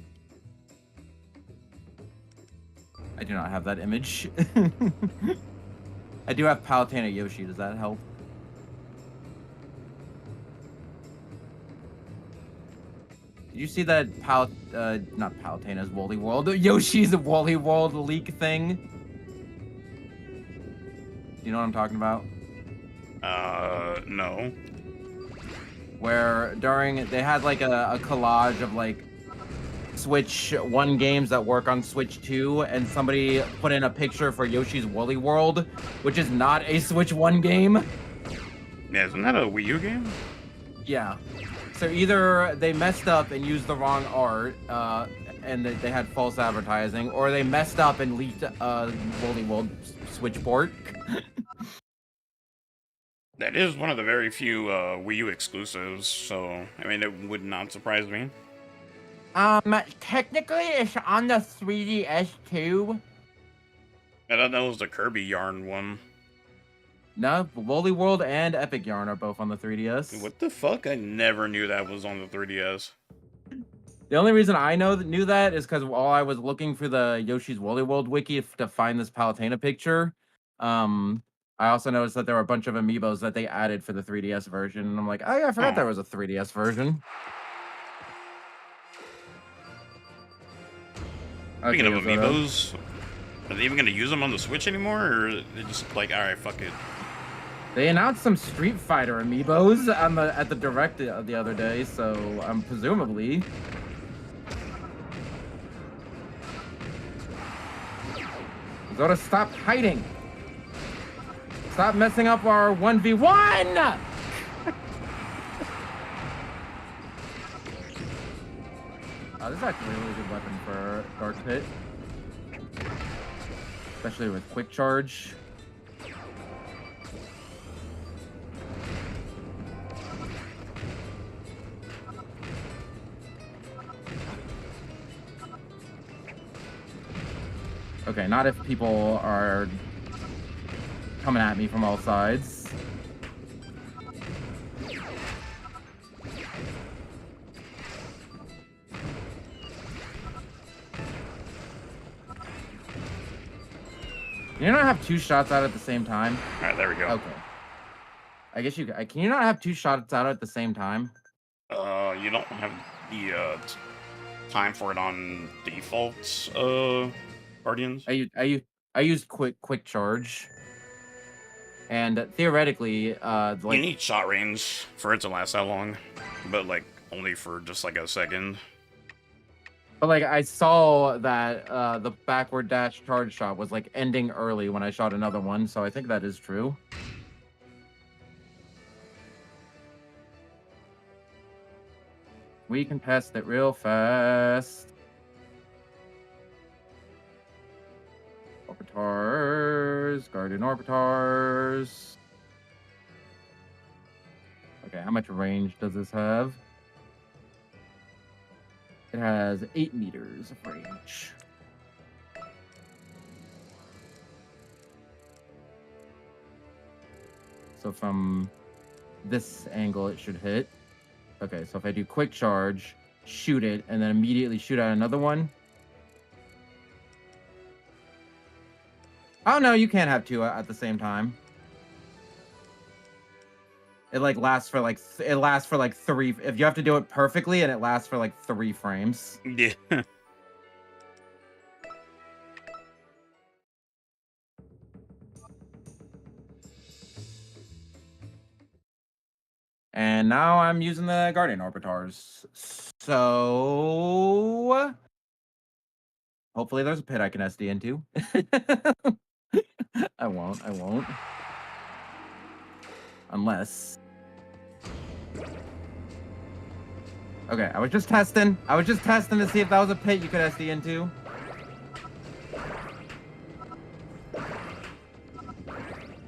I do not have that image. I do have Palutena Yoshi. Does that help? Did you see that not Palutena's Woolly World, Yoshi's Woolly World leak thing? You know what I'm talking about? No. Where they had like a collage of like Switch 1 games that work on Switch 2, and somebody put in a picture for Yoshi's Woolly World, which is not a Switch 1 game. Yeah, isn't that a Wii U game? Yeah. So either they messed up and used the wrong art, and they had false advertising, or they messed up and leaked Woolly World Switch port. That is one of the very few Wii U exclusives, so I mean, it would not surprise me. Technically, it's on the 3DS too. I thought that was the Kirby Yarn one. No, Woolly World and Epic Yarn are both on the 3DS. What the fuck? I never knew that was on the 3DS. The only reason I knew that is because while I was looking for the Yoshi's Woolly World wiki to find this Palutena picture, I also noticed that there were a bunch of amiibos that they added for the 3DS version, and I'm like, oh yeah, I forgot there was a 3DS version. Speaking of amiibos, are they even going to use them on the Switch anymore, or are they just like, alright, fuck it? They announced some Street Fighter amiibos at the Direct the other day, so presumably. Zora, stop hiding! Stop messing up our 1v1! Oh, this is actually a really good weapon for Dark Pit. Especially with Quick Charge. Okay, not if people are coming at me from all sides. Can you not have two shots out at the same time? Alright, there we go. Okay. I guess you can. You not have two shots out at the same time? You don't have the time for it on default, Guardians. I used quick charge, and theoretically, You like need shot range for it to last that long, but like only for just like a second. but like I saw that the backward dash charge shot was like ending early when I shot another one, so I think that is true. We can test it real fast. Orbitars, Guardian Orbitars. Okay, how much range does this have? It has 8 meters of range. So from this angle, it should hit. Okay, so if I do quick charge, shoot it, and then immediately shoot out another one. Oh no, you can't have two at the same time. It like lasts for like 3. If you have to do it perfectly, and it lasts for like 3 frames. Yeah. And now I'm using the Guardian Orbitars. So hopefully there's a pit I can SD into. I won't. Unless. Okay, I was just testing to see if that was a pit you could SD into.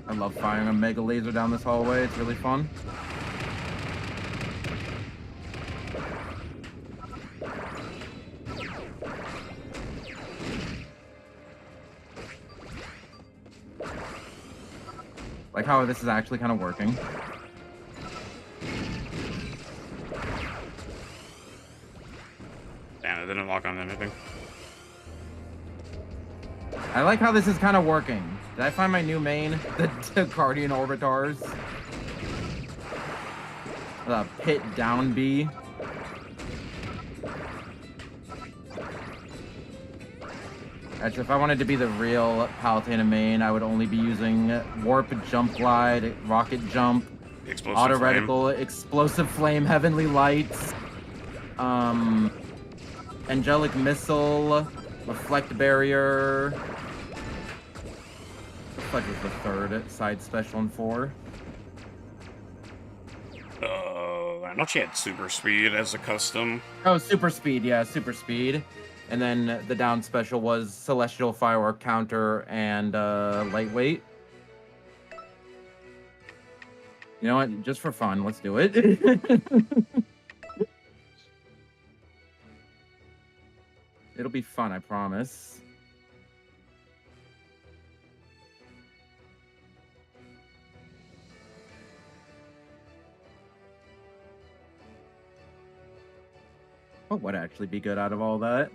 I love firing a mega laser down this hallway. It's really fun. Like how this is actually kind of working. Damn, it didn't lock on anything. I like how this is kind of working. Did I find my new main? The Guardian Orbitars. The Pit Down B. Actually, if I wanted to be the real Palutena main, I would only be using Warp, Jump Glide, Rocket Jump, Explosive Auto flame. Reticle, Explosive Flame, Heavenly Lights, Angelic Missile, Reflect Barrier. What the fuck is the third side special in 4? I know she had super speed as a custom. Oh, Super Speed, yeah, Super Speed. And then the down special was Celestial Firework Counter and Lightweight. You know what? Just for fun, let's do it. It'll be fun, I promise. What would actually be good out of all that?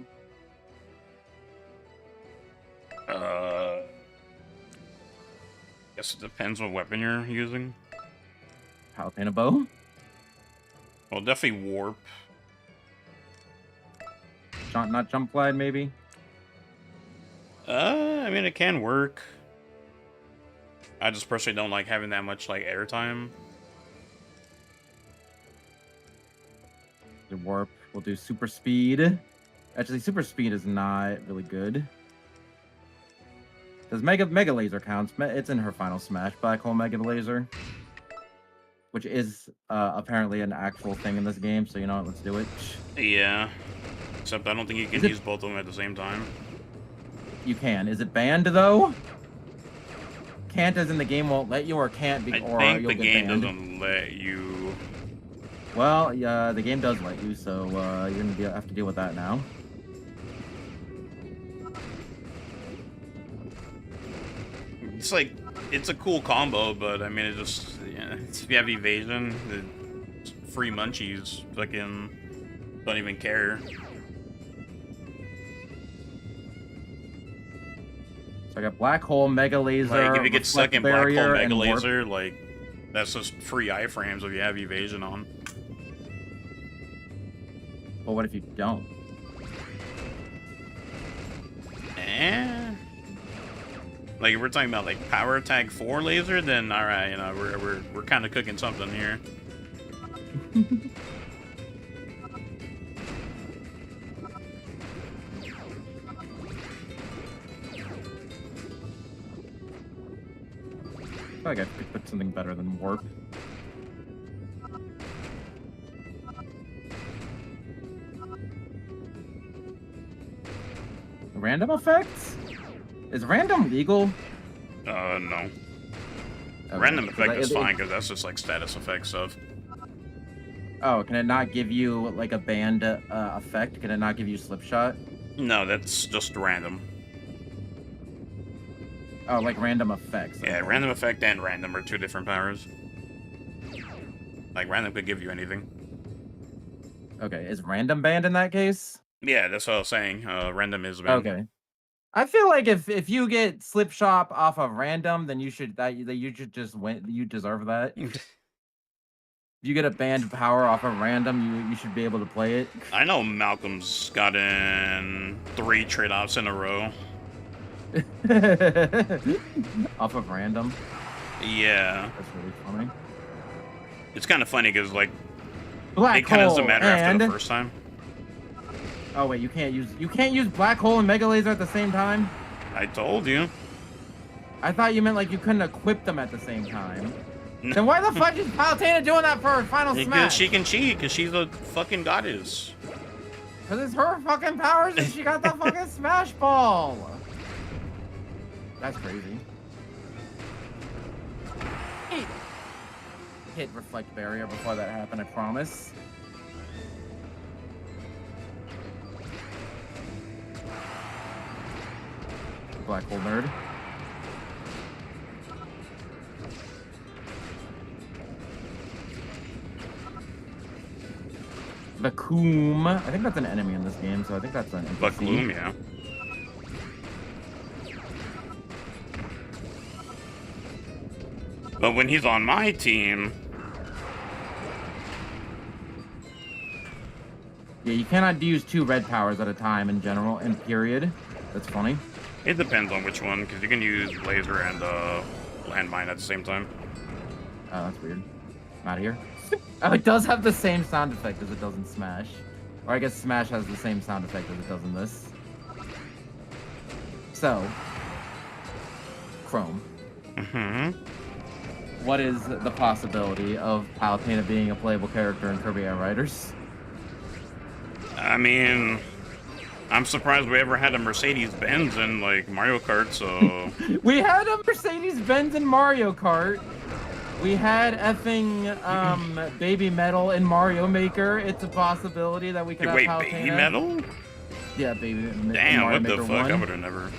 Guess it depends what weapon you're using. Palutena Bow? Well, definitely warp. Not Jump Glide, maybe? I mean, it can work. I just personally don't like having that much like airtime. The Warp. We'll do Super Speed. Actually, Super Speed is not really good. Does Mega Laser counts? It's in her final smash, Black Hole Mega Laser. Which is apparently an actual thing in this game, so you know what, let's do it. Yeah. Except I don't think you can use both of them at the same time. You can. Is it banned, though? Can't as in the game won't let you, or can't be, I or think you'll the get game banned? doesn't let you. Well, yeah, the game does let you, so you're gonna have to deal with that now. It's like, it's a cool combo, but I mean, it just, yeah, if you have evasion, it's free munchies, fucking don't even care. So I got Black Hole, Mega Laser, Like, if you get stuck Reflect in Black Hole Barrier, Mega and Warp. Laser, like, that's just free iframes if you have evasion on. But what if you don't? Like, if we're talking about like power attack 4 laser, then all right, you know, we're kind of cooking something here. I feel like I could put something better than Warp. Random effects? Is random legal? No. Okay, Random 'cause effect is fine because that's just like status effect stuff. Oh, can it not give you like a banned effect? Can it not give you slip shot? No, that's just random. Oh, like random effects. Yeah, okay. random effect and random are 2 different powers. Like, random could give you anything. Okay, is random banned in that case? Yeah, that's what I was saying. Random is banned. Okay. I feel like if you get slip shot off of random, then you should you should just win. You deserve that. If you get a banned power off of random, you should be able to play it. I know Malcolm's gotten 3 trade-offs in a row. Off of random. Yeah. That's really funny. It's kind of funny because, like, Black it kind of doesn't hole matter after the and- first time. Oh wait, you can't use Black Hole and Mega Laser at the same time? I told you. I thought you meant like you couldn't equip them at the same time. No. Then why the fuck is Palutena doing that for her final Because smash? she can cheat, because she's a fucking goddess. Because it's her fucking powers and she got the fucking smash ball. That's crazy. Hit Reflect Barrier before that happened, I promise. Black hole nerd. Vacuum. I think that's an enemy in this game, so I think that's an NPC. Vacuum, yeah. But when he's on my team, yeah, you cannot use 2 red powers at a time in general, in period. That's funny. it depends on which one, because you can use laser and landmine at the same time. Oh, that's weird. I'm out of here. Oh, it does have the same sound effect as it does in Smash. Or I guess Smash has the same sound effect as it does in this. So, Chrome. Mm-hmm. What is the possibility of Palutena being a playable character in Kirby Air Riders? I mean, I'm surprised we ever had a Mercedes-Benz in, like, Mario Kart, so... We had a Mercedes-Benz in Mario Kart. We had effing Baby Metal in Mario Maker. It's a possibility that we could have Wait, Palutena. Baby Metal? Yeah, Baby Metal. Damn, Mario what the Maker fuck? 1. I would've never...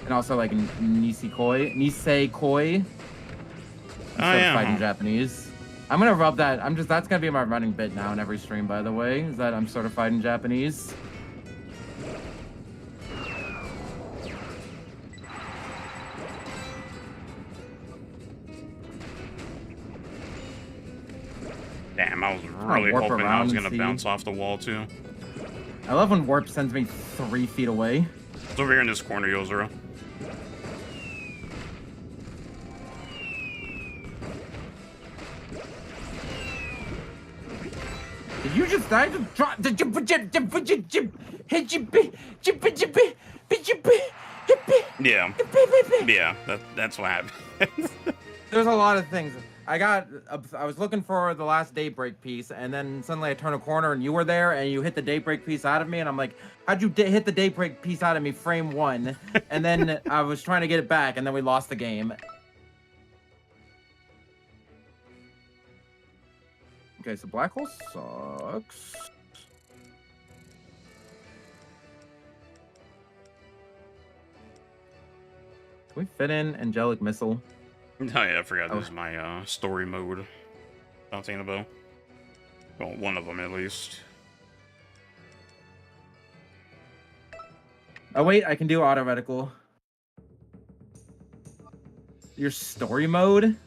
And also like Nisekoi. Instead of fighting Japanese. I'm gonna rub that. That's gonna be my running bit now in every stream, by the way, is that I'm certified in Japanese. Damn, I was really warp hoping I around was and gonna see. bounce off the wall, too. I love when Warp sends me 3 feet away. It's over here in this corner, Yozora. Did you just die to drop? Yeah. Yeah, that's what happened. There's a lot of things. I was looking for the last Daybreak piece, and then suddenly I turn a corner and you were there, and you hit the Daybreak piece out of me, and I'm like, how'd you hit the Daybreak piece out of me frame 1? And then I was trying to get it back, and then we lost the game. Okay, so Black Hole sucks. Can we fit in Angelic Missile? Oh yeah, I forgot this is my story mode. Palutena Bow. Well, one of them at least. Oh wait, I can do auto reticle. Your story mode?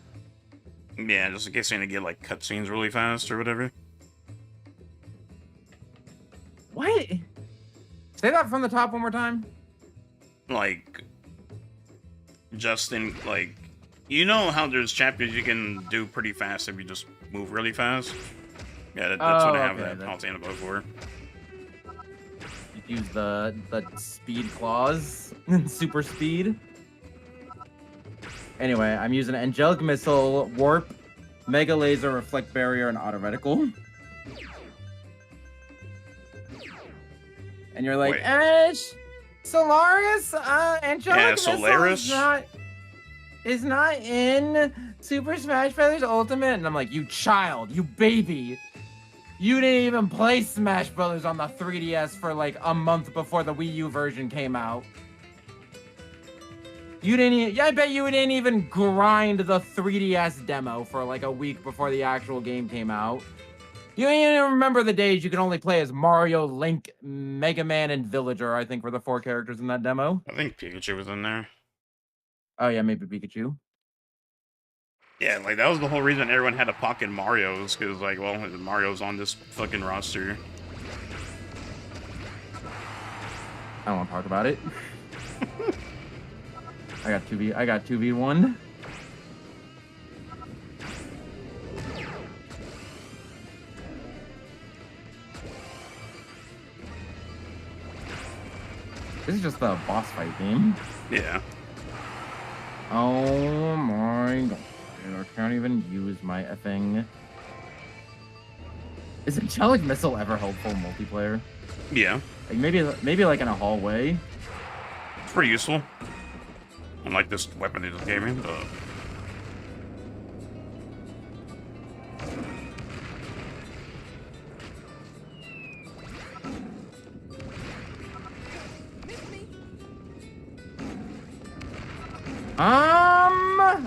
Yeah, just in case you're gonna get like cutscenes really fast or whatever. What? Say that from the top one more time. Like, just in like, you know how there's chapters you can do pretty fast if you just move really fast. Yeah, that's what I have that Palutena Bow for. You use the speed clause, super speed. Anyway, I'm using Angelic Missile, Warp, Mega Laser, Reflect Barrier, and Auto Reticle. And you're like, Wait. Solaris, Angelic Missile Solaris is not in Super Smash Bros. Ultimate. And I'm like, you child, you baby. You didn't even play Smash Bros. On the 3DS for like a month before the Wii U version came out. I bet you didn't even grind the 3DS demo for like a week before the actual game came out. You don't even remember the days you could only play as Mario, Link, Mega Man, and Villager, I think were the 4 characters in that demo. I think Pikachu was in there. Oh yeah, maybe Pikachu. Yeah, like that was the whole reason everyone had to pocket Mario's, because like, well, Mario's on this fucking roster. I don't want to talk about it. I got 2v1. This is just the boss fight game. Yeah. Oh my god. I can't even use my effing... Is Angelic Missile ever helpful in multiplayer? Yeah. Like maybe like in a hallway. It's pretty useful. Unlike this weapon they just gave me, but...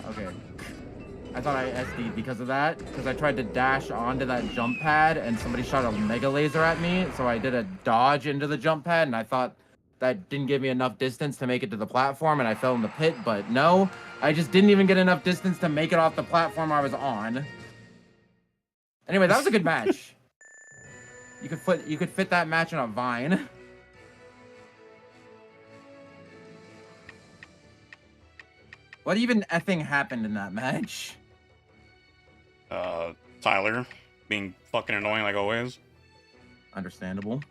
Okay. I thought I SD'd because of that, because I tried to dash onto that jump pad and somebody shot a mega laser at me, so I did a dodge into the jump pad, and I thought that didn't give me enough distance to make it to the platform, and I fell in the pit, but no, I just didn't even get enough distance to make it off the platform I was on. Anyway, that was a good match. You could fit that match in a vine. What even effing happened in that match? Tyler being fucking annoying like always. Understandable.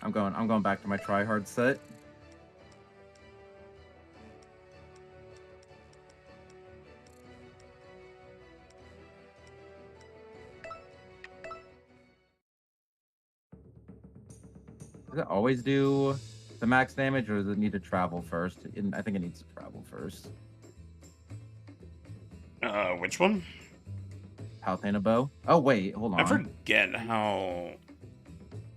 I'm going back to my try hard set. Does it always do the max damage, or does it need to travel first? I think it needs to travel first. Which one? Palutena bow. Oh wait, hold on. I forget how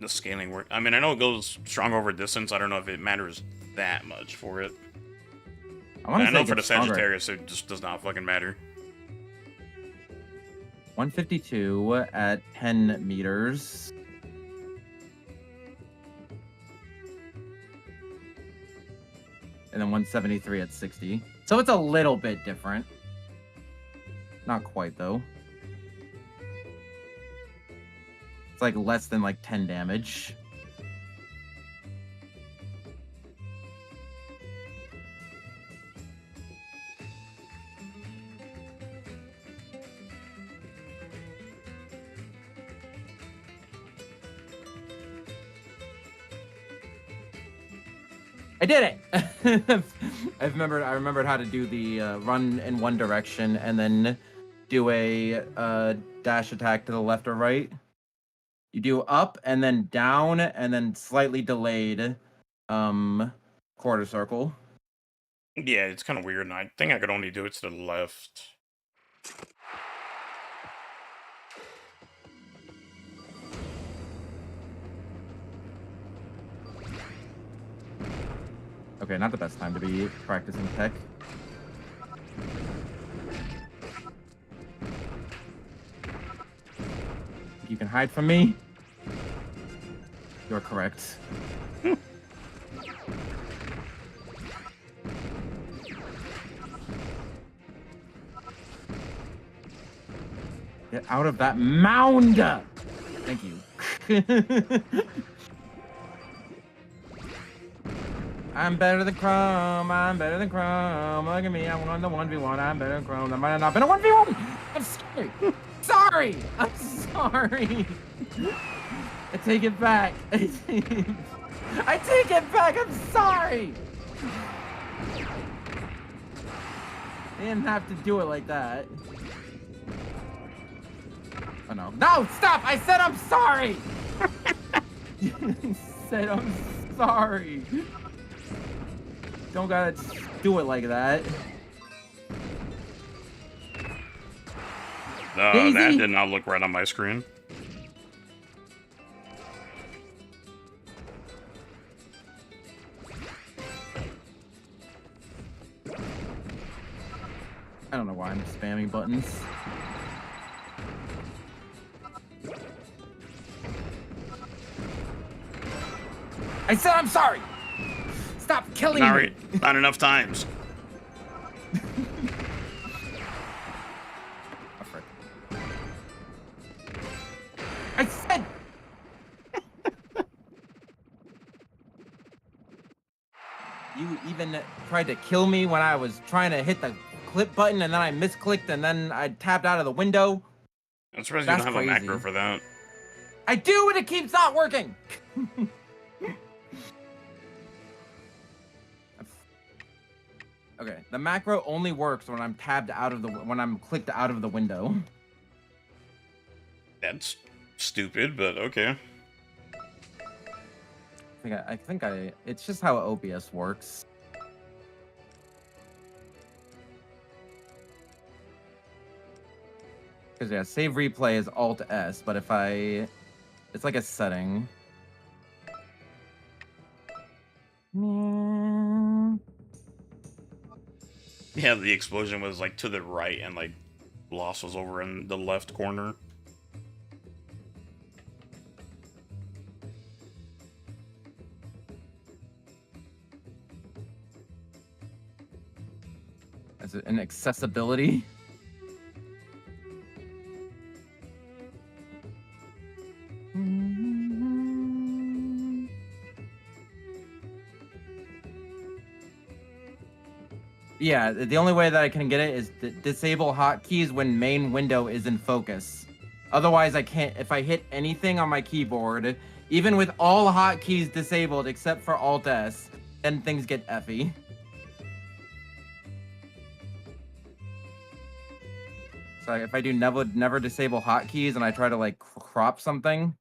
the scaling works. I mean, I know it goes strong over distance. I don't know if it matters that much for it. I know for the Sagittarius, it just does not fucking matter. 152 at 10 meters. And then 173 at 60. So it's a little bit different. Not quite, though. It's like less than like 10 damage. I did it! I remembered how to do the run in one direction and then do a dash attack to the left or right. You do up and then down and then slightly delayed quarter circle. Yeah, it's kind of weird, and I think I could only do it to the left. Okay, not the best time to be practicing tech. You can hide from me. You're correct. Get out of that mound! Thank you. I'm better than Chrome, I'm better than Chrome. Look at me, I won the 1v1, I'm better than Chrome. That might have not been a 1v1! I'm sorry! Sorry! I'm sorry! I take it back. I take it back, I'm sorry! I didn't have to do it like that. Oh no. No, stop! I said I'm sorry! I said I'm sorry. Don't gotta do it like that. No, Daisy? that did not look right on my screen. I don't know why I'm spamming buttons. I said I'm sorry! Stop killing me! Not enough times. Oh, frick. I said... You even tried to kill me when I was trying to hit the clip button and then I misclicked and then I tapped out of the window. I'm surprised you don't have a macro for that. I do, and it keeps not working! Okay, the macro only works when I'm tabbed out of when I'm clicked out of the window. That's stupid, but okay. I think it's just how OBS works. Because yeah, save replay is Alt S, but if it's like a setting. Yeah, the explosion was like to the right and like Loss was over in the left corner. As an accessibility. Yeah, the only way that I can get it is to disable hotkeys when main window is in focus. Otherwise, I can't. If I hit anything on my keyboard, even with all hotkeys disabled except for Alt S, then things get effy. So if I do never disable hotkeys and I try to like crop something,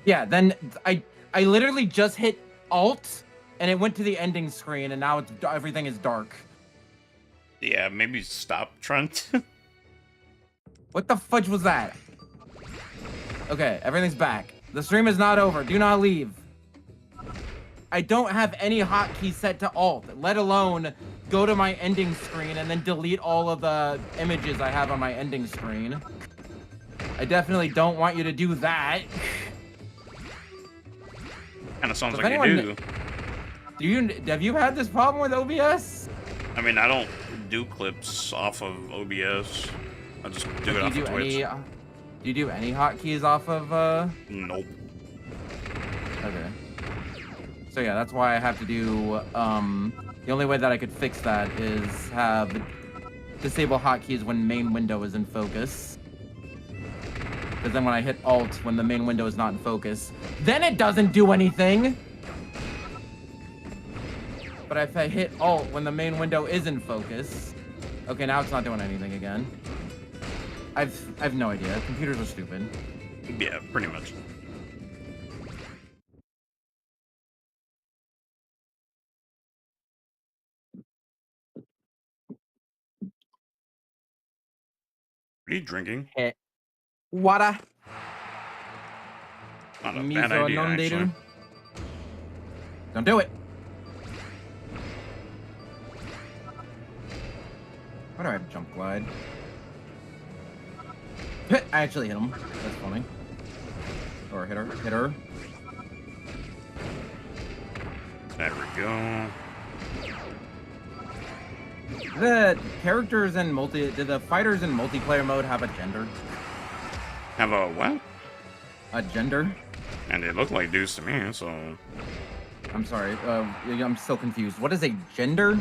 yeah, then I literally just hit Alt and it went to the ending screen and now everything is dark. Yeah, maybe stop Trent. What the fudge was that? Okay, everything's back. The stream is not over. Do not leave. I don't have any hotkeys set to Alt, let alone go to my ending screen and then delete all of the images I have on my ending screen. I definitely don't want you to do that. Kind of sounds like you do. Have you had this problem with OBS? I mean, I don't do clips off of OBS. I just do it off of Twitch. Do you do any hotkeys off of Nope. Okay. So yeah, that's why I have to do the only way that I could fix that is have disable hotkeys when main window is in focus. Because then when I hit Alt when the main window is not in focus, then it doesn't do anything. But if I hit Alt when the main window is in focus, okay, now it's not doing anything again. I've no idea. Computers are stupid. Yeah, pretty much. What are you drinking? Water. Not a bad idea, actually. Don't do it. Why do I have jump glide? I actually hit him. That's funny. Or hit her. Hit her. There we go. The characters in do the fighters in multiplayer mode have a gender? Have a what? A gender? And they look like dudes to me, so... I'm sorry, I'm still confused. What is a gender?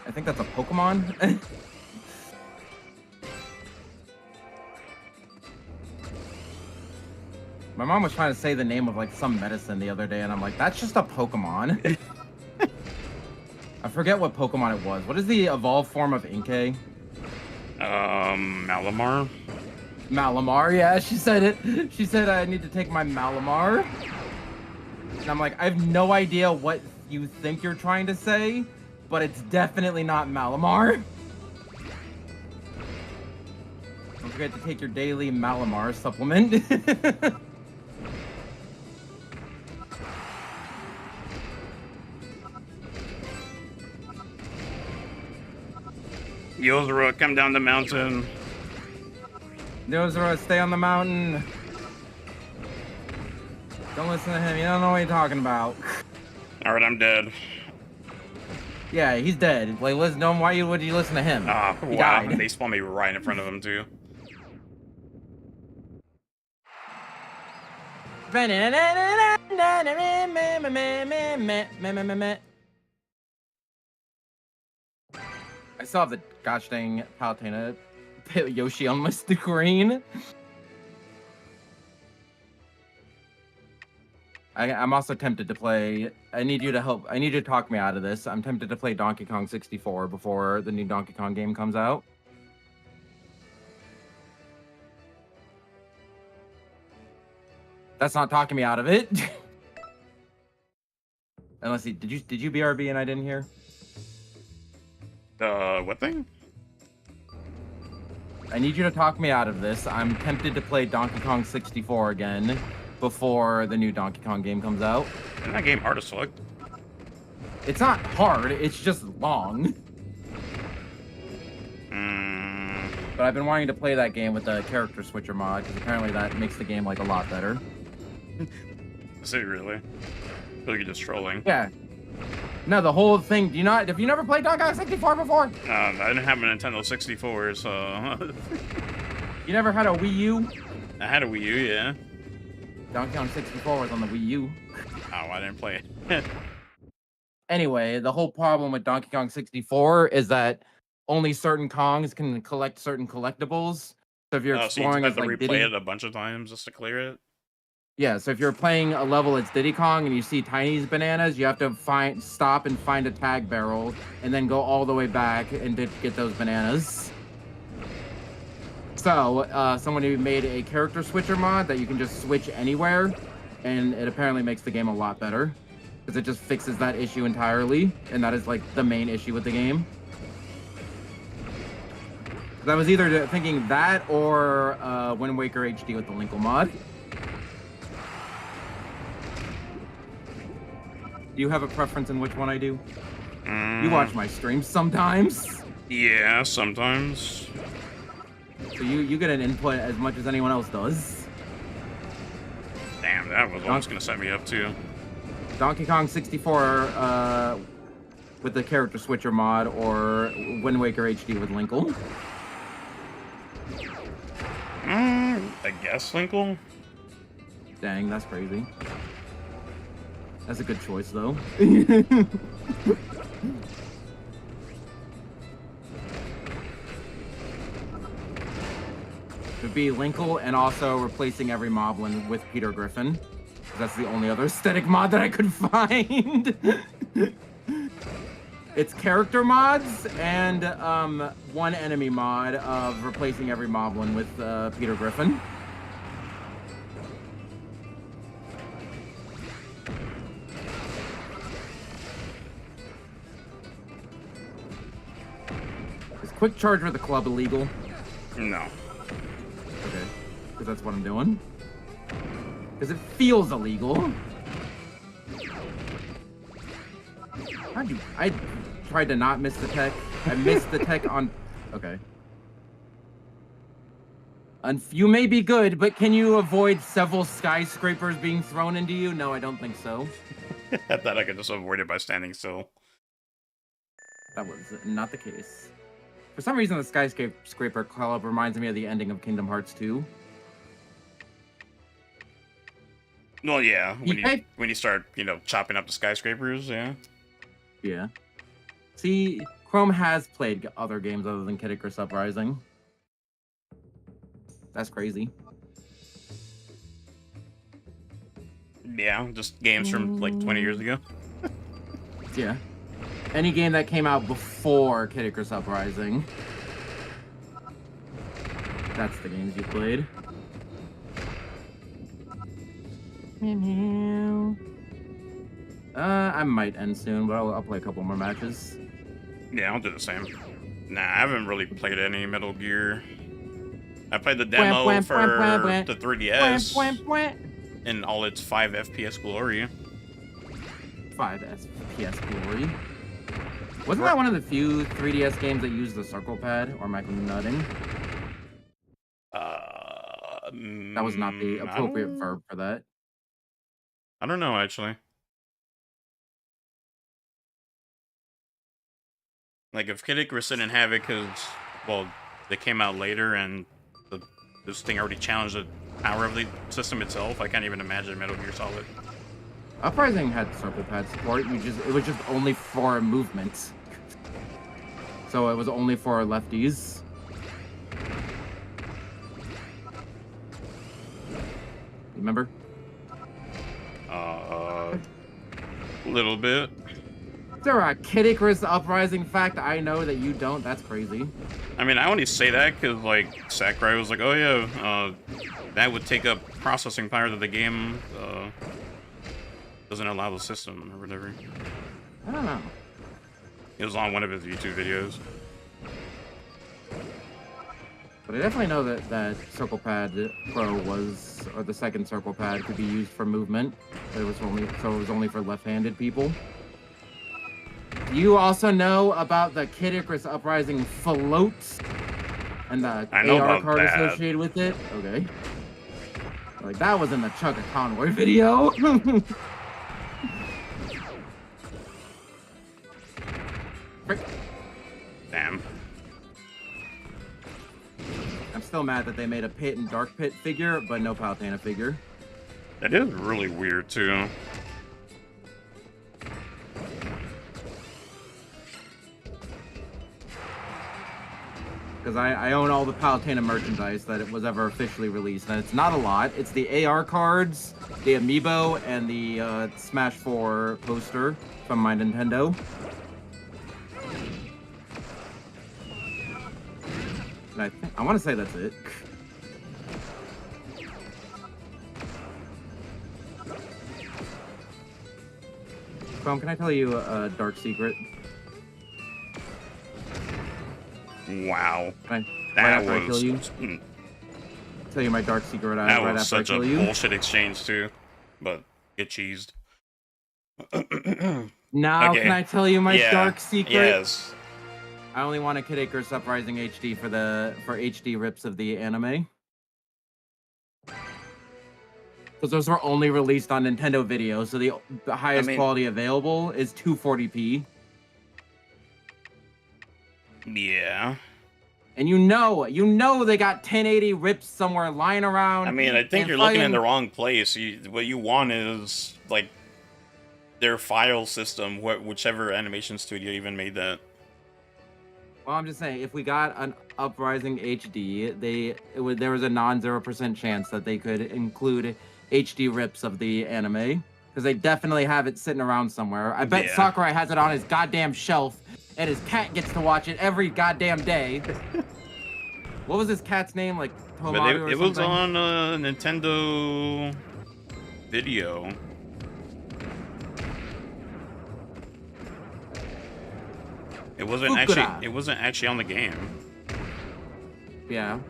I think that's a Pokemon. My mom was trying to say the name of like some medicine the other day, and I'm like, that's just a Pokemon. I forget what Pokemon it was. What is the evolved form of Inkay? Malamar? Malamar, yeah, she said it. She said I need to take my Malamar. And I'm like, I have no idea what you think you're trying to say, but it's definitely not Malamar. Don't forget to take your daily Malamar supplement. Yozora, come down the mountain. Yozora, stay on the mountain. Don't listen to him. You don't know what you're talking about. Alright, I'm dead. Yeah, he's dead. Like, listen, no, why would you listen to him? Ah, He wow. died. They spawned me right in front of him, too. I still have the gosh dang Palutena Yoshi on my screen. I'm also tempted to play. I need you to help. I need you to talk me out of this. I'm tempted to play Donkey Kong 64 before the new Donkey Kong game comes out. That's not talking me out of it. Unless did you BRB and I didn't hear? What thing? I need you to talk me out of this. I'm tempted to play Donkey Kong 64 again before the new Donkey Kong game comes out. Isn't that game hard as fuck? It's not hard, it's just long. But I've been wanting to play that game with the character switcher mod because apparently that makes the game like a lot better. Is it really? I feel like you're just trolling. Yeah. No, the whole thing. Have you never played Donkey Kong 64 before? I didn't have a Nintendo 64, so. You never had a Wii U? I had a Wii U, yeah. Donkey Kong 64 was on the Wii U. Oh, I didn't play it. Anyway, the whole problem with Donkey Kong 64 is that only certain Kongs can collect certain collectibles. So if you're exploring, so you have to like replay it a bunch of times just to clear it. Yeah, so if you're playing a level that's Diddy Kong and you see Tiny's bananas, you have to stop and find a tag barrel and then go all the way back and get those bananas. So, somebody made a character switcher mod that you can just switch anywhere, and it apparently makes the game a lot better because it just fixes that issue entirely, and that is like the main issue with the game. I was either thinking that or Wind Waker HD with the Linkle mod. Do you have a preference in which one I do? You watch my streams sometimes. Yeah, sometimes. So you get an input as much as anyone else does. Damn, that was almost gonna set me up too. Donkey Kong 64 with the character switcher mod or Wind Waker HD with Linkle. I guess Linkle. Dang, that's crazy. That's a good choice, though. Would be Linkle and also replacing every moblin with Peter Griffin. That's the only other aesthetic mod that I could find. It's character mods and one enemy mod of replacing every moblin with Peter Griffin. Is quick charge with the club illegal? No. Okay, because that's what I'm doing. Because it feels illegal. I tried to not miss the tech. I missed the tech on... Okay. You may be good, but can you avoid several skyscrapers being thrown into you? No, I don't think so. I thought I could just avoid it by standing still. That was not the case. For some reason, the skyscraper club reminds me of the ending of Kingdom Hearts 2. Well, yeah, when you start, chopping up the skyscrapers, yeah. Yeah. See, Chrome has played other games other than Kid Icarus Uprising. That's crazy. Yeah, just games from like 20 years ago. Yeah. Any game that came out before Kid Icarus Uprising. That's the games you played. I might end soon, but I'll play a couple more matches. Yeah, I'll do the same. Nah, I haven't really played any Metal Gear. I played the demo for the 3DS in all its 5 FPS glory. 5 FPS glory? Wasn't that one of the few 3DS games that used the circle pad, or am I nutting? That was not the appropriate verb for that. I don't know, actually. Like, if Kid Icarus didn't have it because, well, they came out later and this thing already challenged the power of the system itself, I can't even imagine Metal Gear Solid. Uprising had circle pad support. It was just only for movements. So it was only for lefties. Remember? A little bit. Is there a Kid Icarus Uprising fact I know that you don't? That's crazy. I mean, I only say that because, like, Sakurai was like, oh yeah, that would take up processing power that the game doesn't allow the system or whatever. I don't know. It was on one of his YouTube videos. But I definitely know that Circle Pad Pro was, or the second Circle Pad could be used for movement. It was only for left-handed people. You also know about the Kid Icarus Uprising floats and the I know AR about card that. associated with it. Okay. Like, that was in the Chugga Convoy video. Frick. Damn. I'm still mad that they made a Pit and Dark Pit figure, but no Palutena figure. That is really weird, too. Because I own all the Palutena merchandise that it was ever officially released, and it's not a lot. It's the AR cards, the Amiibo, and the Smash 4 poster from my Nintendo. And I want to say that's it. Chrome, can I tell you a dark secret? Wow. Right That after I kill was... you? Tell you my dark secret right That after was I such a kill you? bullshit exchange, too. But, get cheesed. Now, Okay. can I tell you my Yeah. dark secret? Yes. I only want a Kid Icarus Uprising HD for HD rips of the anime. Because those were only released on Nintendo Video, so the highest quality available is 240p. Yeah. And you know they got 1080 rips somewhere lying around. I mean, I think you're looking in the wrong place. What you want is, like, their file system, whichever animation studio even made that. Well, I'm just saying, if we got an Uprising HD, there was a non-0% chance that they could include HD rips of the anime. Because they definitely have it sitting around somewhere. I bet Sakurai has it on his goddamn shelf, and his cat gets to watch it every goddamn day. What was his cat's name? Like, Tomato or something? It was on Nintendo Video. It wasn't actually on the game. Yeah.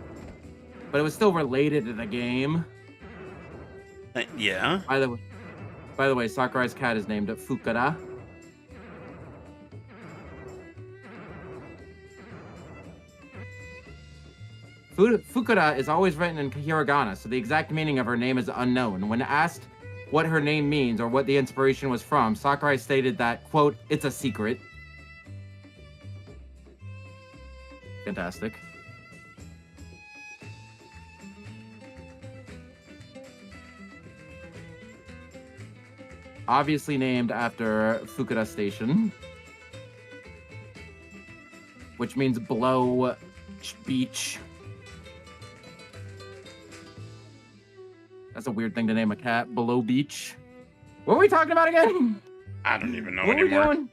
But it was still related to the game. Yeah. By the way, Sakurai's cat is named Fukara. Fukara is always written in hiragana, so the exact meaning of her name is unknown. When asked what her name means or what the inspiration was from, Sakurai stated that, quote, "It's a secret." Fantastic. Obviously named after Fukara Station, which means below beach. That's a weird thing to name a cat. Below beach. What were we talking about again? I don't even know what anymore. What were we doing?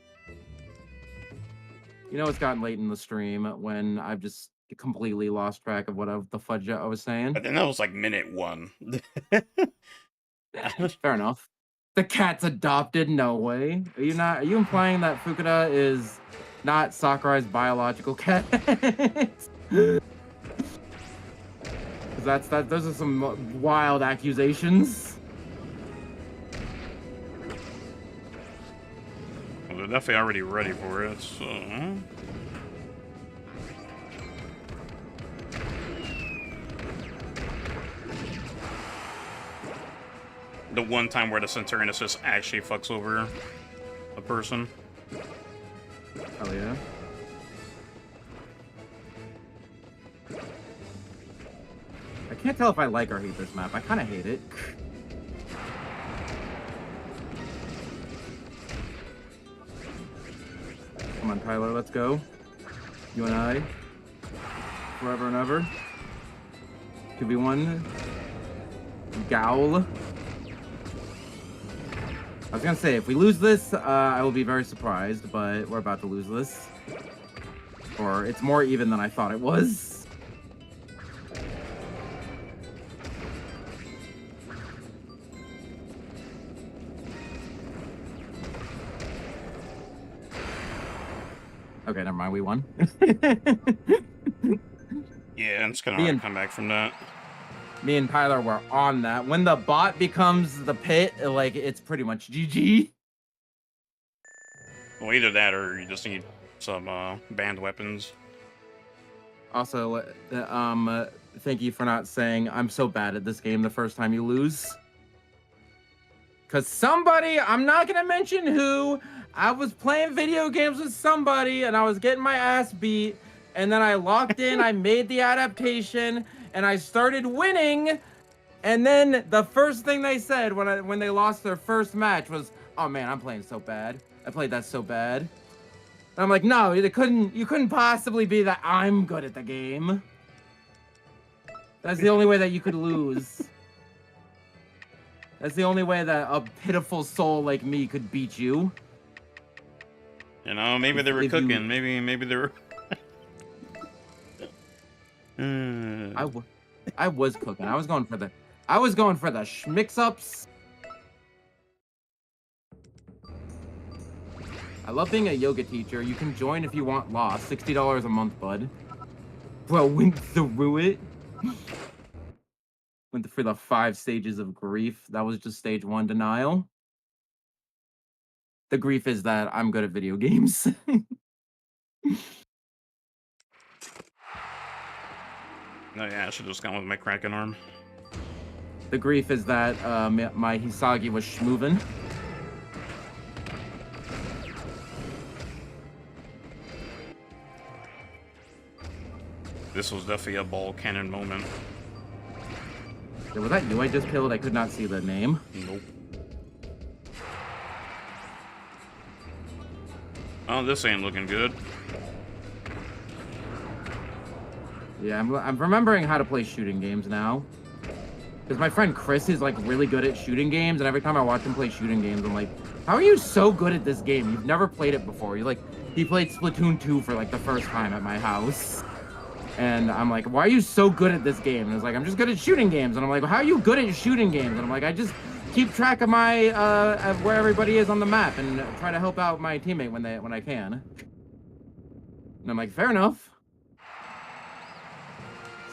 You know, it's gotten late in the stream when I've just completely lost track of what the fudge I was saying. I think that was like minute 1. Fair enough. The cat's adopted? No way. Are you implying that Fukada is not Sakurai's biological cat? Those are some wild accusations. Well, they're definitely already ready for it, so... The one time where the Centurion Assist actually fucks over a person. Oh yeah? I can't tell if I like or hate this map. I kind of hate it. Come on, Tyler, let's go. You and I. Forever and ever. 2v1. Gowl. I was gonna say, if we lose this, I will be very surprised, but we're about to lose this. Or it's more even than I thought it was. Okay, never mind, we won. Yeah, I'm just gonna come back from that. Me and Tyler were on that. When the bot becomes the pit, like, it's pretty much GG. Well, either that or you just need some banned weapons. Also, thank you for not saying I'm so bad at this game the first time you lose. Cause somebody, I'm not gonna mention who, I was playing video games with somebody and I was getting my ass beat, and then I locked in, I made the adaptation, and I started winning, and then the first thing they said when they lost their first match was, "Oh man, I'm playing so bad. I played that so bad." And I'm like, "No, you couldn't possibly be that I'm good at the game. That's the only way that you could lose." That's the only way that a pitiful soul like me could beat you. You know, maybe they were If cooking. you- Maybe they were. I was cooking. I was going for the schmix-ups. I love being a yoga teacher. You can join if you want lost. $60 a month, bud. Bro, went through it. Went through the 5 stages of grief. That was just stage 1, denial. The grief is that I'm good at video games. No, yeah, I should have just gone with my Kraken arm. The grief is that my Hisagi was schmoovin'. This was definitely a ball cannon moment. Yeah, was that you I just killed? I could not see the name. Nope. Oh, this ain't looking good. Yeah, I'm remembering how to play shooting games now. Because my friend Chris is like really good at shooting games, and every time I watch him play shooting games, I'm like, how are you so good at this game? You've never played it before. He played Splatoon 2 for like the first time at my house. And I'm like, why are you so good at this game? And it's like, I'm just good at shooting games. And I'm like, well, how are you good at shooting games? And I'm like, I just keep track of my of where everybody is on the map and try to help out my teammate when I can. And I'm like, fair enough.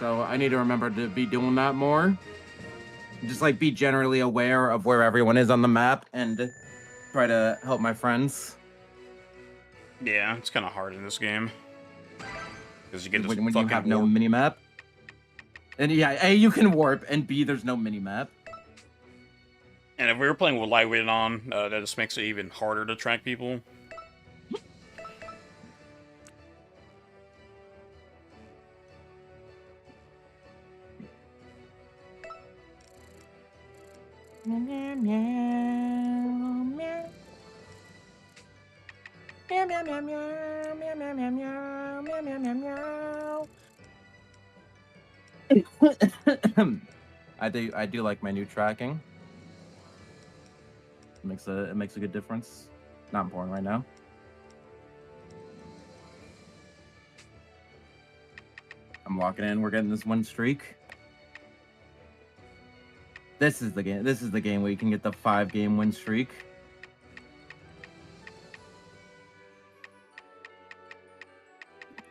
So I need to remember to be doing that more. Just like be generally aware of where everyone is on the map and try to help my friends. Yeah, it's kind of hard in this game. Because you get this When fucking you have no warp. mini map. And yeah, A, you can warp, and B, there's no mini map. And if we were playing with lightweight on, that just makes it even harder to track people. Meow, meow, meow, meow. Meow, meow, meow, meow, meow, meow, meow, meow, meow, meow, meow, meow. I do like my new tracking. It makes a good difference. Not important right now. I'm locking in. We're getting this win streak. This is the game. This is the game where you can get the 5-game win streak.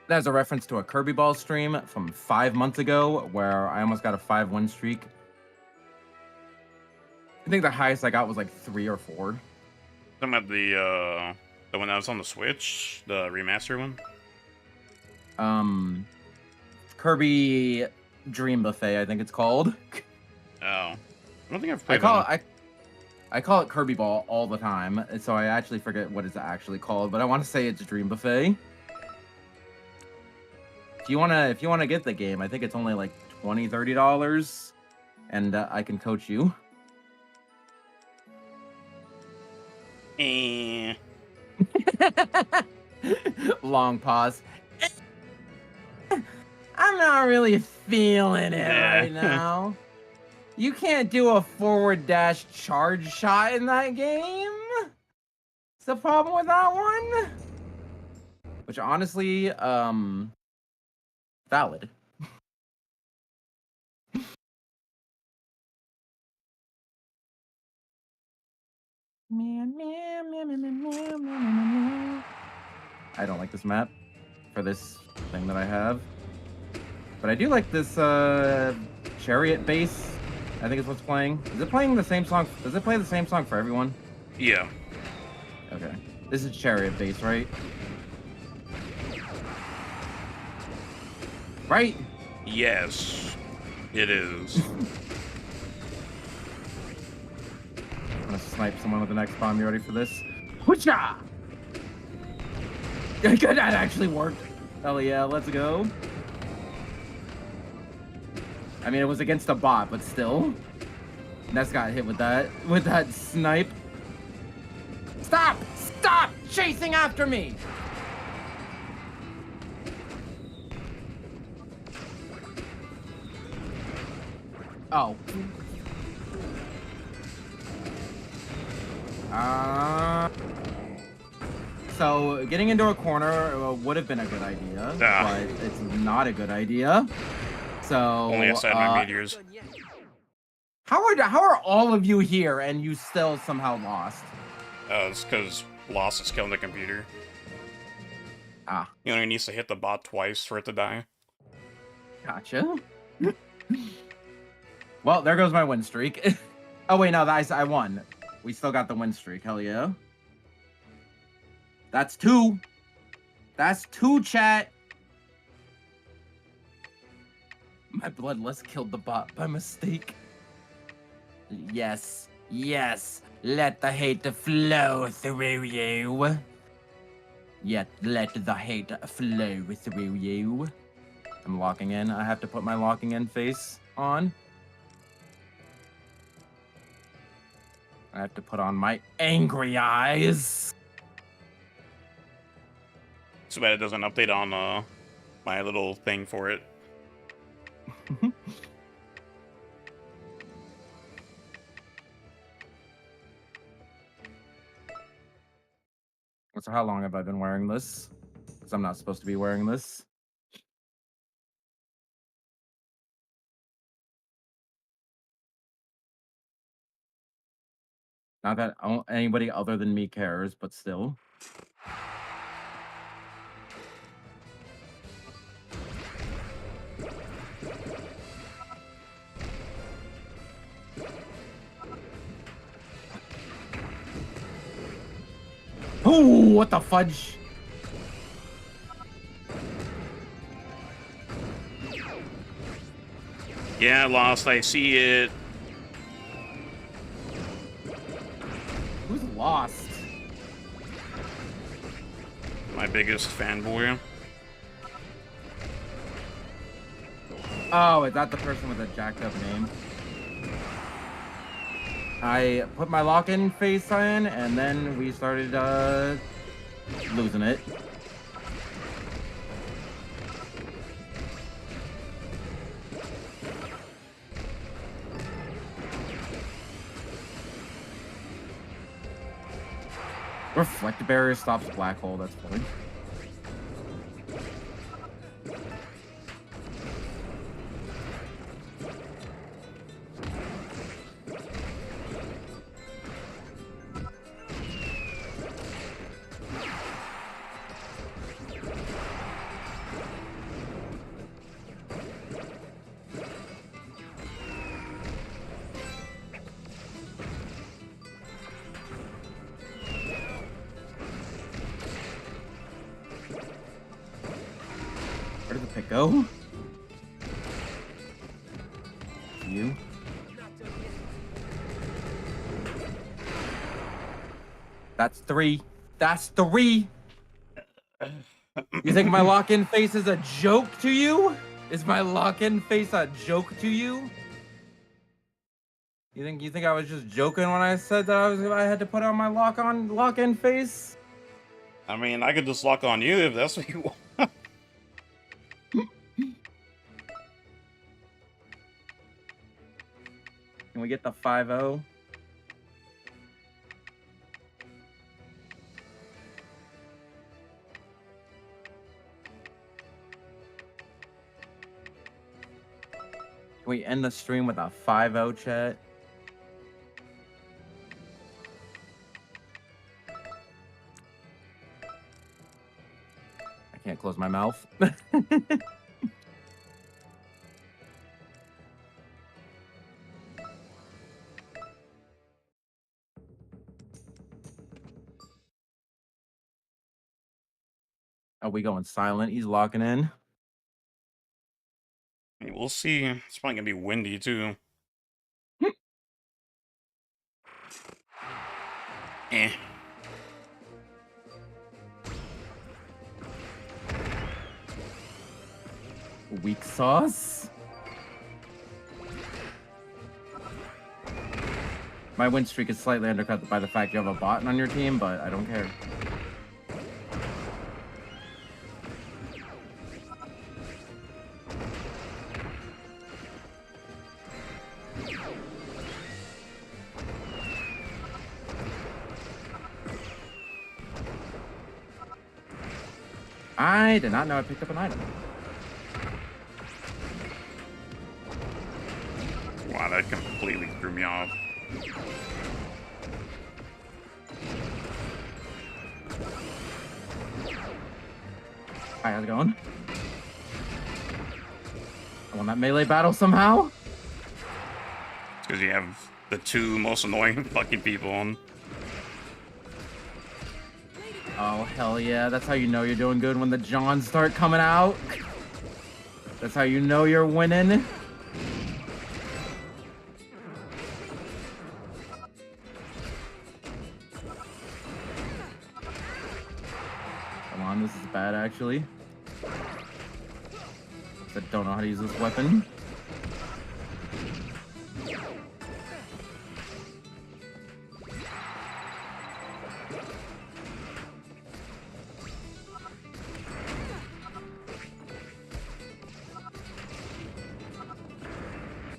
That's a reference to a Kirby Ball stream from 5 months ago where I almost got a 5-win streak. I think the highest I got was like 3 or 4. Talking about the one that was on the Switch, the remastered one. Kirby Dream Buffet, I think it's called. Oh, I don't think I've played that. I call it Kirby Ball all the time, so I actually forget what it's actually called, but I want to say it's Dream Buffet. If you wanna get the game, I think it's only like $20-$30, and I can coach you. Long pause. I'm not really feeling it right now. You can't do a forward dash charge shot in that game. What's the problem with that one? Which honestly, valid. I don't like this map for this thing that I have. But I do like this chariot bass. I think it's what's playing. Is it playing the same song? Does it play the same song for everyone? Yeah. Okay. This is chariot bass, right? right? Yes, it is. I'm gonna snipe someone with the next bomb. You ready for this? Hoocha! That actually worked. Hell yeah, let's go. I mean, it was against a bot, but still. Ness got hit with that snipe. Stop! Stop chasing after me! Oh. So getting into a corner would have been a good idea, but it's not a good idea. So Only I said my meteors. How are all of you here and you still somehow lost? It's because Lost is killing the computer. Ah, You know, he needs to hit the bot twice for it to die. gotcha. Well, there goes my win streak. Oh wait, no, I won. We still got the win streak. Hell yeah. That's 2. That's 2, chat. My bloodlust killed the bot by mistake. Yes. Yes. Let the hate flow through you. Yet let the hate flow through you. I'm locking in. I have to put my locking in face on. I have to put on my angry eyes. Too bad it doesn't update on my little thing for it. So how long have I been wearing this? Because I'm not supposed to be wearing this. Not that anybody other than me cares, but still. Oh, what the fudge? Yeah, Lost, I see it. Who's lost? My biggest fanboy. Oh, is that the person with a jacked up name? I put my lock-in face in, and then we started losing it. Reflect barrier stops black hole. That's funny. Where did the pick go? You? That's 3. That's 3. You think my lock-in face is a joke to you? Is my lock-in face a joke to you? You think I was just joking when I said that I had to put on my lock-in face? I mean, I could just lock on you if that's what you want. Can we get the 5-0? Can we end the stream with a 5-0, chat? I can't close my mouth. Are we going silent? He's locking in. we'll see. It's probably gonna be windy too. Eh. Weak sauce. My win streak is slightly undercut by the fact you have a bot on your team, but I don't care. I did not know I picked up an item. Wow, that completely threw me off. Hi, how's it going? I won that melee battle somehow. It's because you have the two most annoying fucking people on. Oh, hell yeah. That's how you know you're doing good when the Johns start coming out. That's how you know you're winning. Come on, this is bad, actually. I don't know how to use this weapon.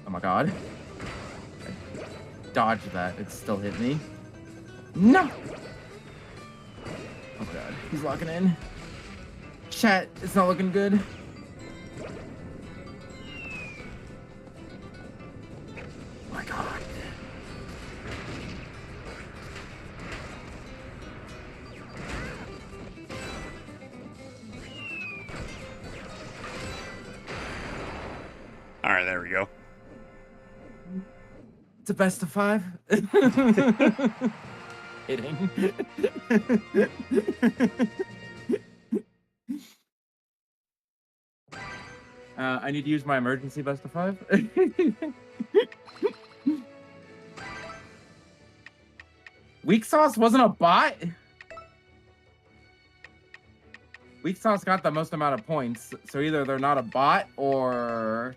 Oh my god. I dodged that. It still hit me. No! Oh god. He's locking in. Chat, it's not looking good. Oh my god. Alright, there we go. It's a best of 5. Kidding. I need to use my emergency best of 5. Weak sauce wasn't a bot. Weak sauce got the most amount of points, so either they're not a bot or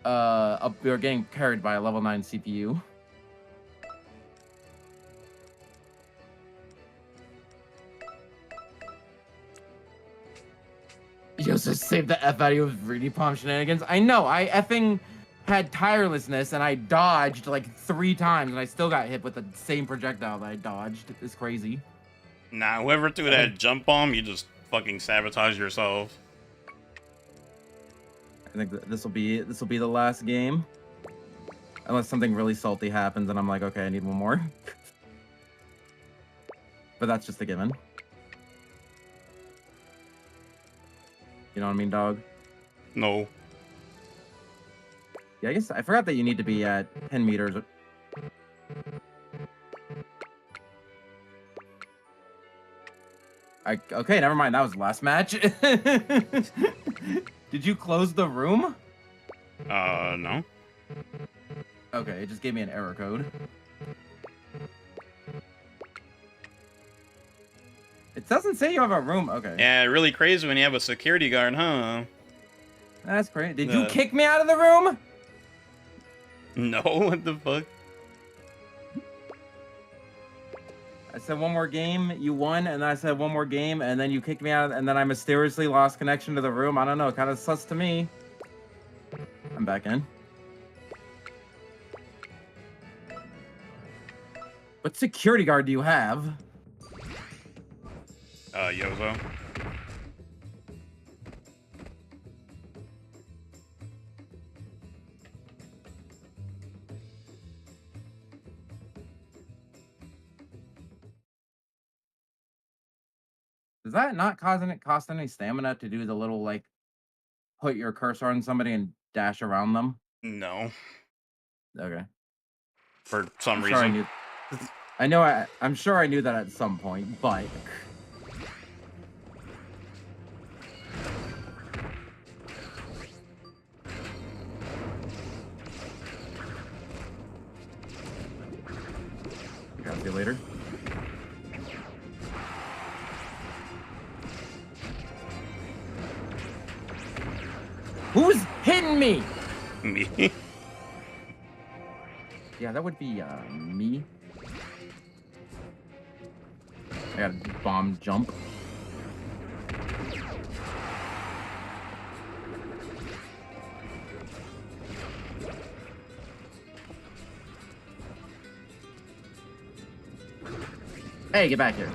they're getting carried by a level 9 CPU. Yo, just save the F out of you with 3D palm shenanigans. I know, I effing had tirelessness and I dodged like 3 times and I still got hit with the same projectile that I dodged. It's crazy. Nah, whoever threw that jump bomb, you just fucking sabotage yourself. I think this will be the last game. Unless something really salty happens and I'm like, okay, I need one more. But that's just a given. You know what I mean, dog? No. Yeah, I guess I forgot that you need to be at 10 meters. Okay, never mind. That was the last match. Did you close the room? No. Okay, it just gave me an error code. It doesn't say you have a room. Okay. Yeah, really crazy when you have a security guard, huh? That's great. Did you kick me out of the room? No, what the fuck? I said one more game, you won, and then I said one more game, and then you kicked me out, and then I mysteriously lost connection to the room. I don't know, kind of sus to me. I'm back in. What security guard do you have? Yozo. Does that not cost any stamina to do the little, like, put your cursor on somebody and dash around them? No. Okay. For some I'm sure reason. I'm sure I knew that at some point, but... See you later. Who's hitting me? Me. Yeah, that would be me. I got a bomb jump. Hey, get back here.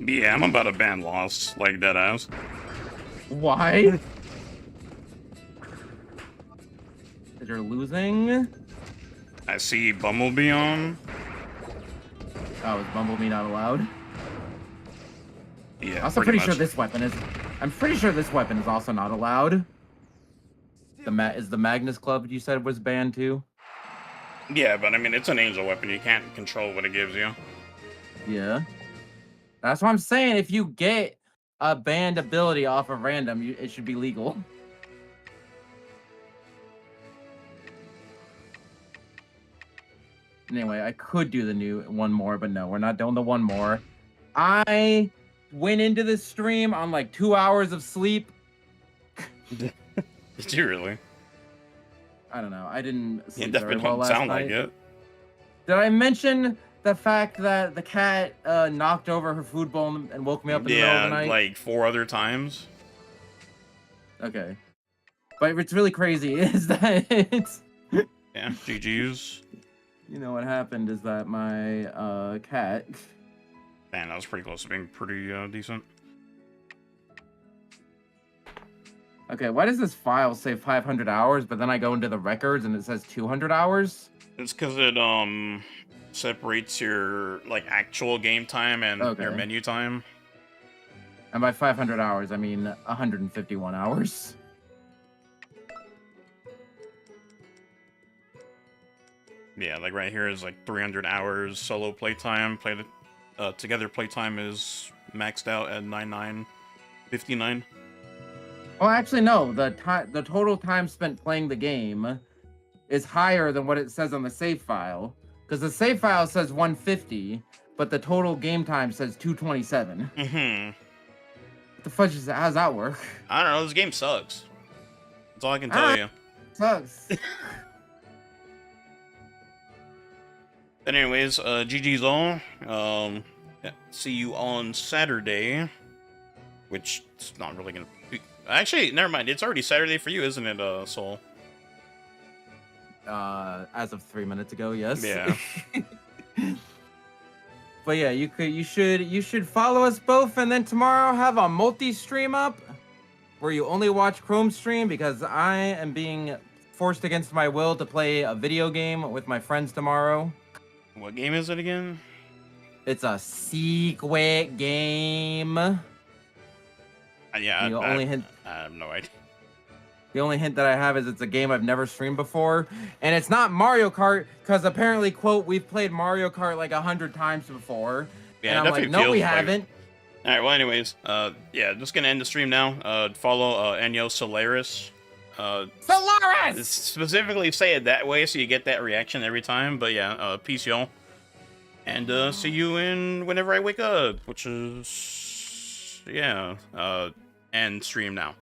Yeah, I'm about to ban Lost, like dead ass. Why? Because you're losing? I see Bumblebee on. Oh, is Bumblebee not allowed? Yeah, Also, pretty sure much. this weapon is. I'm pretty sure this weapon is also not allowed. Is the Magnus Club you said was banned too? Yeah, but I mean, it's an angel weapon. You can't control what it gives you. Yeah. That's what I'm saying. If you get a banned ability off of random, it should be legal. Anyway, I could do the new one more, but no, we're not doing the one more. I went into this stream on like 2 hours of sleep. Did you really? I don't know. I didn't It sleep very definitely well don't last sound night. like it. Did I mention the fact that the cat knocked over her food bowl and woke me up in the middle of the Yeah, night? like 4 other times. Okay. But what's really crazy is that it's... Yeah, GG's. You know what happened is that my cat... Man, that was pretty close to being pretty decent. Okay, why does this file say 500 hours, but then I go into the records and it says 200 hours? It's because it separates your like actual game time and your Okay. menu time. And by 500 hours, I mean 151 hours. Yeah, like right here is like 300 hours solo playtime. Together playtime is maxed out at 9959. Well, actually, no. The total time spent playing the game is higher than what it says on the save file. Because the save file says 150, but the total game time says 227. Mm-hmm. What the fudge is that? How does that work? I don't know, this game sucks. That's all I can tell you. Sucks. But anyways, GG's all. Yeah, see you on Saturday. Which is not really gonna be... Actually, never mind. It's already Saturday for you, isn't it, Soul? As of 3 minutes ago, yes. Yeah. But yeah, you should follow us both, and then tomorrow have a multi-stream up where you only watch Chrome stream, because I am being forced against my will to play a video game with my friends tomorrow. What game is it again? It's a secret game. Yeah, I have no idea. The only hint that I have is it's a game I've never streamed before, and it's not Mario Kart, because apparently, quote, we've played Mario Kart like 100 times before. Yeah, and I'm like, no, we haven't. All right, well, anyways, yeah, just gonna end the stream now. Follow Enyo Solaris. Solaris! Specifically say it that way so you get that reaction every time. But yeah, peace, y'all. And see you in whenever I wake up, which is, yeah, end stream now.